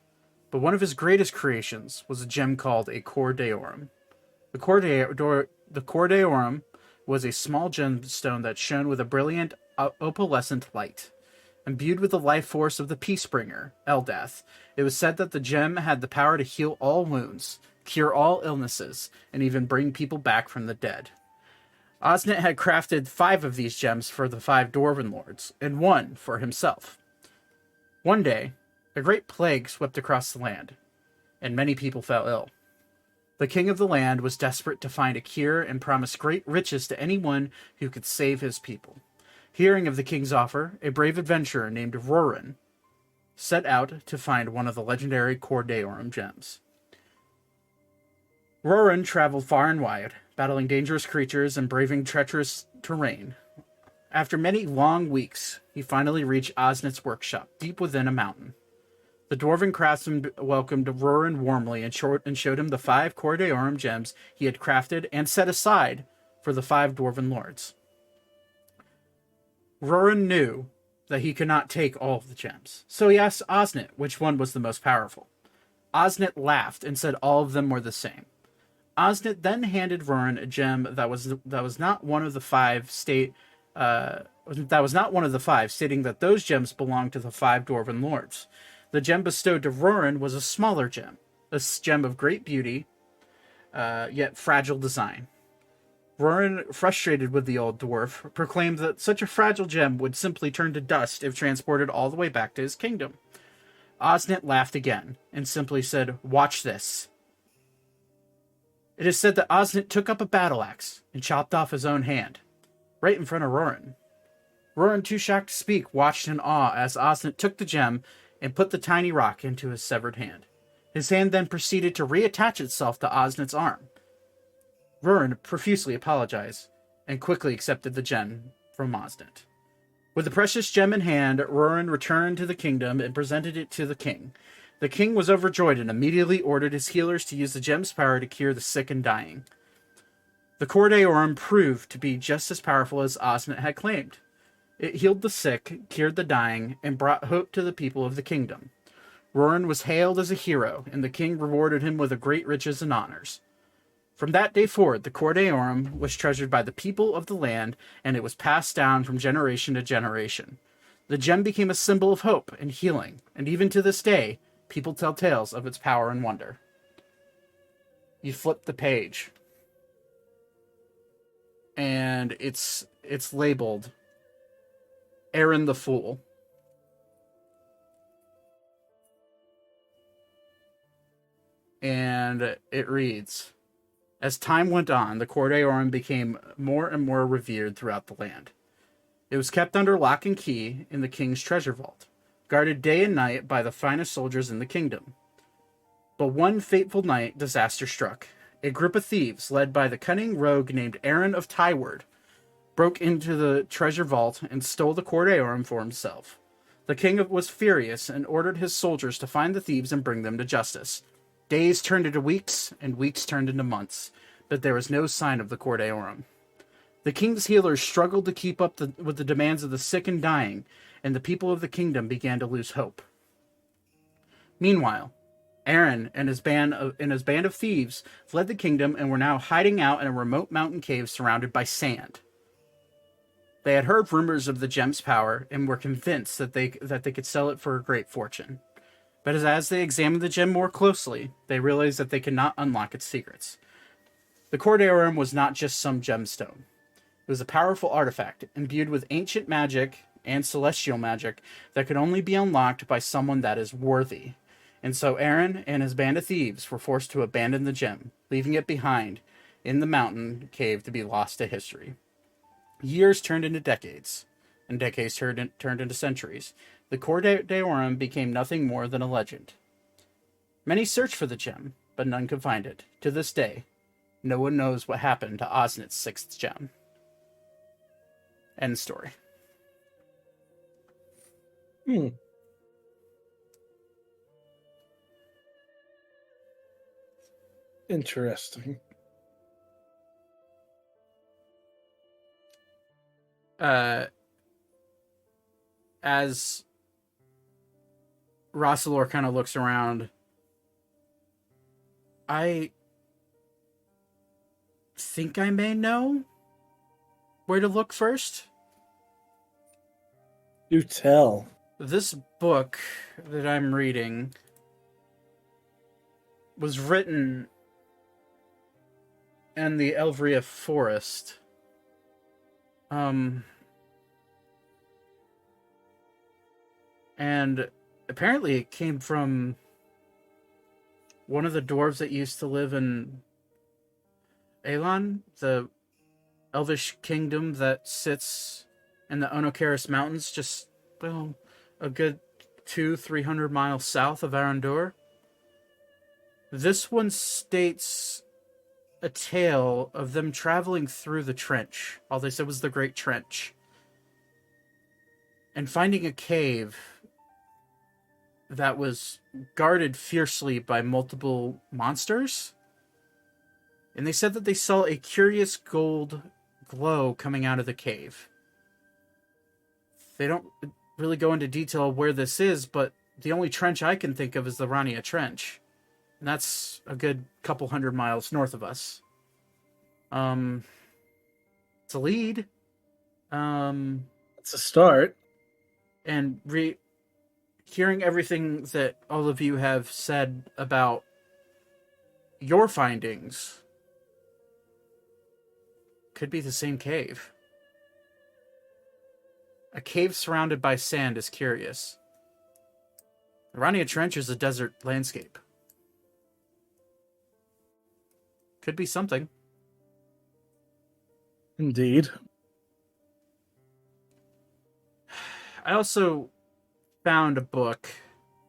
But one of his greatest creations was a gem called a Cor Deorum. The Cor Deorum was a small gemstone that shone with a brilliant opalescent light. Imbued with the life force of the Peacebringer, Eldath, it was said that the gem had the power to heal all wounds, cure all illnesses, and even bring people back from the dead. Osnet had crafted 5 of these gems for the 5 Dwarven lords, and 1 for himself. One day, a great plague swept across the land, and many people fell ill. The king of the land was desperate to find a cure and promised great riches to anyone who could save his people. Hearing of the king's offer, a brave adventurer named Roran set out to find one of the legendary Cordeorum gems. Roran traveled far and wide, battling dangerous creatures and braving treacherous terrain. After many long weeks, he finally reached Osnit's workshop, deep within a mountain. The dwarven craftsman welcomed Roran warmly and showed him the 5 Cordeorum gems he had crafted and set aside for the 5 dwarven lords. Roran knew that he could not take all of the gems, so he asked Osnit which one was the most powerful. Osnit laughed and said all of them were the same. Osnit then handed Roran a gem that was not one of the 5, stating that those gems belonged to the 5 dwarven lords. The gem bestowed to Roran was a smaller gem, a gem of great beauty, yet fragile design. Roran, frustrated with the old dwarf, proclaimed that such a fragile gem would simply turn to dust if transported all the way back to his kingdom. Osnit laughed again and simply said, "Watch this." It is said that Osnit took up a battle axe and chopped off his own hand, right in front of Roran. Roran, too shocked to speak, watched in awe as Osnit took the gem and put the tiny rock into his severed hand. His hand then proceeded to reattach itself to Osnit's arm. Roran profusely apologized and quickly accepted the gem from Osnit. With the precious gem in hand, Roran returned to the kingdom and presented it to the king. The king was overjoyed and immediately ordered his healers to use the gem's power to cure the sick and dying. The Cordeorum proved to be just as powerful as Osnit had claimed. It healed the sick, cured the dying, and brought hope to the people of the kingdom. Roran was hailed as a hero, and the king rewarded him with great riches and honors. From that day forward, the Cordeorum was treasured by the people of the land, and it was passed down from generation to generation. The gem became a symbol of hope and healing, and even to this day, people tell tales of its power and wonder. You flip the page, and it's labeled Aaron the Fool. And it reads, as time went on, the Cordeorum became more and more revered throughout the land. It was kept under lock and key in the king's treasure vault, guarded day and night by the finest soldiers in the kingdom. But one fateful night, disaster struck. A group of thieves, led by the cunning rogue named Aaron of Tyward, broke into the treasure vault and stole the Cordeorum for himself. The king was furious and ordered his soldiers to find the thieves and bring them to justice. Days turned into weeks, and weeks turned into months, but there was no sign of the Cordeorum. The king's healers struggled to keep up with the demands of the sick and dying, and the people of the kingdom began to lose hope. Meanwhile, Aaron and his band of thieves fled the kingdom and were now hiding out in a remote mountain cave surrounded by sand. They had heard rumors of the gem's power and were convinced that they could sell it for a great fortune. But as they examined the gem more closely, they realized that they could not unlock its secrets. The Cordeorum was not just some gemstone. It was a powerful artifact, imbued with ancient magic and celestial magic that could only be unlocked by someone that is worthy. And so Aaron and his band of thieves were forced to abandon the gem, leaving it behind in the mountain cave to be lost to history. Years turned into decades, and decades turned into centuries. The Cordeorum became nothing more than a legend. Many searched for the gem, but none could find it. To this day, no one knows what happened to Osnit's 6th gem. End story. Interesting. As Rossalor kind of looks around, I think I may know where to look first. You tell. This book that I'm reading was written in the Elvria Forest. And apparently it came from one of the dwarves that used to live in Elon, the elvish kingdom that sits in the Onokaris Mountains, just, well, a good 300 miles south of Arandur. This one states a tale of them traveling through the trench. All they said was the Great Trench. And finding a cave that was guarded fiercely by multiple monsters. And they said that they saw a curious gold glow coming out of the cave. They don't really go into detail where this is, but the only trench I can think of is the Rania Trench. And that's a good couple 100 miles north of us. It's a lead. It's a start. And hearing everything that all of you have said about your findings, could be the same cave. A cave surrounded by sand is curious. The Rania Trench is a desert landscape. Could be something. Indeed. I also found a book,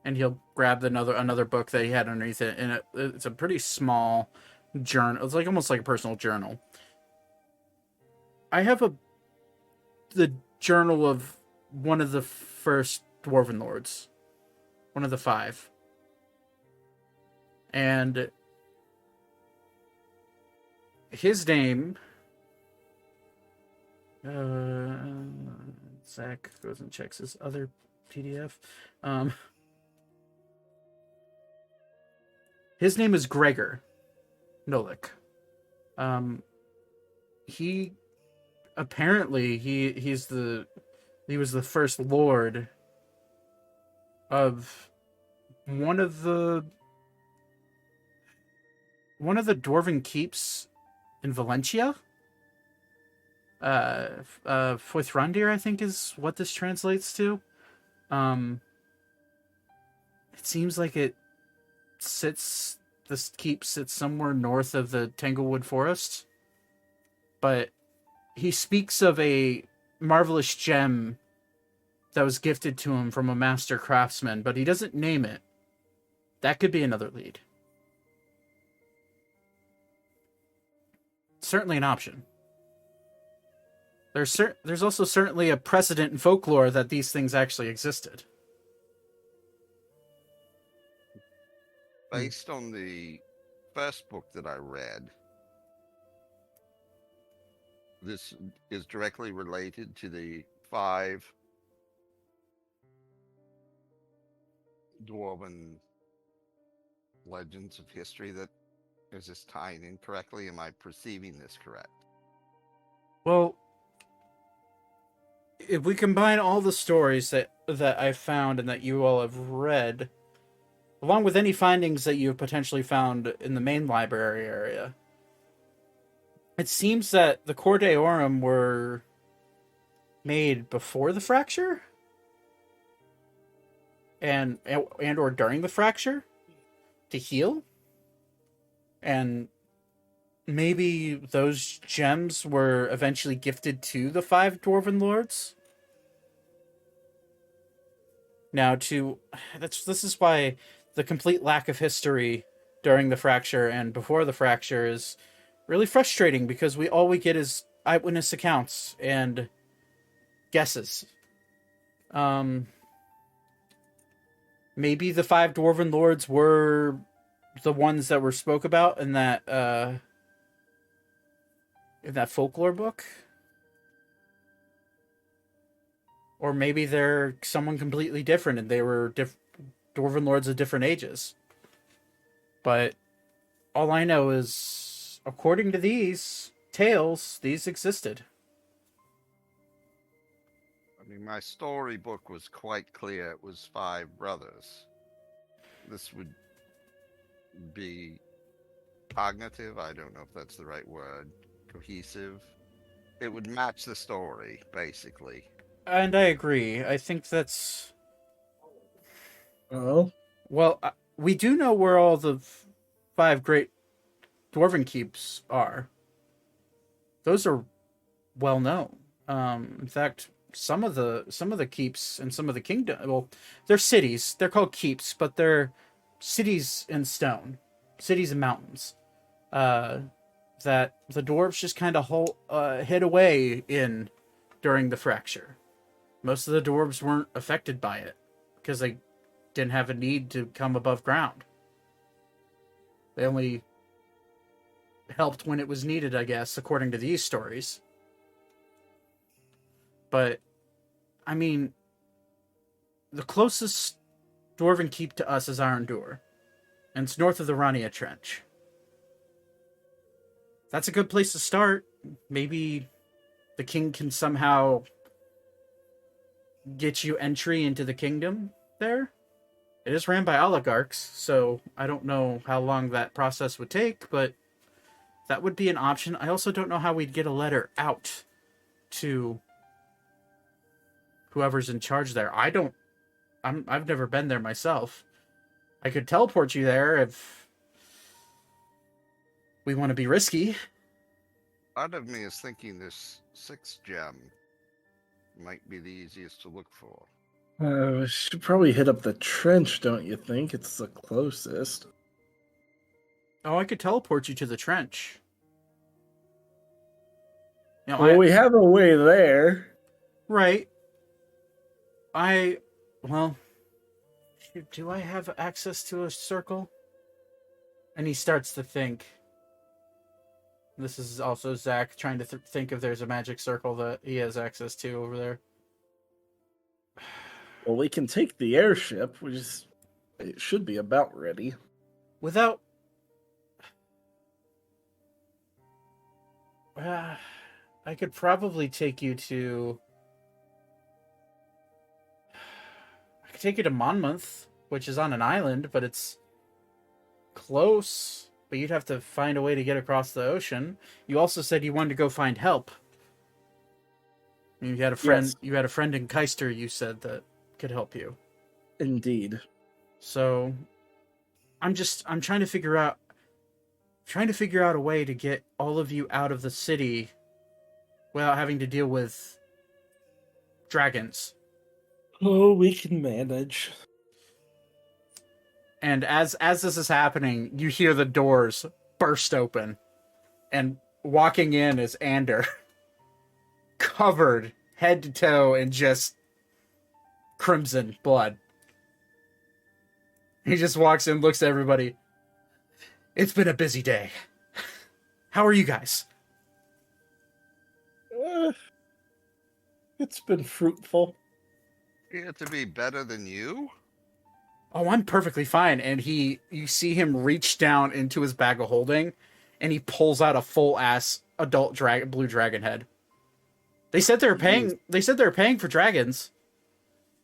and he'll grab another book that he had underneath it, and it's a pretty small journal. It's like almost like a personal journal. I have the journal of one of the first Dwarven Lords, one of the 5, and his name. Zach goes and checks his other PDF. His name is Gregor Nolik. He apparently he was the first lord of one of the dwarven keeps in Valentia. Foithrandir, I think, is what this translates to. It seems like this keep sits somewhere north of the Tanglewood Forest. But he speaks of a marvelous gem that was gifted to him from a master craftsman, but he doesn't name it. That could be another lead. Certainly an option. There's also certainly a precedent in folklore that these things actually existed. Based on the first book that I read, this is directly related to the 5 dwarven legends of history. That is this tying in correctly? Am I perceiving this correct? Well, if we combine all the stories that I found and that you all have read, along with any findings that you've potentially found in the main library area, it seems that the Cor Deorum were made before the fracture, and or during the fracture, to heal, and maybe those gems were eventually gifted to the 5 Dwarven Lords. Now, this is why the complete lack of history during the fracture and before the fracture is really frustrating, because all we get is eyewitness accounts and guesses. Maybe the 5 Dwarven Lords were the ones that were spoke about in that folklore book. Or maybe they're someone completely different and they were Dwarven Lords of different ages. But all I know is, according to these tales, these existed. I mean, my storybook was quite clear. It was 5 brothers. This would be cognitive. I don't know if that's the right word. Cohesive. It would match the story, basically. And I agree. I think that's... Oh? Well, we do know where all the 5 great dwarven keeps are. Those are well known. In fact, some of the keeps and some of the kingdom. Well, they're cities. They're called keeps, but they're cities in stone, cities and mountains. That the dwarves just kind of hid away in during the fracture. Most of the dwarves weren't affected by it because they didn't have a need to come above ground. They only helped when it was needed, I guess, according to these stories. But, I mean, the closest dwarven keep to us is Irondoor, and it's north of the Rania Trench. That's a good place to start. Maybe the king can somehow get you entry into the kingdom there. It is ran by oligarchs, so I don't know how long that process would take, but that would be an option. I also don't know how we'd get a letter out to whoever's in charge there. I've never been there myself. I could teleport you there if we want to be risky. Part of me is thinking this 6th gem might be the easiest to look for. We should probably hit up the trench, don't you think? It's the closest. Oh, I could teleport you to the trench. You know, Well, we have a way there. right. Well, do I have access to a circle? And he starts to think. This is also Zach trying to think if there's a magic circle that he has access to over there. Well, we can take the airship, it should be about ready. Without... I could probably take you to... I could take you to Monmouth, which is on an island, but it's close. But you'd have to find a way to get across the ocean. You also said you wanted to go find help. You had a friend. Yes. You had a friend in Keister. You said that could help you. Indeed. So, I'm trying to figure out a way to get all of you out of the city without having to deal with dragons. Oh, we can manage. And as this is happening, you hear the doors burst open, and walking in is Ander, covered head to toe in just crimson blood. He just walks in, looks at everybody. It's been a busy day. How are you guys? It's been fruitful. Yeah, to be better than you? Oh, I'm perfectly fine. And you see him reach down into his bag of holding, and he pulls out a full ass adult blue dragon head. They said they were paying. They said they were paying for dragons.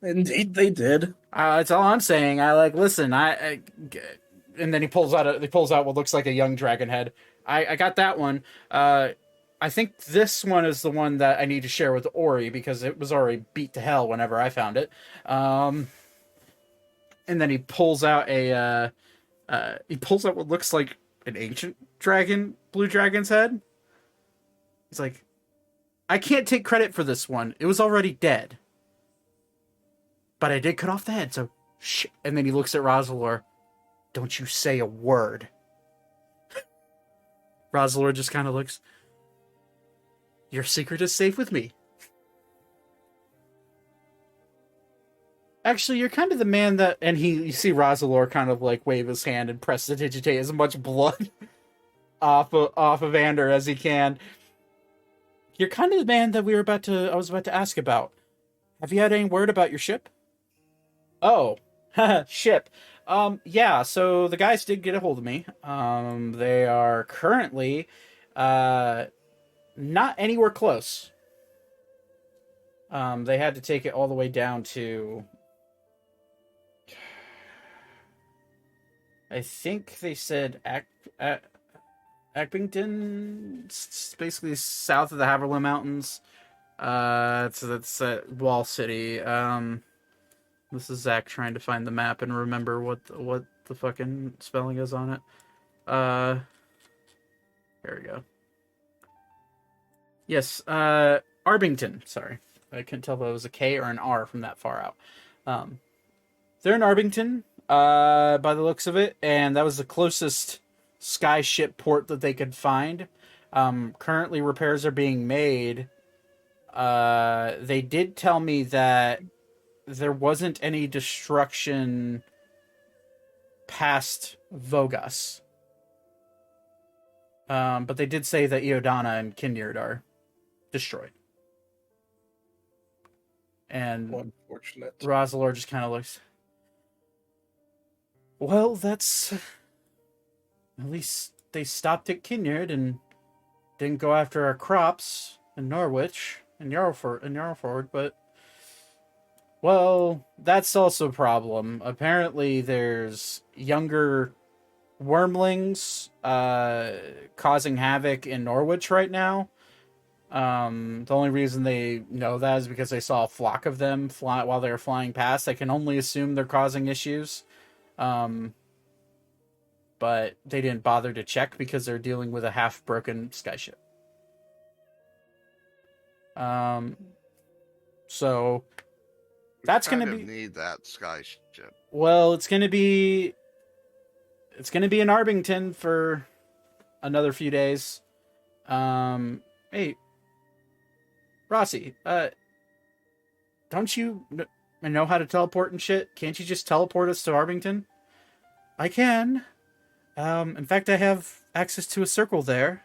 Indeed, they did. That's all I'm saying. Listen. And then he pulls out what looks like a young dragon head. I got that one. I think this one is the one that I need to share with Ori because it was already beat to hell whenever I found it. And then he pulls out what looks like an ancient blue dragon's head. He's like, I can't take credit for this one. It was already dead. But I did cut off the head, so shh. And then he looks at Rosalor. Don't you say a word. Rosalor just kind of looks. Your secret is safe with me. Actually, you're kind of the man that... And you see Rosalor kind of like wave his hand and press to digitate as much blood off of Ander as he can. You're kind of the man that I was about to ask about. Have you had any word about your ship? Oh, ship. Yeah, so the guys did get a hold of me. They are currently not anywhere close. They had to take it all the way down to... I think they said Akbington, it's basically south of the Haverlem Mountains. So that's Wall City. This is Zach trying to find the map and remember what the fucking spelling is on it. Here we go. Yes, Arbington. Sorry, I couldn't tell if it was a K or an R from that far out. They're in Arbington, by the looks of it, and that was the closest sky ship port that they could find. Currently, repairs are being made. They did tell me that there wasn't any destruction past Vogas. But they did say that Iodana and Kinyard are destroyed. And Unfortunate. Rosalor just kind of looks. Well, that's... At least they stopped at Kinyard and didn't go after our crops in Norwich and Jarlford, but... Well, that's also a problem. Apparently there's younger wormlings causing havoc in Norwich right now. The only reason they know that is because they saw a flock of them fly while they were flying past. I can only assume they're causing issues. But they didn't bother to check because they're dealing with a half-broken skyship. So that's going to be... need that skyship. Well, it's going to be in Arbington for another few days. Hey, Rossi, don't you know how to teleport and shit? Can't you just teleport us to Arbington? I can. In fact, I have access to a circle there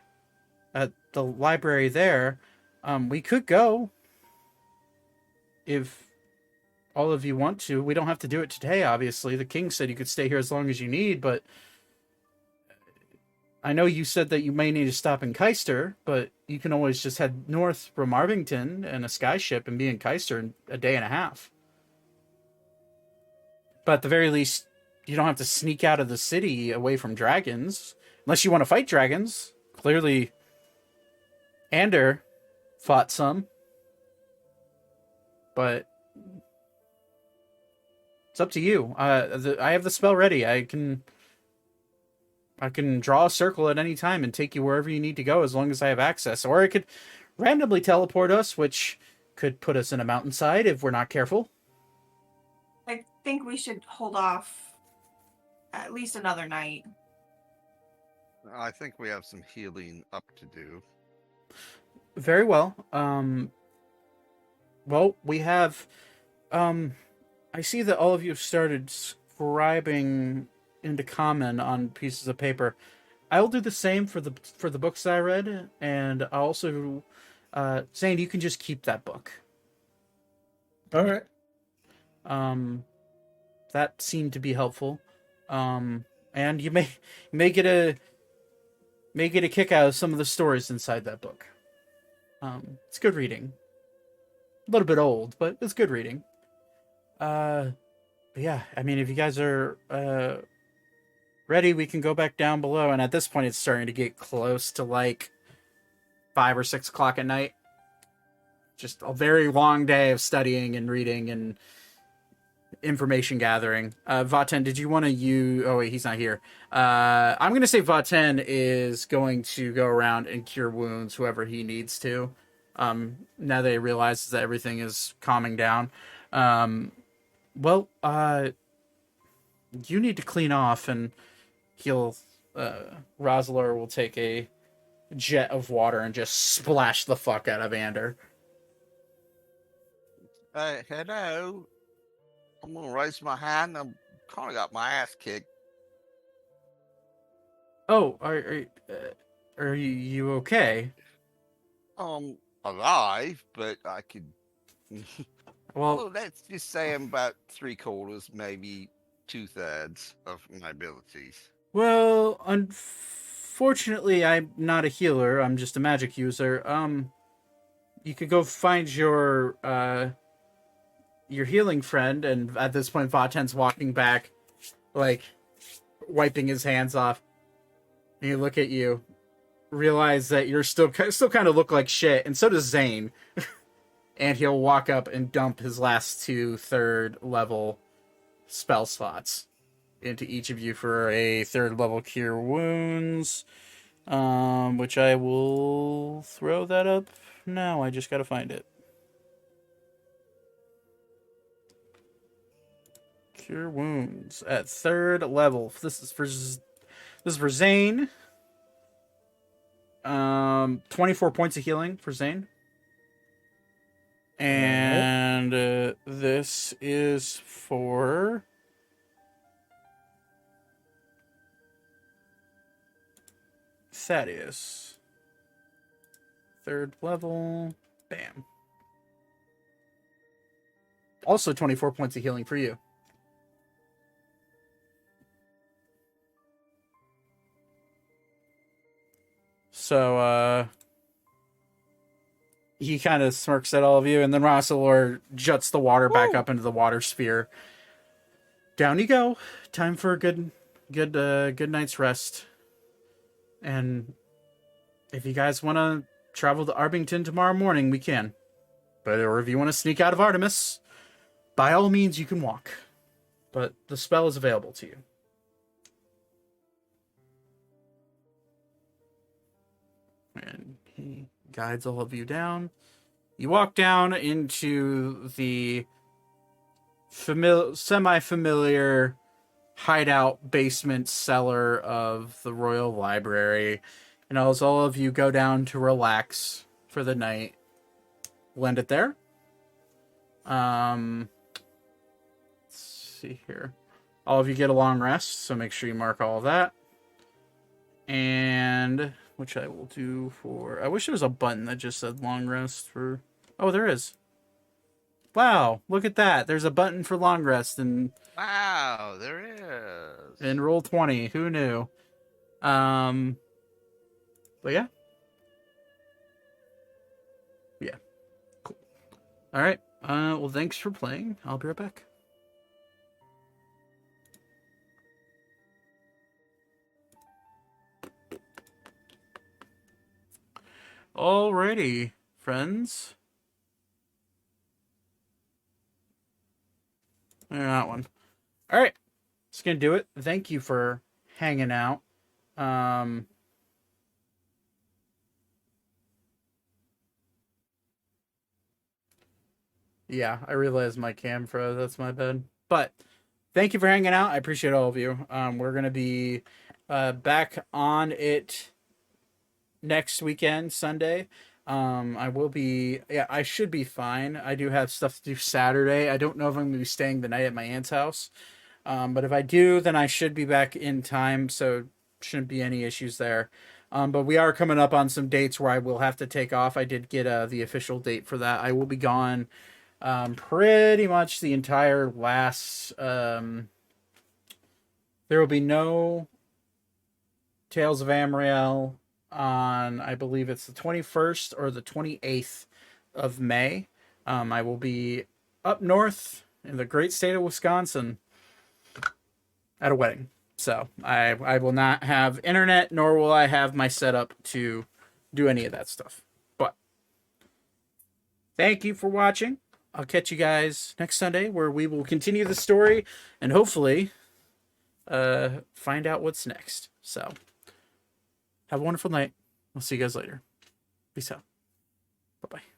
at the library there. We could go if all of you want to. We don't have to do it today, obviously. The king said you could stay here as long as you need, but I know you said that you may need to stop in Keister, but you can always just head north from Arbington in a skyship and be in Keister in a day and a half. But at the very least, you don't have to sneak out of the city away from dragons. Unless you want to fight dragons. Clearly, Ander fought some. But it's up to you. I have the spell ready. I can draw a circle at any time and take you wherever you need to go as long as I have access. Or I could randomly teleport us, which could put us in a mountainside if we're not careful. I think we should hold off at least another night. I think we have some healing up to do. Very well. Well, we have... I see that all of you have started scribing into common on pieces of paper. I'll do the same for the books that I read, and I'll also... Zane, you can just keep that book. All right. That seemed to be helpful. And you may get a kick out of some of the stories inside that book. It's good reading. A little bit old, but it's good reading. But yeah, I mean, if you guys are ready, we can go back down below. And at this point, it's starting to get close to like 5 or 6 o'clock at night. Just a very long day of studying and reading and information gathering. Vaten, did you want to use... Oh, wait, he's not here. I'm going to say Vaten is going to go around and cure wounds, whoever he needs to. Now that he realizes that everything is calming down. Well, you need to clean off, and Rosalar will take a jet of water and just splash the fuck out of Ander. Hello. I'm gonna raise my hand. I'm kind of got my ass kicked. Oh, are you okay? Alive, but I could. Well, let's just say I'm about 3/4, maybe 2/3 of my abilities. Well, unfortunately, I'm not a healer. I'm just a magic user. You could go find your healing friend, and at this point, Vaten's walking back, like, wiping his hands off. And you look at you, realize that you're still kind of look like shit, and so does Zane. And he'll walk up and dump his last 2 3rd level spell slots into each of you for a 3rd level cure wounds, which I will throw that up now. I just gotta find it. Cure wounds at 3rd level. This is for Zane. 24 points of healing for Zane. And this is for Thaddeus. 3rd level. Bam. Also 24 points of healing for you. So, he kind of smirks at all of you, and then Rassilor juts the water back up into the water sphere. Down you go. Time for a good night's rest. And if you guys want to travel to Arbington tomorrow morning, we can. But or if you want to sneak out of Artemis, by all means, you can walk. But the spell is available to you. And he guides all of you down. You walk down into the semi-familiar hideout basement cellar of the Royal Library. And as all of you go down to relax for the night, we'll end it there. Let's see here. All of you get a long rest, so make sure you mark all of that. And which I will do for... I wish there was a button that just said long rest for... Oh, there is. Wow, look at that. There's a button for long rest and Wow, there is. in Roll20. Who knew? But yeah. Yeah. Cool. All right. Well, thanks for playing. I'll be right back. Alrighty, friends. That one. All right. It's going to do it. Thank you for hanging out. Yeah, I realized my cam froze. That's my bad. But thank you for hanging out. I appreciate all of you. We're going to be back on it next weekend, Sunday. I will be, I should be fine. I do have stuff to do Saturday. I don't know if I'm going to be staying the night at my aunt's house. But if I do, then I should be back in time, so shouldn't be any issues there. But we are coming up on some dates where I will have to take off. I did get the official date for that. I will be gone pretty much the entire last... there will be no Tales of Ammriel on, I believe it's the 21st or the 28th of May. I will be up north in the great state of Wisconsin at a wedding. So I will not have internet, nor will I have my setup to do any of that stuff. But thank you for watching. I'll catch you guys next Sunday where we will continue the story and hopefully find out what's next. So have a wonderful night. I'll see you guys later. Peace out. Bye-bye.